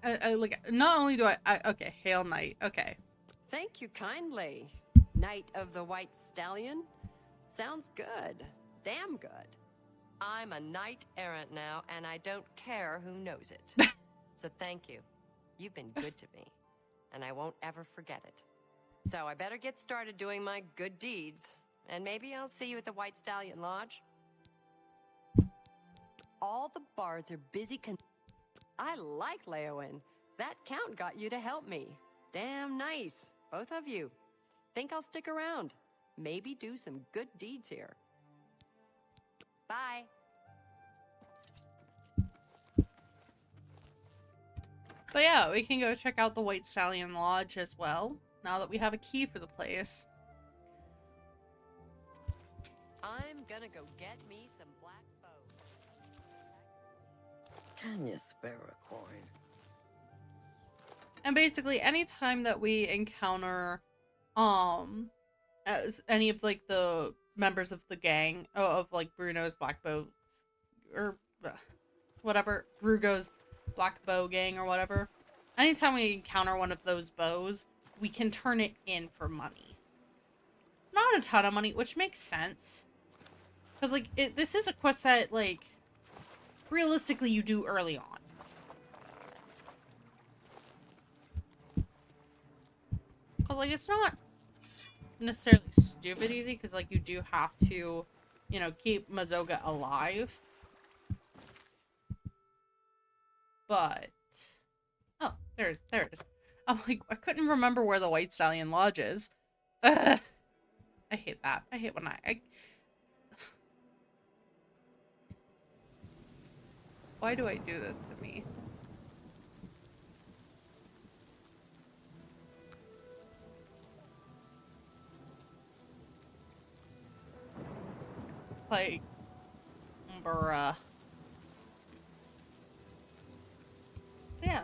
like, not only do okay, Hail Knight, okay. Thank you kindly, Knight of the White Stallion. Sounds good. Damn good. I'm a knight errant now, and I don't care who knows it. So thank you. You've been good to me, and I won't ever forget it. So I better get started doing my good deeds, and maybe I'll see you at the White Stallion Lodge. All the bards are busy I like Leowin. That Count got you to help me. Damn nice, both of you. Think I'll stick around. Maybe do some good deeds here. Bye. But yeah, we can go check out the White Stallion Lodge as well, now that we have a key for the place. I'm gonna go get me some black bows. Can you spare a coin? And basically, anytime that we encounter, as any of, like, the members of the gang, of, like, Bruno's Black Bow, or whatever, Brugo's Black Bow gang or whatever, anytime we encounter one of those bows, we can turn it in for money. Not a ton of money, which makes sense. Because, like, this is a quest that, like, realistically you do early on. Because, like, it's not necessarily stupid easy, because, like, you do have to, you know, keep Mazoga alive. But... oh, there it is. I'm like, I couldn't remember where the White Stallion Lodge is. Ugh. I hate that. I hate when I... Why do I do this to me? Like, bruh. Yeah.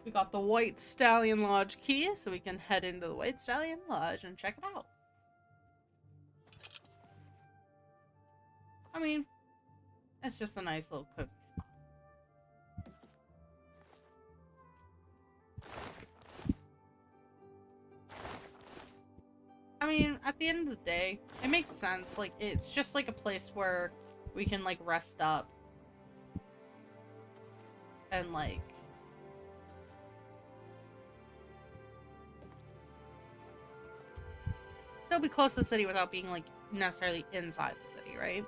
We got the White Stallion Lodge key, so we can head into the White Stallion Lodge and check it out. I mean, it's just a nice little cozy spot. I mean, at the end of the day, it makes sense. Like, it's just like a place where we can, like, rest up. And, like... still be close to the city without being, like, necessarily inside the city, right?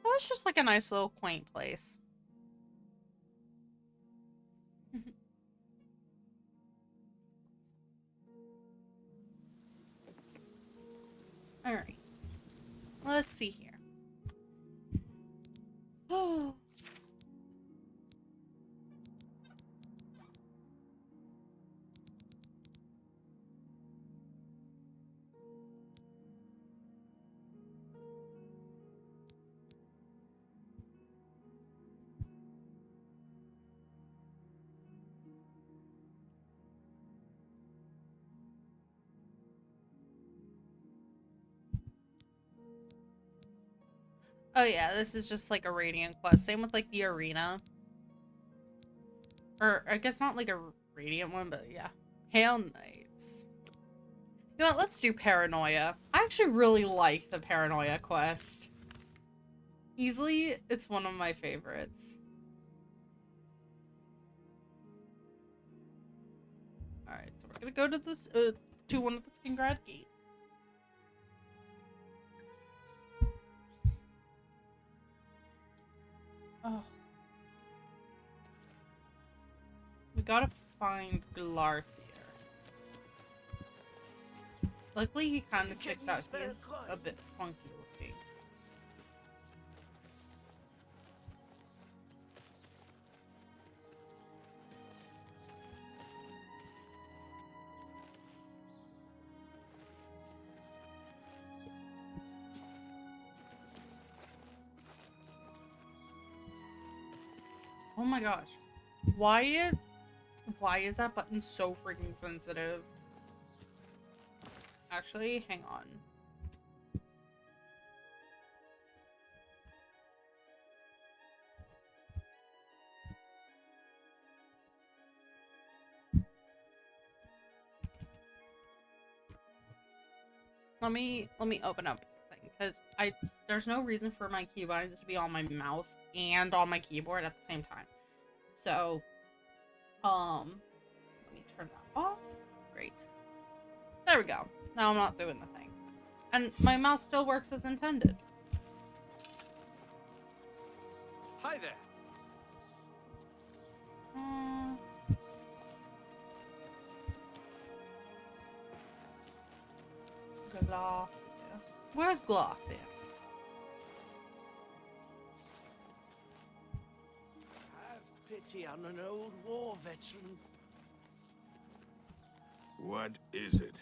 So it's just, like, a nice little quaint place. Alright. Let's see here. Oh. Oh yeah, this is just like a Radiant quest. Same with like the arena. Or I guess not like a Radiant one, but yeah. Hail Knights. You know what, let's do Paranoia. I actually really like the Paranoia quest. Easily, it's one of my favorites. Alright, so we're gonna go to this, to one of the Skingrad gates. Oh. We gotta find Glarthier. Luckily, he kind of sticks out. He's a bit funky looking. Oh my gosh. Why is that button so freaking sensitive? Actually, hang on. Let me open up the thing, because there's no reason for my keybinds to be on my mouse and on my keyboard at the same time. So, let me turn that off. Great. There we go. Now I'm not doing the thing. And my mouse still works as intended. Hi there. Glarthia. Where's Glarthia? Have pity on an old war veteran. What is it?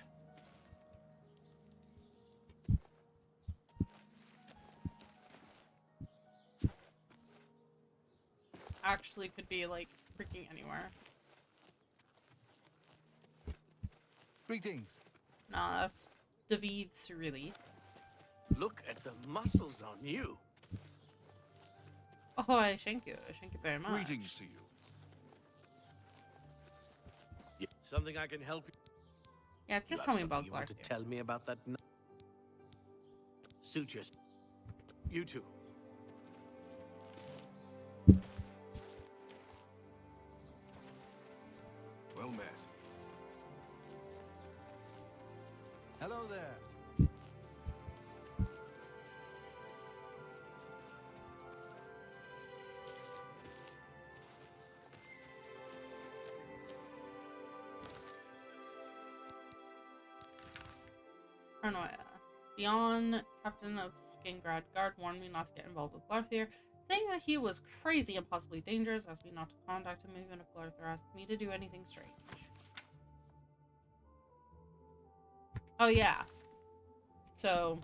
Actually could be like freaking anywhere. Greetings. No, that's David's really. Look at the muscles on you. Oh, I thank you. Thank you very much. Greetings to you. Something I can help you. Yeah, just tell me about you want to Glarthia. tell me about that. Sutures. You too. Well met. Hello there. Paranoia. Beyond, captain of Skingrad Guard, warned me not to get involved with Glarthir, saying that he was crazy and possibly dangerous, asked me not to contact him even if Glarthir asked me to do anything strange. Oh yeah. So...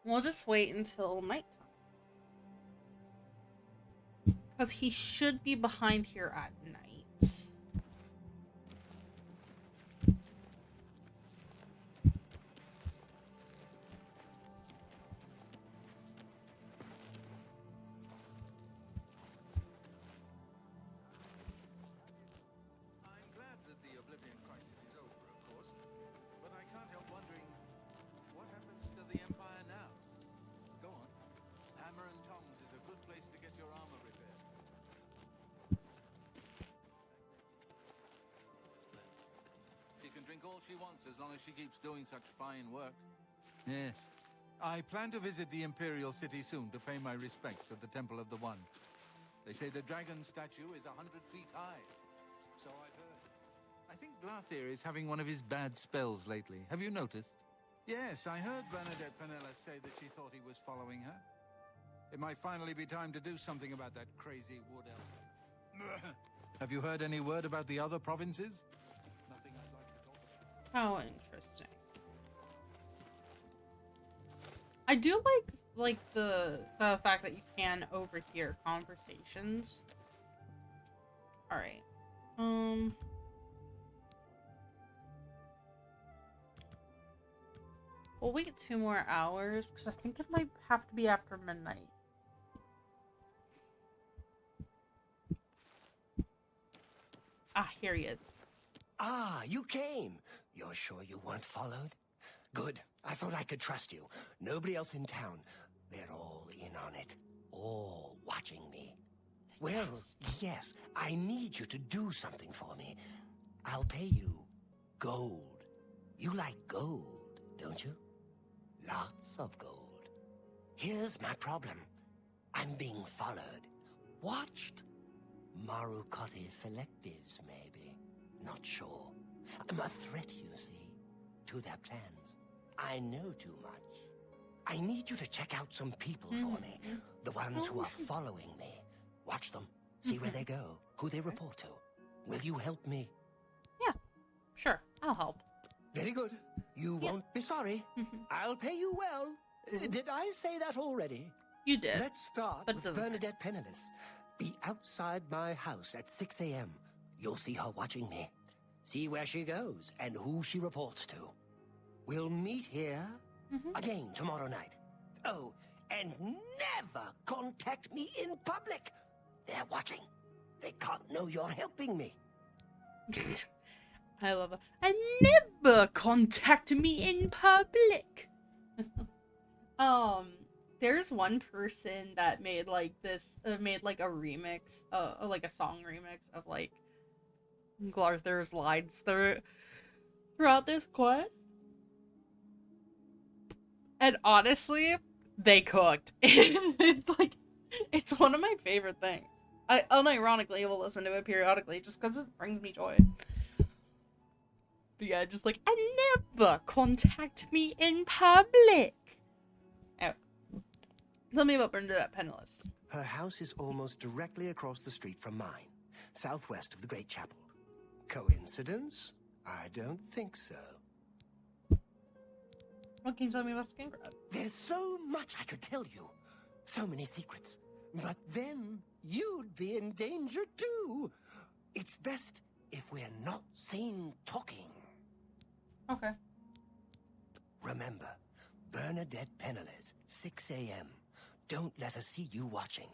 we'll just wait until nighttime. Because he should be behind here at night. I'm glad that the Oblivion crisis is over, of course, but I can't help wondering what happens to the Empire now. Go on. Hammer and Tongs is a good place to get your armor repaired. She can drink all she wants as long as she keeps doing such fine work. Yes. I plan to visit the Imperial City soon to pay my respects at the Temple of the One. They say the dragon statue is 100 feet high. So I've heard. I think Glarthir is having one of his bad spells lately. Have you noticed? Yes, I heard Bernadette Penella say that she thought he was following her. It might finally be time to do something about that crazy wood elf. Have you heard any word about the other provinces? Nothing I'd like to talk about. How interesting. I do like the fact that you can overhear conversations. All right. We'll wait 2 more hours because I think it might have to be after midnight. Ah, here he is. Ah, you came. You're sure you weren't followed? Good. I thought I could trust you. Nobody else in town. They're all in on it. All watching me. Well, yes, I need you to do something for me. I'll pay you gold. You like gold, don't you? Lots of gold. Here's my problem. I'm being followed. Watched. Marukotti selectives, maybe. Not sure. I'm a threat, you see, to their plans. I know too much. I need you to check out some people for me. The ones who are following me. Watch them. See where they go. Who they report to. Will you help me? Yeah, sure. I'll help. Very good. You won't be sorry. I'll pay you well. Did I say that already? You did. Let's start with Bernadette Penniless. Be outside my house at 6 a.m. You'll see her watching me. See where she goes and who she reports to. We'll meet here again tomorrow night. Oh, and never contact me in public. They're watching. They can't know you're helping me. I love it. And never contact me in public. There's one person that made like this, made like a remix, like a song remix of like Glarther's lines throughout this quest. And honestly, they cooked. It's like, it's one of my favorite things. I unironically will listen to it periodically just because it brings me joy. But yeah, just like, and never contact me in public. Anyway, tell me about Bernadette Penniless. Her house is almost directly across the street from mine, southwest of the Great Chapel. Coincidence? I don't think so. What can you tell me about Skingrad? There's so much I could tell you. So many secrets. But then you'd be in danger too. It's best if we're not seen talking. Okay. Remember, Bernadette Penniless, 6 a.m. Don't let her see you watching.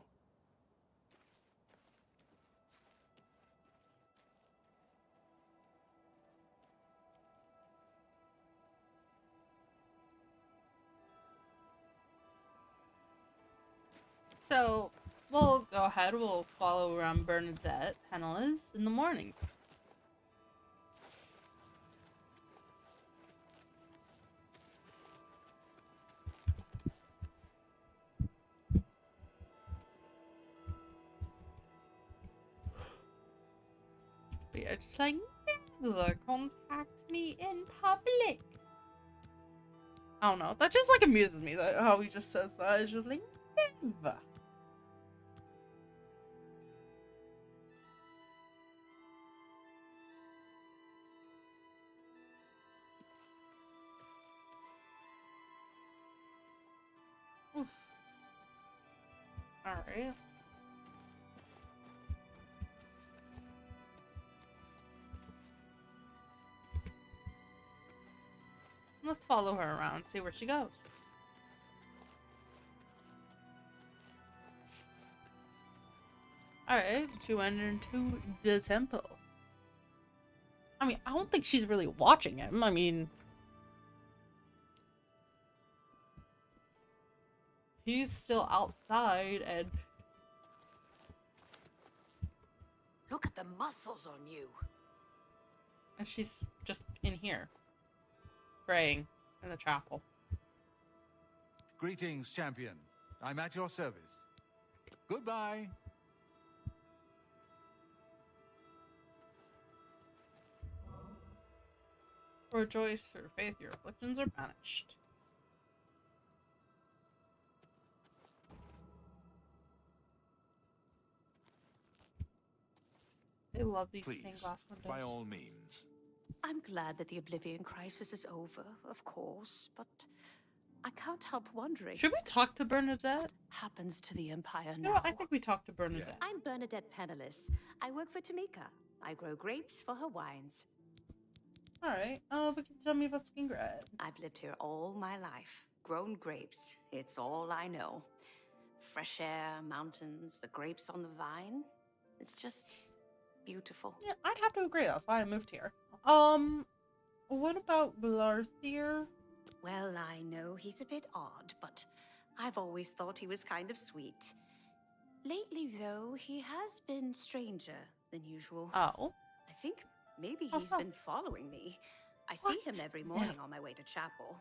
So, we'll go ahead, we'll follow around Bernadette Penniless in the morning. But yeah, just like, never contact me in public. I don't know, that just like amuses me, that how he just says that. It's just like, never. Oof. Alright. Let's follow her around, see where she goes. Alright, she went into the temple. I mean, I don't think she's really watching him. I mean, he's still outside and... Look at the muscles on you. And she's just in here, praying in the chapel. Greetings, champion. I'm at your service. Goodbye. Rejoice through faith, your afflictions are banished. I love these stained glass windows. By all means. I'm glad that the Oblivion crisis is over, of course, but I can't help wondering. Should we talk to Bernadette? What happens to the Empire now? No, I think we talked to Bernadette. I'm Bernadette Penniless. I work for Tamika. I grow grapes for her wines. Alright. But can you tell me about Skingrad? I've lived here all my life. Grown grapes. It's all I know. Fresh air, mountains, the grapes on the vine. It's just beautiful. Yeah, I'd have to agree. That's why I moved here. What about Blarthier? Well, I know he's a bit odd, but I've always thought he was kind of sweet. Lately, though, he has been stranger than usual. Oh. I think maybe How he's so? been following me. I see him every morning on my way to chapel.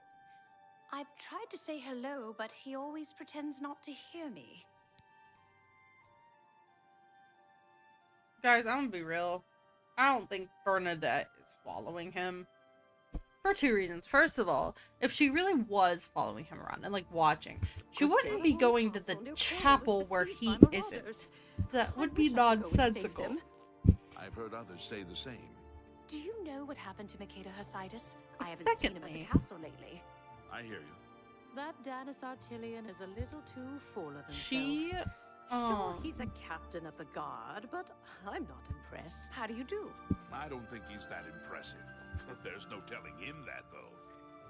I've tried to say hello, but he always pretends not to hear me. Guys, I'm gonna be real. I don't think Bernadette is following him. For two reasons. First of all, if she really was following him around and like watching, she wouldn't be going to the chapel where he isn't. That would be nonsensical. I've heard others say the same. Do you know what happened to Makeda Hersitis? I haven't seen him at the castle lately. I hear you. That Danis Artilian is a little too full of himself. She, Sure, he's a captain of the guard, but I'm not impressed. How do you do? I don't think he's that impressive. There's no telling him that, though.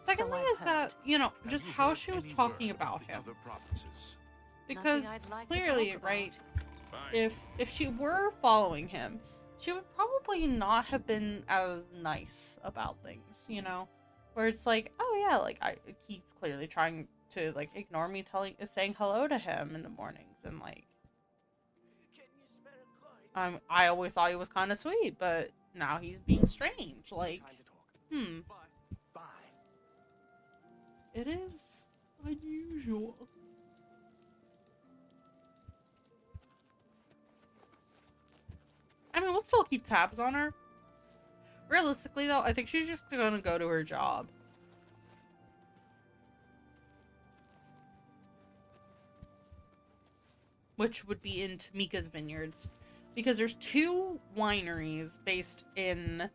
Secondly is that, you know, just how she was talking about him. Other provinces. Because like clearly, right, if she were following him, she would probably not have been as nice about things, you know? Where it's like, oh yeah, like, he's clearly trying to, like, ignore me saying hello to him in the mornings, and, like, I always thought he was kind of sweet, but now he's being strange, like, Bye. It is unusual. I mean, we'll still keep tabs on her. Realistically, though, I think she's just gonna go to her job. Which would be in Tamika's vineyards. Because there's two wineries based in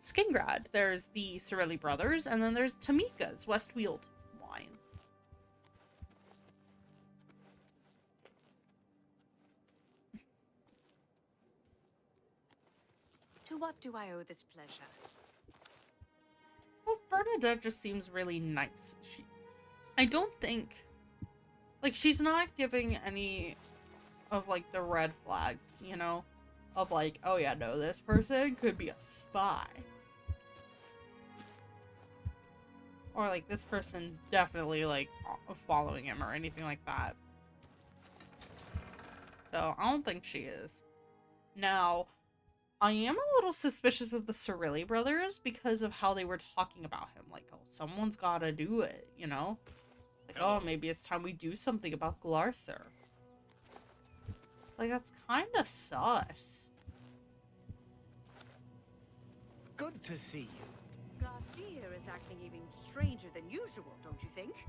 Skingrad. There's the Cirilli Brothers, and then there's Tamika's Westweald wine. To what do I owe this pleasure? Well, Bernadette just seems really nice. I don't think, like, she's not giving any of, like, the red flags, you know? Of, like, oh yeah, no, this person could be a spy. Or, like, this person's definitely, like, following him or anything like that. So, I don't think she is. Now, I am a little suspicious of the Cirilli brothers because of how they were talking about him. Like, oh, someone's gotta do it, you know? Like, oh, maybe it's time we do something about Glarther. Like, that's kind of sus. Good to see you. Glarther is acting even stranger than usual, don't you think?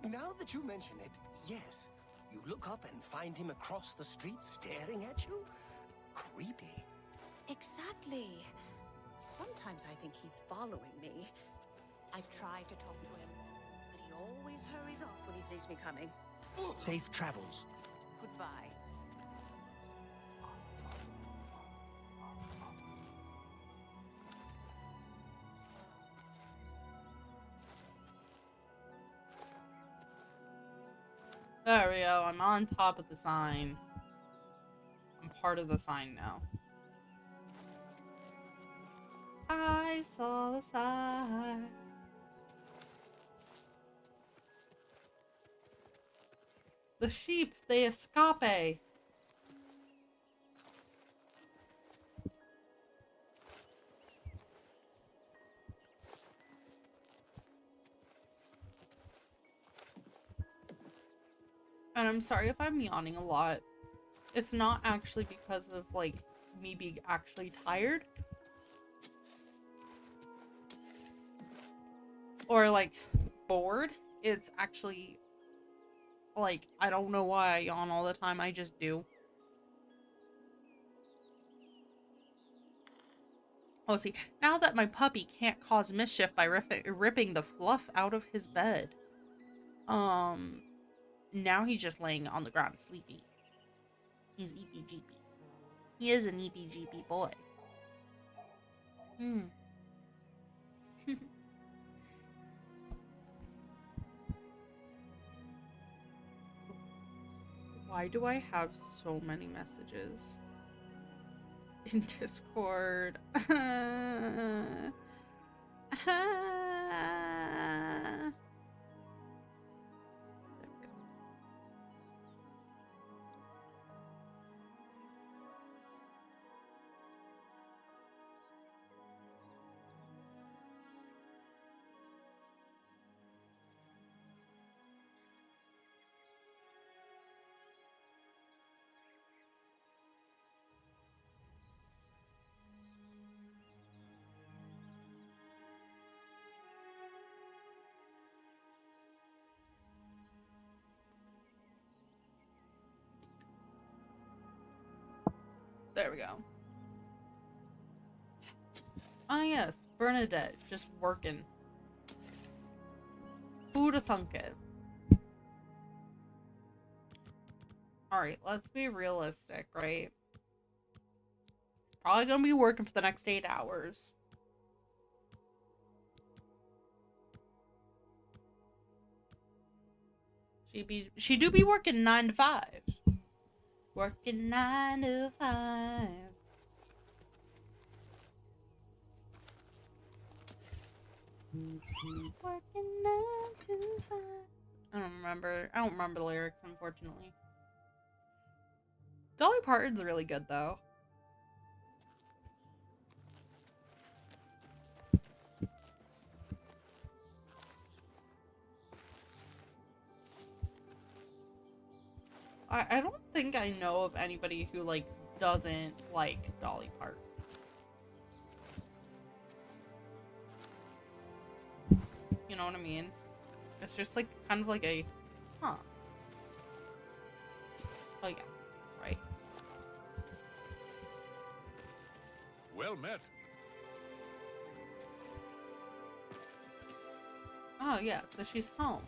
Now that you mention it, yes. You look up and find him across the street staring at you? Creepy. Exactly. Sometimes I think he's following me. I've tried to talk to him, but he always hurries off when he sees me coming. Safe travels. Goodbye. There we go. I'm on top of the sign. I'm part of the sign now. I saw the sign. The sheep, they escape. And I'm sorry if I'm yawning a lot. It's not actually because of, like, me being actually tired. Or, like, bored. It's actually, like, I don't know why I yawn all the time. I just do. Oh, see, now that my puppy can't cause mischief by ripping the fluff out of his bed. Now he's just laying on the ground sleepy. He's eepy-jeepy. He is an eepy-jeepy boy. Why do I have so many messages in Discord? There we go. Oh yes, Bernadette, just working. Who'd have thunk it? Alright, let's be realistic, right? Probably gonna be working for the next 8 hours. She do be working 9 to 5. Working 9 to 5. Working 9 to 5. I don't remember the lyrics, unfortunately. Dolly Parton's really good, though. I don't think I know of anybody who, like, doesn't like Dolly Parton. You know what I mean? It's just, like, kind of like a, huh. Oh, yeah. Right. Well met. Oh, yeah, so she's home.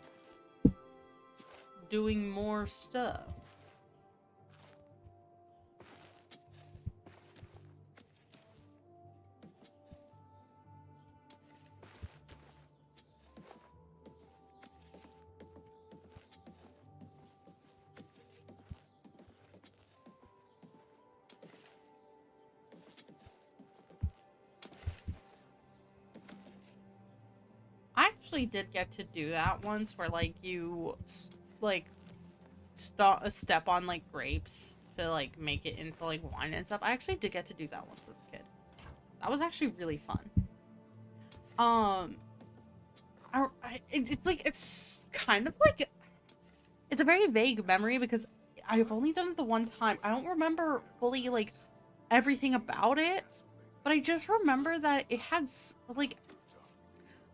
Doing more stuff. I actually did get to do that once where, like, you, like, step on, like, grapes to, like, make it into, like, wine and stuff. I actually did get to do that once as a kid. That was actually really fun. It's like, it's kind of like, it's a very vague memory because I've only done it the one time. I don't remember fully, like, everything about it, but I just remember that it had, like,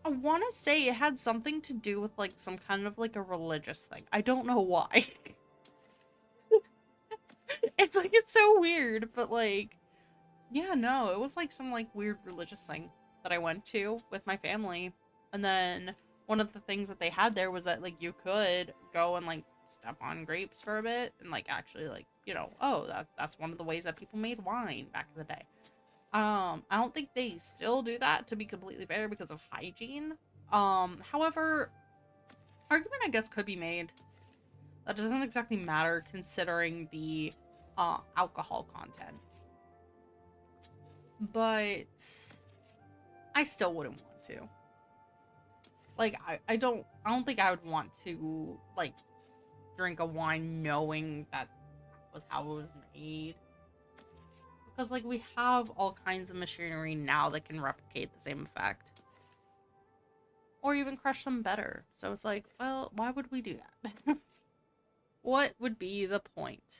I want to say it had something to do with, like, some kind of, like, a religious thing. I don't know why. It's, like, it's so weird, but, like, yeah, no, it was, like, some, like, weird religious thing that I went to with my family. And then one of the things that they had there was that, like, you could go and, like, step on grapes for a bit and, like, actually, like, you know, oh, that's one of the ways that people made wine back in the day. I don't think they still do that, to be completely fair, because of hygiene. However, argument I guess could be made that doesn't exactly matter considering the alcohol content. But I still wouldn't want to. Like, I don't think I would want to, like, drink a wine knowing that was how it was made. Because, like, we have all kinds of machinery now that can replicate the same effect. Or even crush them better. So it's like, well, why would we do that? What would be the point?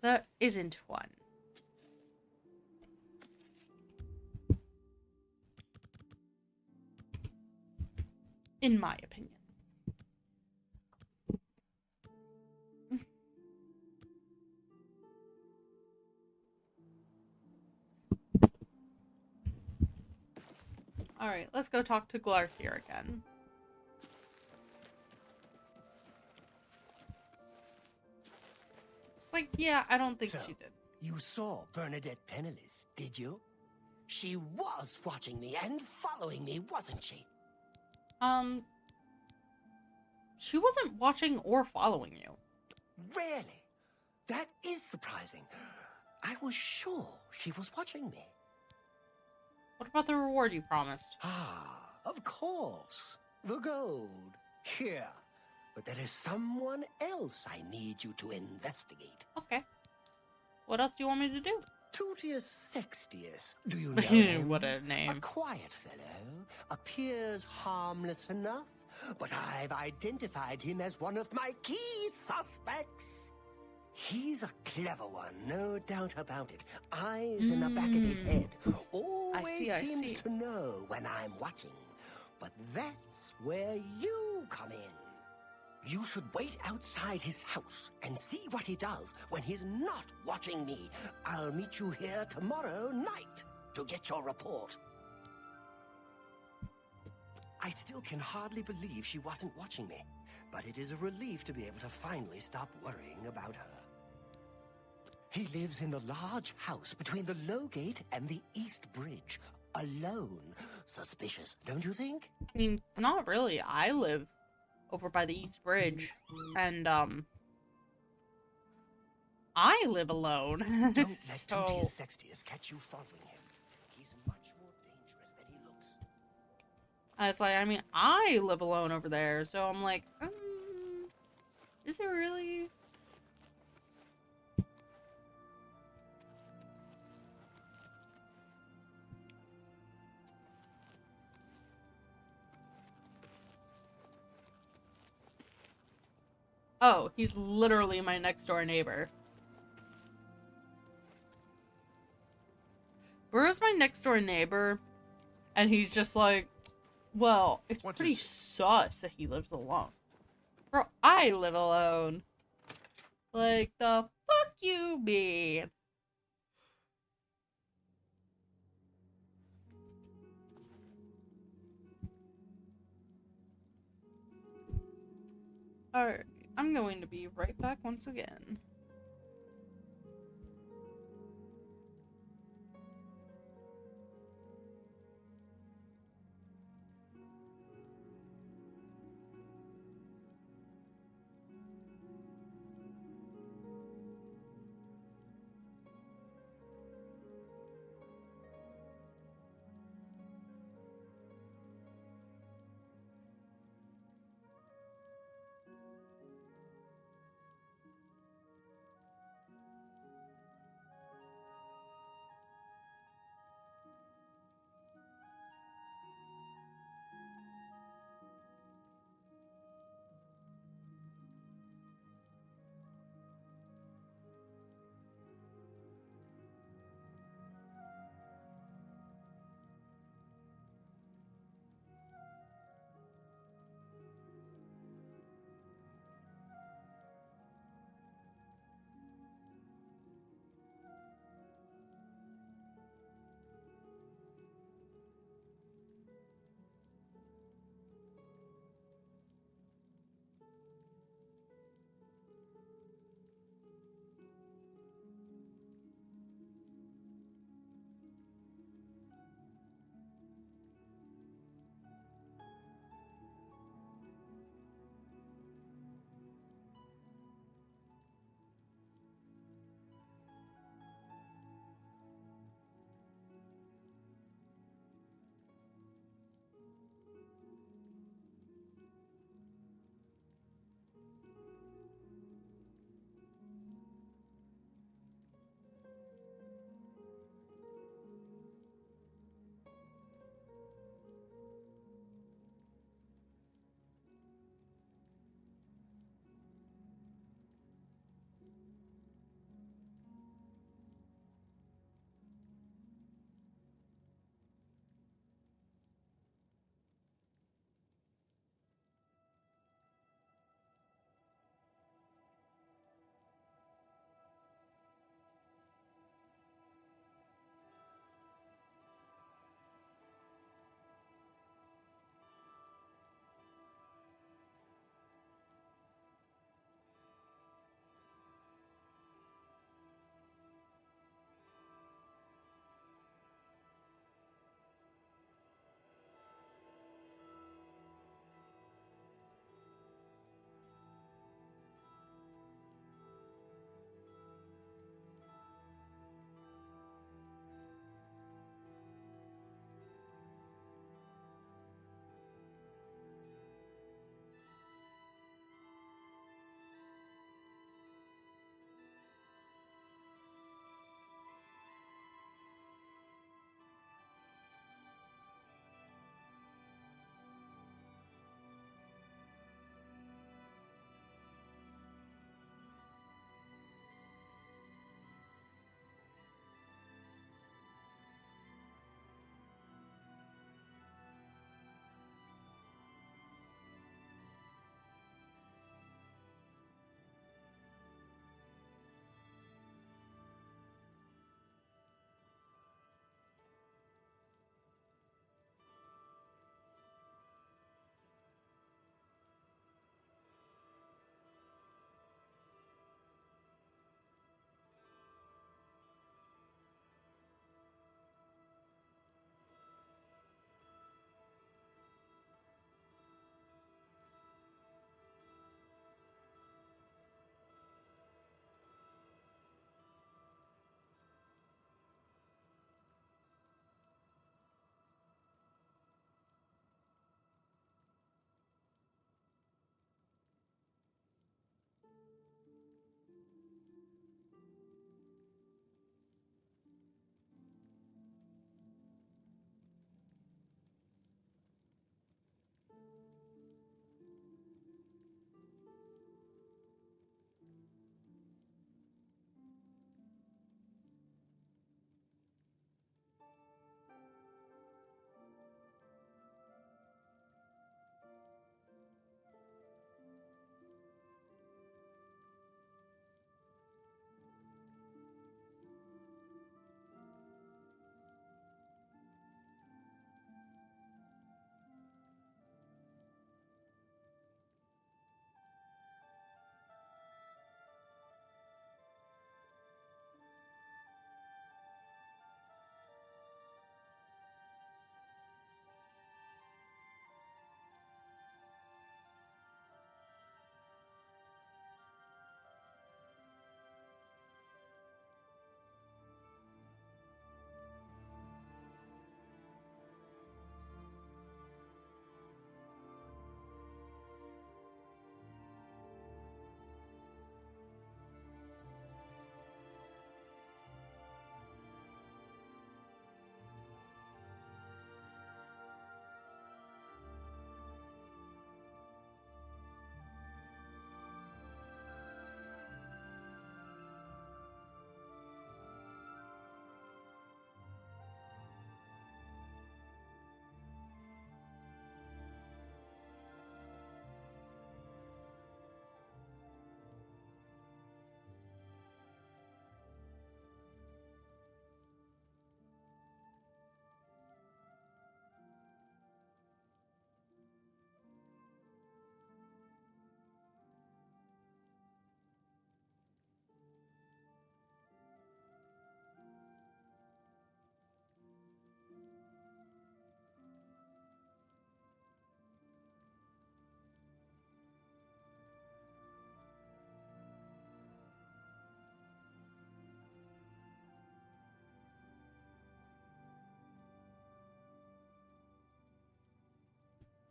There isn't one. In my opinion. Alright, let's go talk to Glarthir again. It's like, yeah, I don't think she did. You saw Bernadette Penniless, did you? She was watching me and following me, wasn't she? She wasn't watching or following you. Really? That is surprising. I was sure she was watching me. What about the reward you promised? Ah, of course. The gold. Here. But there is someone else I need you to investigate. Okay. What else do you want me to do? Tutius Sextius. Do you know him? What a name. A quiet fellow. Appears harmless enough. But I've identified him as one of my key suspects. He's a clever one, no doubt about it. Eyes in the back of his head. Always seems to know when I'm watching. But that's where you come in. You should wait outside his house and see what he does when he's not watching me. I'll meet you here tomorrow night to get your report. I still can hardly believe she wasn't watching me, but it is a relief to be able to finally stop worrying about her. He lives in the large house between the Low Gate and the East Bridge, alone. Suspicious, don't you think? I mean, not really. I live over by the East Bridge, and, I live alone. Don't let Tutius Sextius catch you following him. He's much more dangerous than he looks. It's like, I mean, I live alone over there, so I'm like, is it really? Oh, he's literally my next door neighbor. Burrow's my next door neighbor, and he's just like, well, it's pretty sus that he lives alone. Bro, I live alone. Like, the fuck you mean? Alright, I'm going to be right back once again.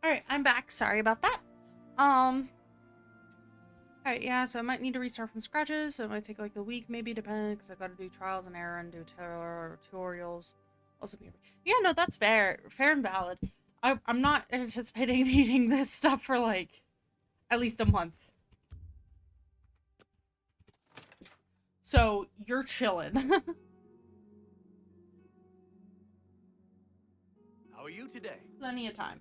Alright, I'm back. Sorry about that. Alright, yeah, so I might need to restart from scratches, so it might take like a week, maybe, depending, because I gotta do trials and error and do tutorials. Also, yeah, no, that's fair. Fair and valid. I'm not anticipating needing this stuff for like at least a month. So you're chilling. How are you today? Plenty of time.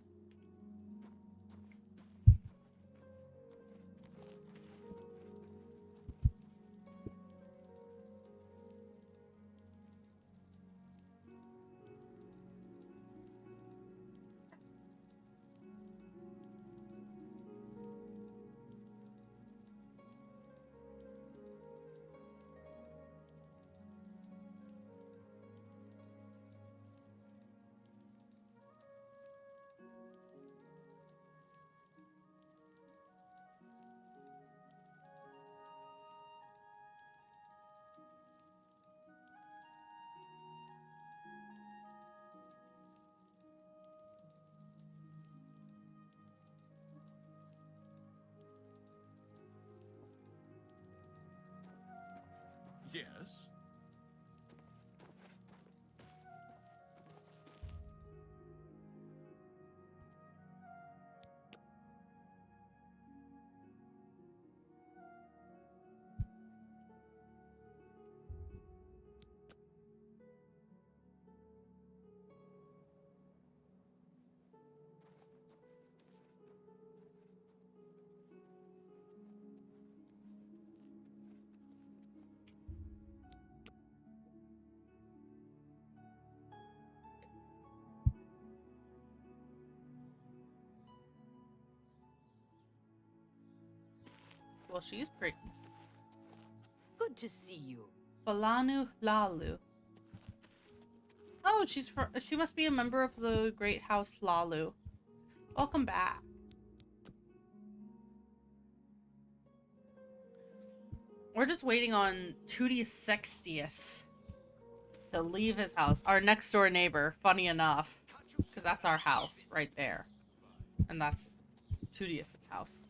Yes? Well, she's pretty. Good to see you. Balanu Lalu. Oh, she must be a member of the Great House Lalu. Welcome back. We're just waiting on Tootius Sextius to leave his house. Our next door neighbor, funny enough. Because that's our house right there. And that's Tootius's house.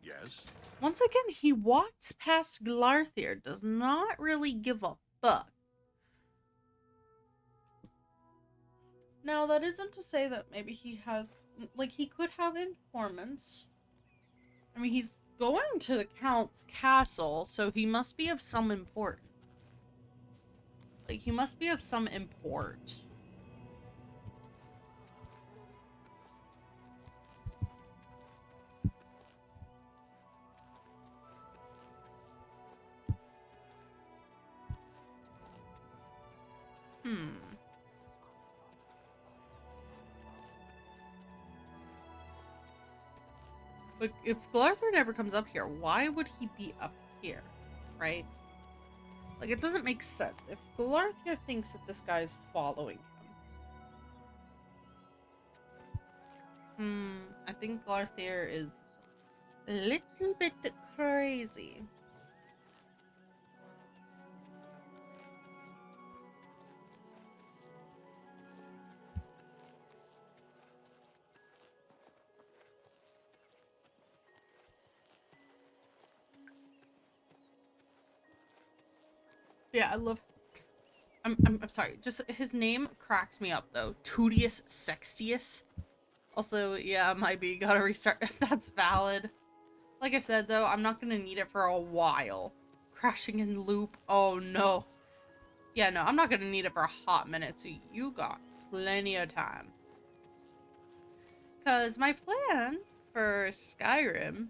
Yes? Once again, he walks past Glarthier, does not really give a fuck. Now, that isn't to say that maybe he has, like, he could have informants. I mean, he's going to the Count's castle, so he must be of some importance. Like, he must be of some import. But if Glarther never comes up here, why would he be up here? Right? Like, it doesn't make sense. If Glarther thinks that this guy is following him. I think Glarther is a little bit crazy. Yeah, I love... I'm sorry. Just his name cracks me up, though. Tootius Sextius. Also, yeah, might be gotta restart. That's valid. Like I said, though, I'm not gonna need it for a while. Crashing in loop. Oh, no. Yeah, no, I'm not gonna need it for a hot minute, so you got plenty of time. Because my plan for Skyrim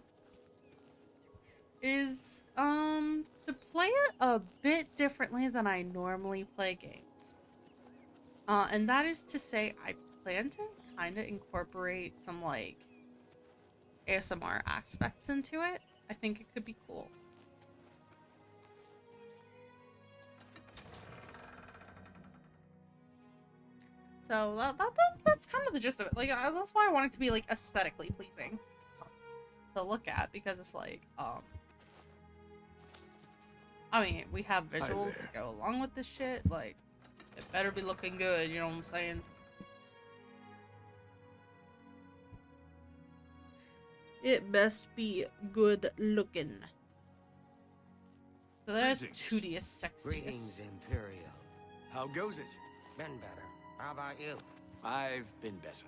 is, to play it a bit differently than I normally play games. And that is to say, I plan to kind of incorporate some, like, ASMR aspects into it. I think it could be cool. So that's kind of the gist of it. Like, that's why I want it to be, like, aesthetically pleasing to look at, because it's like, I mean, we have Hi visuals to there. go along with this shit. Like, it better be looking good, you know what I'm saying? It best be good looking. So there's Tootius Greetings, Sextius. Imperial. How goes it? Been better. How about you? I've been better.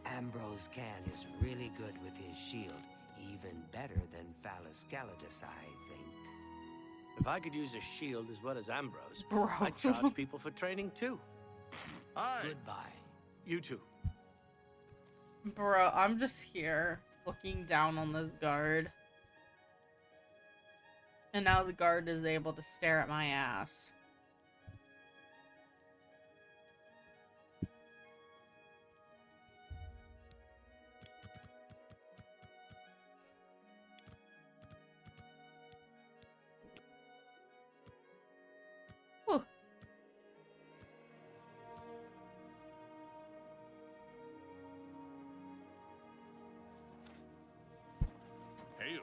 Ambrose Can is really good with his shield. Even better than Phallus Galladus, I think. If I could use a shield as well as Ambrose, Bro. I'd charge people for training too. Hi. Goodbye. You too. Bro, I'm just here looking down on this guard. And now the guard is able to stare at my ass. Whew. Hail.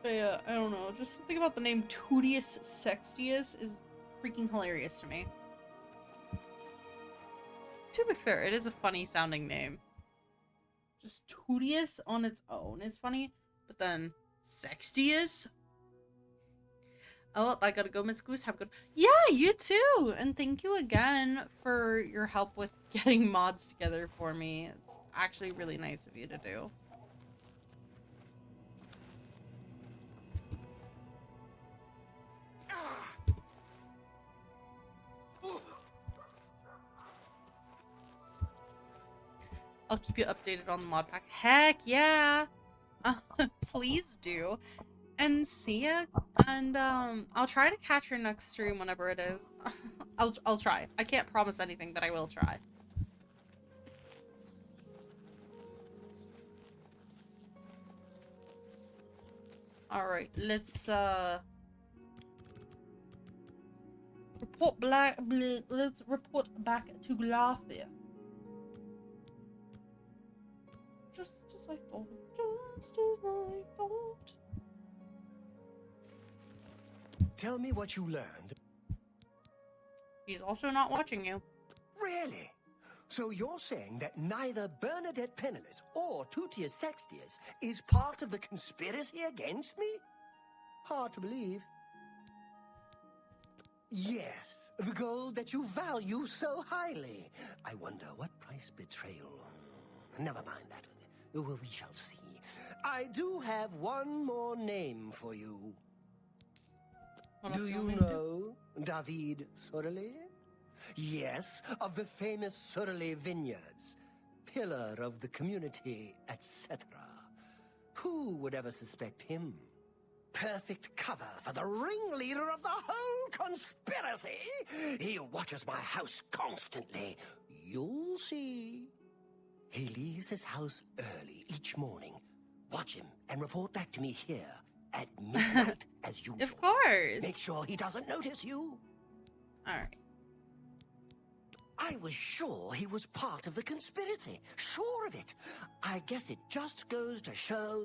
But yeah, I don't know. Just something about the name Tootius Sextius is freaking hilarious to me. To be fair, it is a funny sounding name. Just Tootius on its own is funny, but then Sextius? Oh, I gotta go, Miss Goose. Have a good. Yeah, you too. And thank you again for your help with getting mods together for me. It's actually really nice of you to do. I'll keep you updated on the mod pack. Heck yeah! Please do. And see ya. And I'll try to catch your next stream whenever it is. I'll try. I can't promise anything, but I will try. Alright, let's let's report back to Glathia. Just as I thought. Just as I thought. Tell me what you learned. He's also not watching you. Really? So you're saying that neither Bernadette Penniless or Tutius Sextius is part of the conspiracy against me? Hard to believe. Yes, the gold that you value so highly. I wonder what price betrayal... Never mind that. Well, we shall see. I do have one more name for you. Do you know David Sorelli? Yes, of the famous Sorelli vineyards. Pillar of the community, etc. Who would ever suspect him? Perfect cover for the ringleader of the whole conspiracy. He watches my house constantly. You'll see. He leaves his house early each morning. Watch him and report back to me here at midnight as usual. Of course. Make sure he doesn't notice you. Alright. I was sure he was part of the conspiracy. Sure of it. I guess it just goes to show...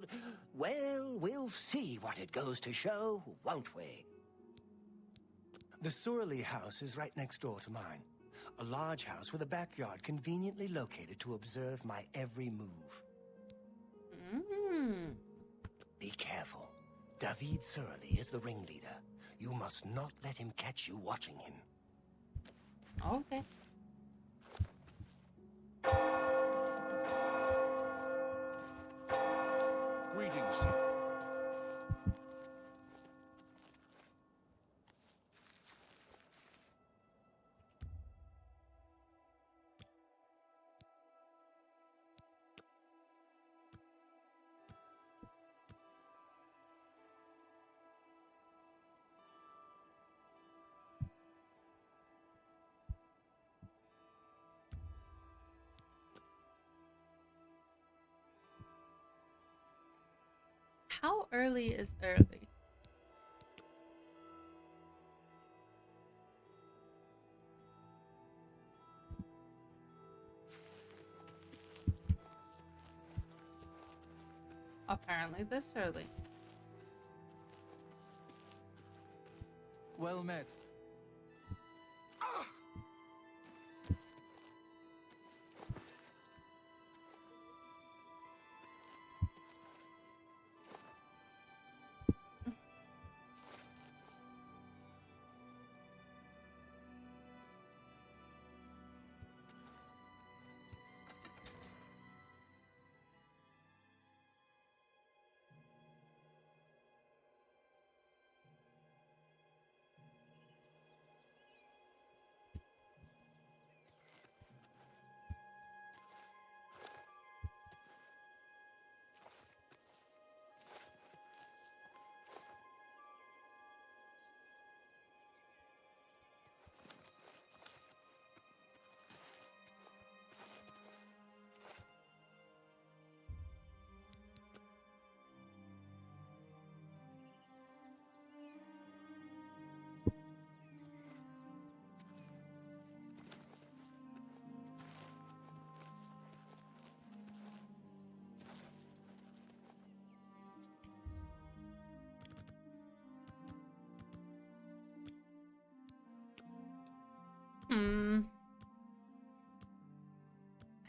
Well, we'll see what it goes to show, won't we? The Sorelli house is right next door to mine. A large house with a backyard conveniently located to observe my every move. Be careful. David Sorelli is the ringleader. You must not let him catch you watching him. Okay. Greetings to you. How early is early? Apparently this early. Well met.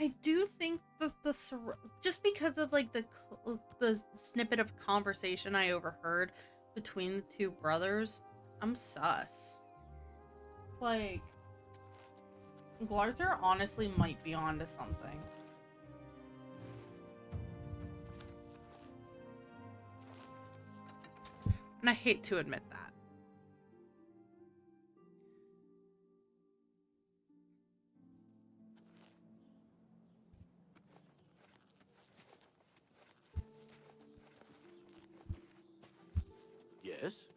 I do think that just because of like the snippet of conversation I overheard between the two brothers, I'm sus. Like, Glarther honestly might be onto something. And I hate to admit that. Yes?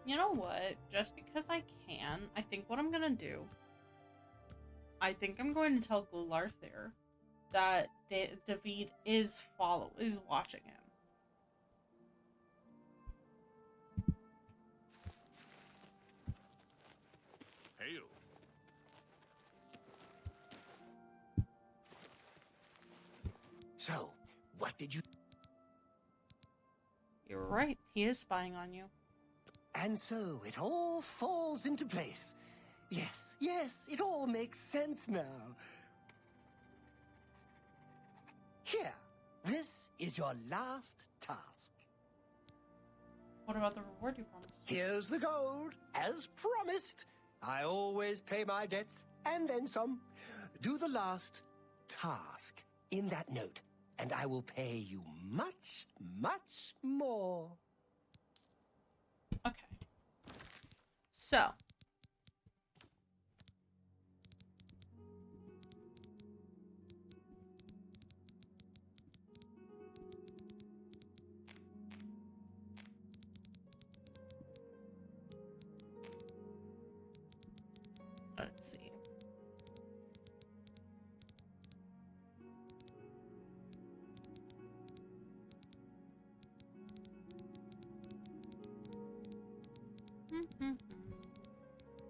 You know what? Just because I can, I think what I'm gonna do, I think I'm going to tell Glarther that David is watching him. Hail. So, what did you... You're right. He is spying on you. And so it all falls into place. Yes, yes, it all makes sense now. Here, this is your last task. What about the reward you promised? Here's the gold, as promised. I always pay my debts, and then some. Do the last task in that note, and I will pay you much, much more. Okay. So. Let's see.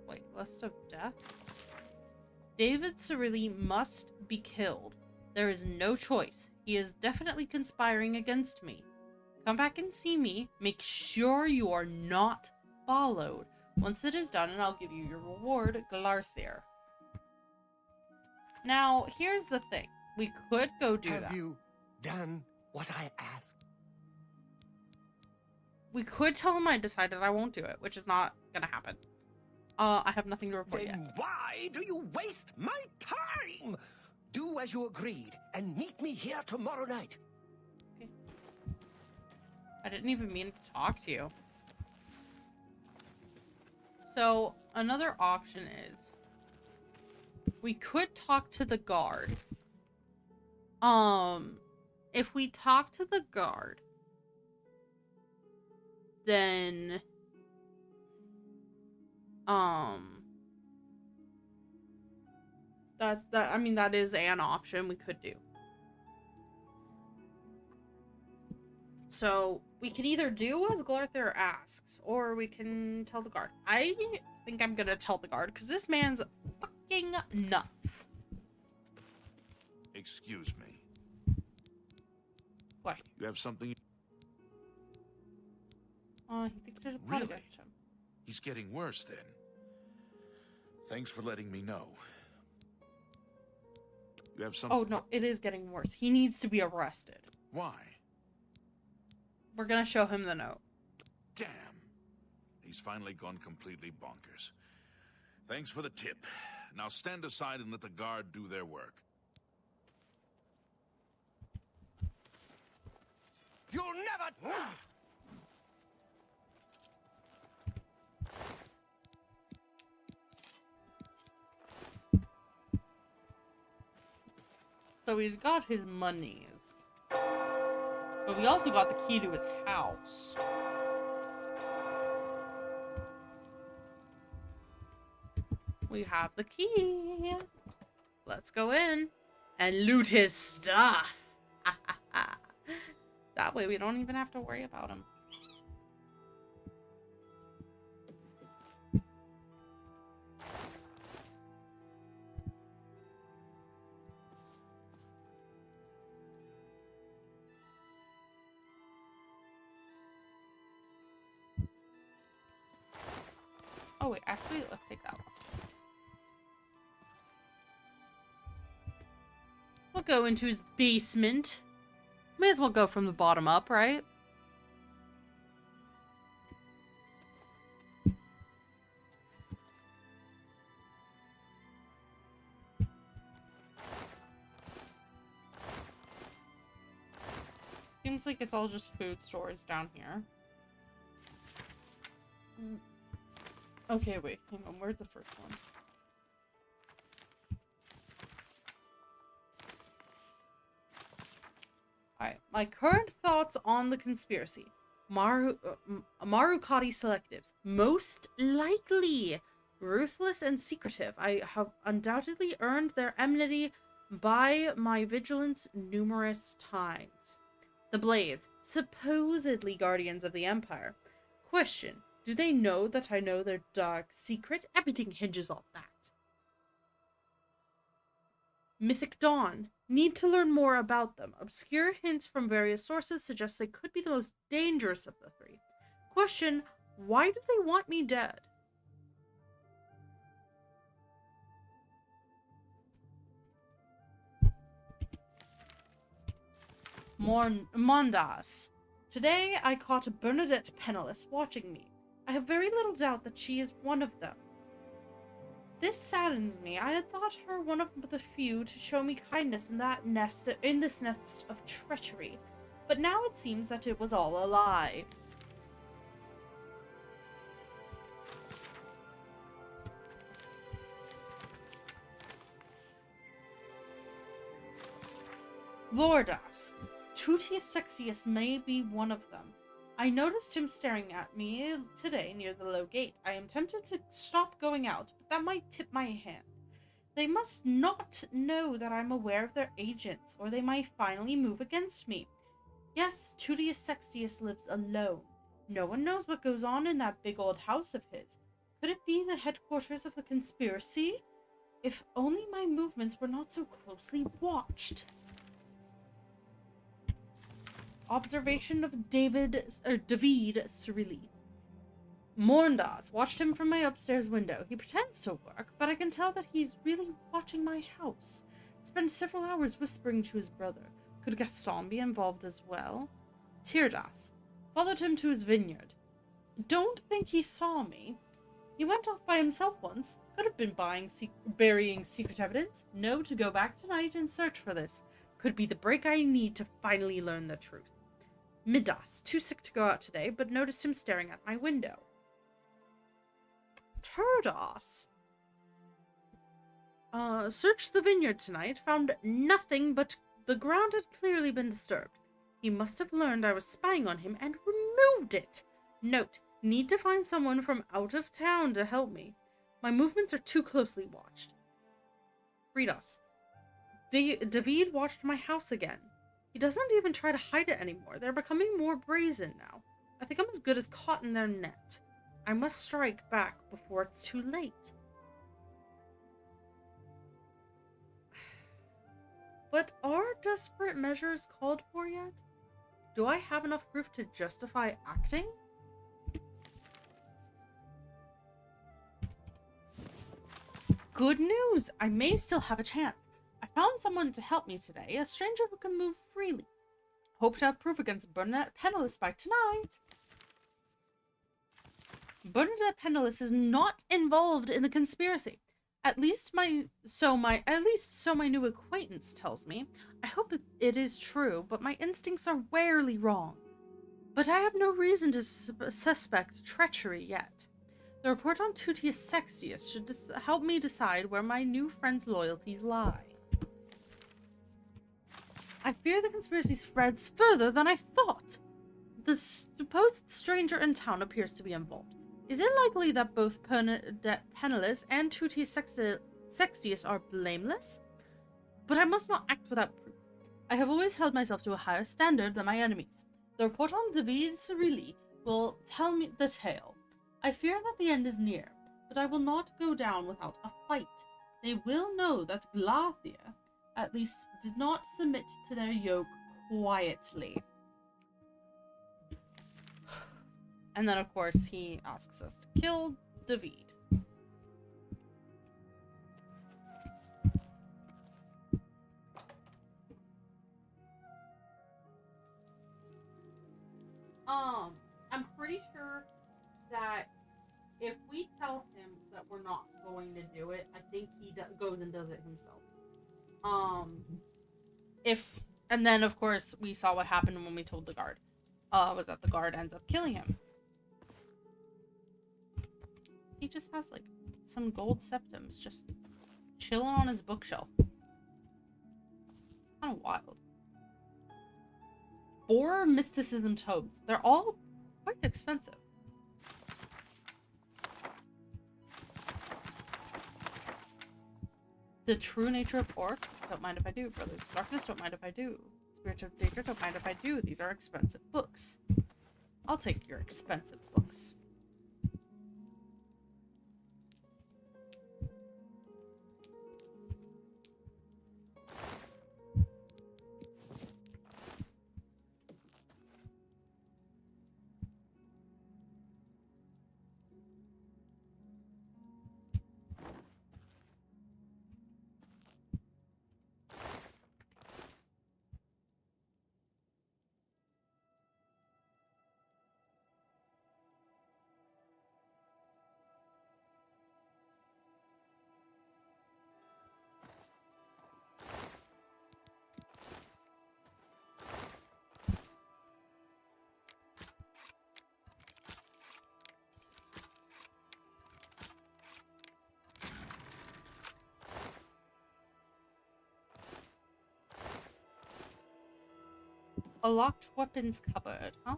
Wait, list of death? David Cirilli must be killed. There is no choice. He is definitely conspiring against me. Come back and see me. Make sure you are not followed. Once it is done, and I'll give you your reward, Glarthir. Now, here's the thing. We could go do that. Have you done what I asked? We could tell him I decided I won't do it, which is not gonna happen. I have nothing to report Then yet. why do you waste my time? Do as you agreed and meet me here tomorrow night. Okay. I didn't even mean to talk to you. So, another option is we could talk to the guard. If we talk to the guard, then I mean, that is an option we could do. So we can either do as Glarthir asks, or we can tell the guard. I think I'm gonna tell the guard because this man's fucking nuts. Excuse me. What? You have something? He thinks there's a plot Really? against him. He's getting worse then. Thanks for letting me know. You have some... Oh no, it is getting worse. He needs to be arrested. Why? We're gonna show him the note. Damn. He's finally gone completely bonkers. Thanks for the tip. Now stand aside and let the guard do their work. You'll never... So we got his money. But we also got the key to his house. We have the key. Let's go in and loot his stuff. That way we don't even have to worry about him. Oh wait, actually, let's take that one. We'll go into his basement. May as well go from the bottom up, right? Seems like it's all just food stores down here. Okay, wait, hang on, where's the first one? Alright, my current thoughts on the conspiracy. Marukati selectives. Most likely ruthless and secretive. I have undoubtedly earned their enmity by my vigilance numerous times. The Blades, supposedly guardians of the Empire. Question. Do they know that I know their dark secret? Everything hinges on that. Mythic Dawn. Need to learn more about them. Obscure hints from various sources suggest they could be the most dangerous of the three. Question. Why do they want me dead? Mondas. Today I caught Bernadette penniless watching me. I have very little doubt that she is one of them. This saddens me. I had thought her one of the few to show me kindness in this nest of treachery, but now it seems that it was all a lie. Lordas. Tutius Sexius may be one of them. I noticed him staring at me today near the low gate. I am tempted to stop going out, but that might tip my hand. They must not know that I'm aware of their agents, or they might finally move against me. Yes, Tutius Sexius lives alone. No one knows what goes on in that big old house of his. Could it be the headquarters of the conspiracy? If only my movements were not so closely watched. Observation of David Cirilli. Morndas watched him from my upstairs window. He pretends to work, but I can tell that he's really watching my house. Spent several hours whispering to his brother. Could Gaston be involved as well? Tirdas followed him to his vineyard. Don't think he saw me. He went off by himself once. Could have been burying secret evidence. No, to go back tonight and search for this. Could be the break I need to finally learn the truth. Midas, too sick to go out today, but noticed him staring at my window. Turdos. Searched the vineyard tonight, found nothing, but the ground had clearly been disturbed. He must have learned I was spying on him and removed it. Note, need to find someone from out of town to help me. My movements are too closely watched. Fridos. David watched my house again. He doesn't even try to hide it anymore. They're becoming more brazen now. I think I'm as good as caught in their net. I must strike back before it's too late. But are desperate measures called for yet? Do I have enough proof to justify acting? Good news! I may still have a chance. I found someone to help me today, a stranger who can move freely. Hope to have proof against Bernadette Penniless by tonight. Bernadette Penniless is not involved in the conspiracy. At least so my new acquaintance tells me. I hope it is true, but my instincts are rarely wrong. But I have no reason to suspect treachery yet. The report on Tutius Sextius should help me decide where my new friend's loyalties lie. I fear the conspiracy spreads further than I thought. The supposed stranger in town appears to be involved. Is it likely that both Bernadette Penniless and Tutius Sextius are blameless? But I must not act without proof. I have always held myself to a higher standard than my enemies. The report on David Cirilli will tell me the tale. I fear that the end is near, but I will not go down without a fight. They will know that Glathia, at least, did not submit to their yoke quietly. And then, of course, he asks us to kill David. I'm pretty sure that if we tell him that we're not going to do it, I think he goes and does it himself. And then, of course, we saw what happened when we told the guard. Was that the guard ends up killing him. He just has, like, some gold septums just chilling on his bookshelf. Kind of wild. 4 mysticism tomes. They're all quite expensive. The true nature of orcs. Don't mind if I do. Brothers of Darkness. Don't mind if I do. Spirit of Danger. Don't mind if I do. These are expensive books. I'll take your expensive books. A locked weapons cupboard, huh?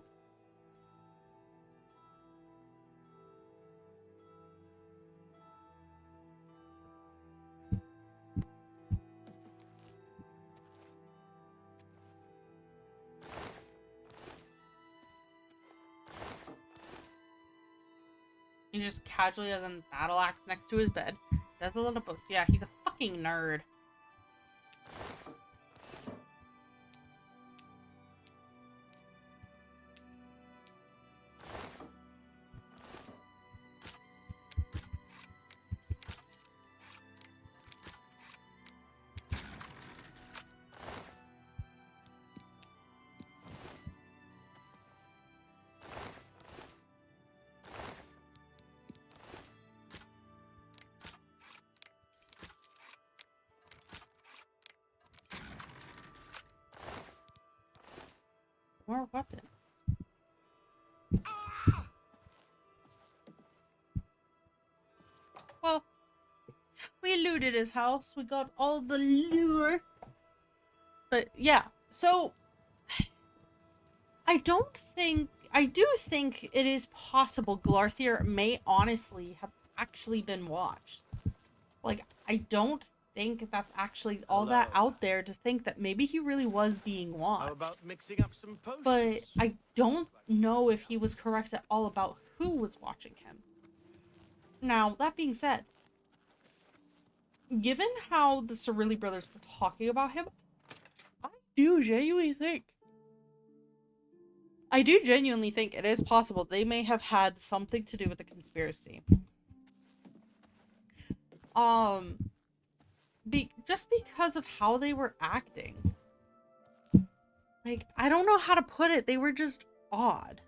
He just casually has a battle axe next to his bed. Does a lot of books. Yeah, he's a fucking nerd. More weapons. Well, we looted his house. We got all the loot. But yeah, so I do think it is possible Glarthier may honestly have actually been watched. Like, I don't think that's actually all that out there to think that maybe he really was being watched. How about mixing up some potions? But I don't know if he was correct at all about who was watching him. Now, that being said, given how the Cirilli brothers were talking about him, I do genuinely think it is possible they may have had something to do with the conspiracy. Just because of how they were acting. Like, I don't know how to put it. They were just odd.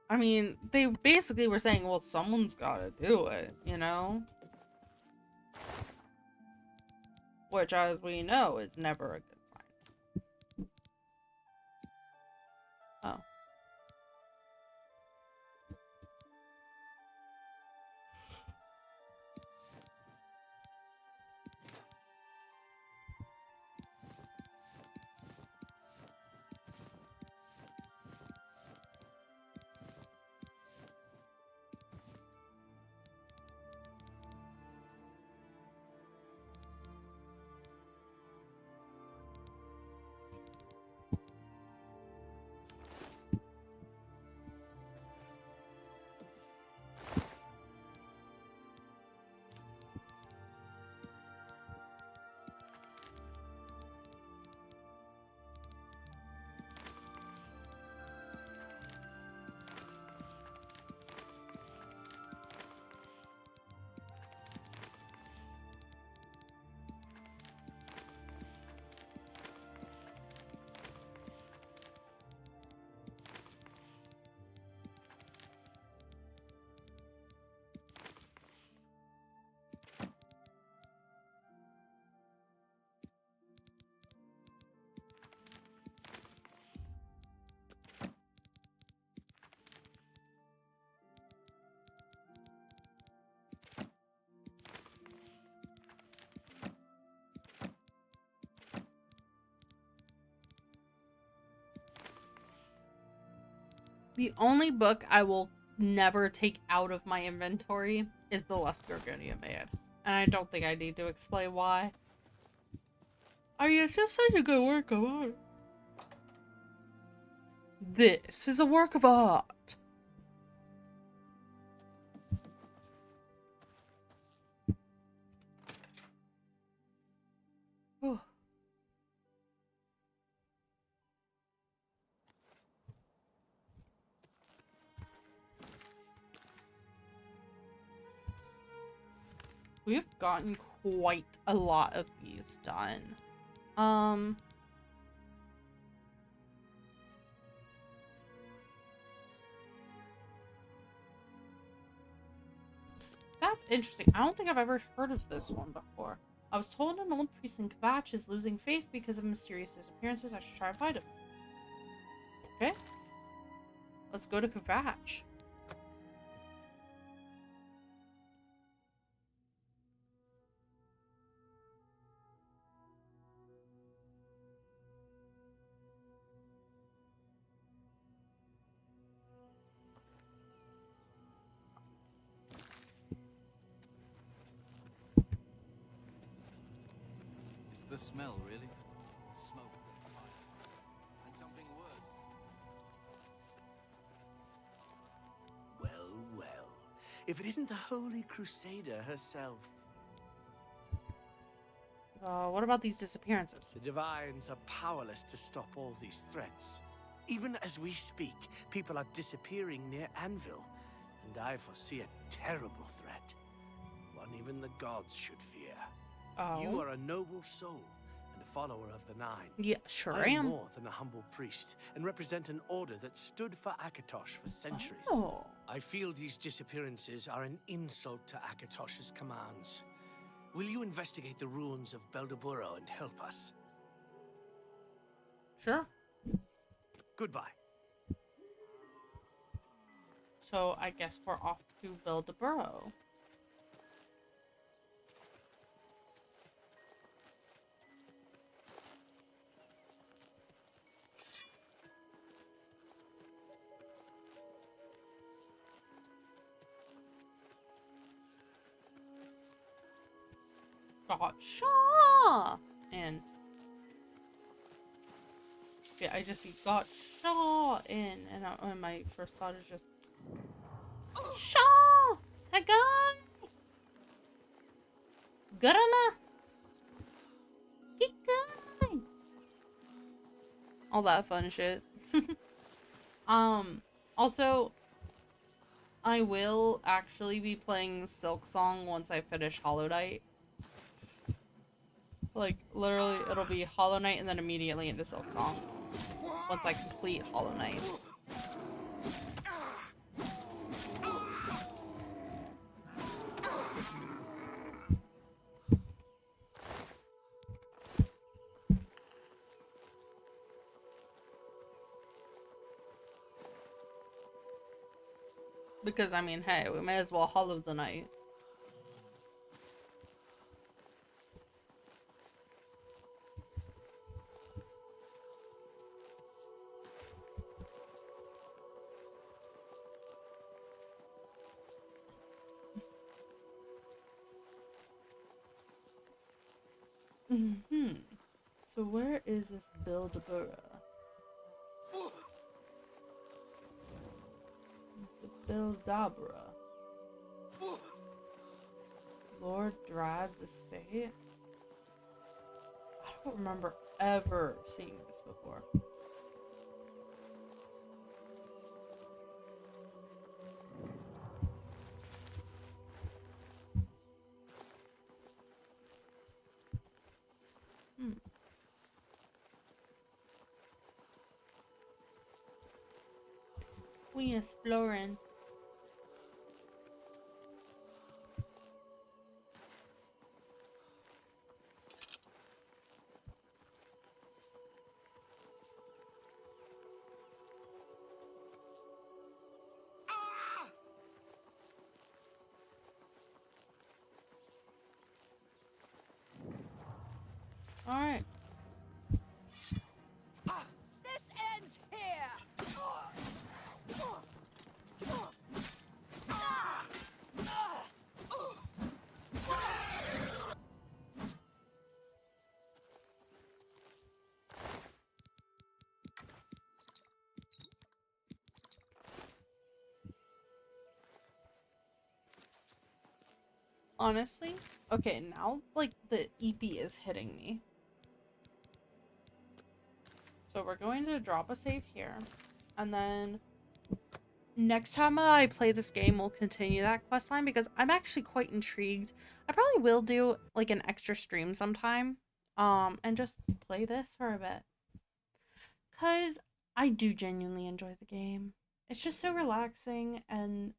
I mean, they basically were saying, well, someone's gotta do it, you know? Which, as we know, is never a good sign. Oh. The only book I will never take out of my inventory is the Less Gorgonia Maid. And I don't think I need to explain why. I mean, it's just such a good work of art. This is a work of art. Oh. We've gotten quite a lot of these done. That's interesting. I don't think I've ever heard of this one before. I was told an old priest in Kvatch is losing faith because of mysterious disappearances. I should try to find him. Okay. Let's go to Kvatch. It's the smell, really. Smoke and fire. And something worse. if it isn't the Holy Crusader herself. What about these disappearances? The Divines are powerless to stop all these threats. Even as we speak, people are disappearing near Anvil, and I foresee a terrible threat. One even the gods should fear. Oh. You are a noble soul and a follower of the Nine. Yeah, sure I am am. more than a humble priest and represent an order that stood for Akatosh for centuries. Oh. I feel these disappearances are an insult to Akatosh's commands. Will you investigate the ruins of Beldaburo and help us? Sure. Goodbye. So I guess we're off to build a burrow. Gotcha! And yeah, I just see gotcha in, and my first thought is just Shaw! Hagan! Garama! Kikai! All that fun shit. Also, I will actually be playing Silk Song once I finish Hollow Knight. Like, literally, it'll be Hollow Knight and then immediately into Silk Song. Once I complete Hollow Knight. Because, I mean, hey, we may as well hollow the night. So where is this Build-A-Burra? The Build-A-Burra. Lord Drad's estate? I don't remember ever seeing this before. We exploring. All right. This ends here. Honestly, okay, now like the EP is hitting me. So we're going to drop a save here, and then next time I play this game, we'll continue that quest line because I'm actually quite intrigued. I probably will do like an extra stream sometime, and just play this for a bit, cause I do genuinely enjoy the game. It's just so relaxing, and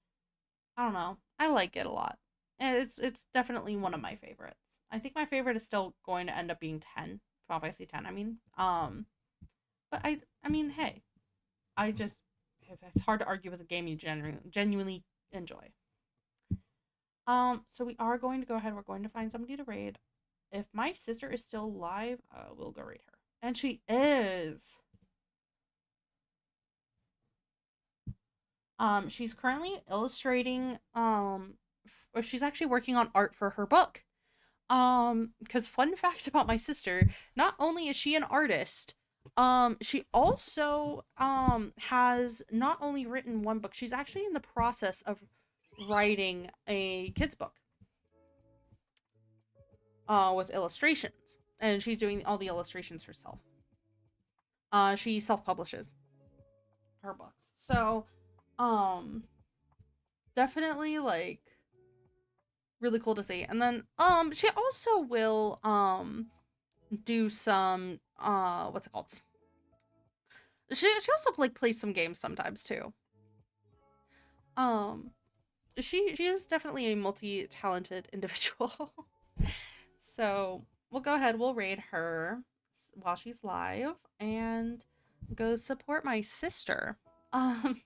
I don't know, I like it a lot. And it's definitely one of my favorites. I think my favorite is still going to end up being 10. Final Fantasy 10, I mean. But I mean, hey. It's hard to argue with a game you genuinely enjoy. So we are going to go ahead. We're going to find somebody to raid. If my sister is still alive, we'll go raid her. And she is. She's currently illustrating, or she's actually working on art for her book. Because fun fact about my sister, not only is she an artist, she also has not only written one book, she's actually in the process of writing a kids book with illustrations, and she's doing all the illustrations herself. She self-publishes her books. So, definitely like really cool to see. And then she also will do some what's it called? She also like plays some games sometimes too. Um she is definitely a multi-talented individual. So, we'll go ahead, we'll raid her while she's live and go support my sister. Um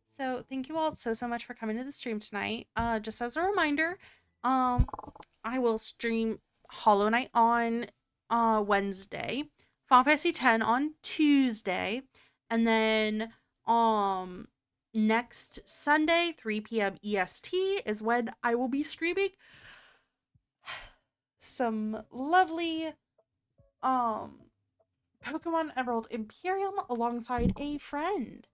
So thank you all so much for coming to the stream tonight. Just as a reminder, I will stream Hollow Knight on Wednesday, Final Fantasy X on Tuesday, and then next Sunday, 3 p.m. EST is when I will be streaming some lovely Pokemon Emerald Imperium alongside a friend.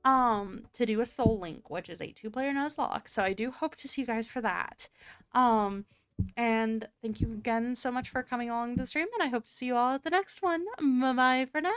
To do a Soul Link, which is a 2-player Nuzlocke. So I do hope to see you guys for that. And thank you again so much for coming along the stream, and I hope to see you all at the next one. Bye bye for now.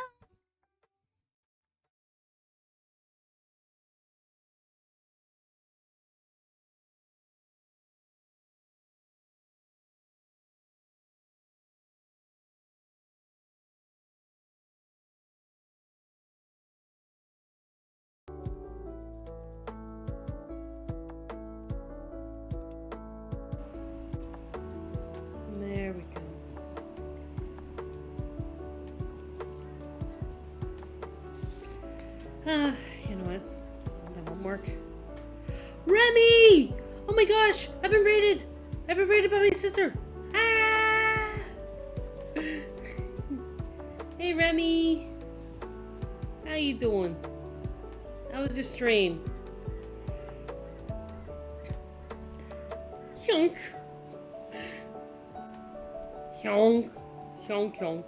There we go. You know what? That won't work. Remy! Oh my gosh! I've been raided! I've been raided by my sister! Ah! Hey Remy! How you doing? How was your stream? Hyunk! Hyunk! Hyunk hyunk.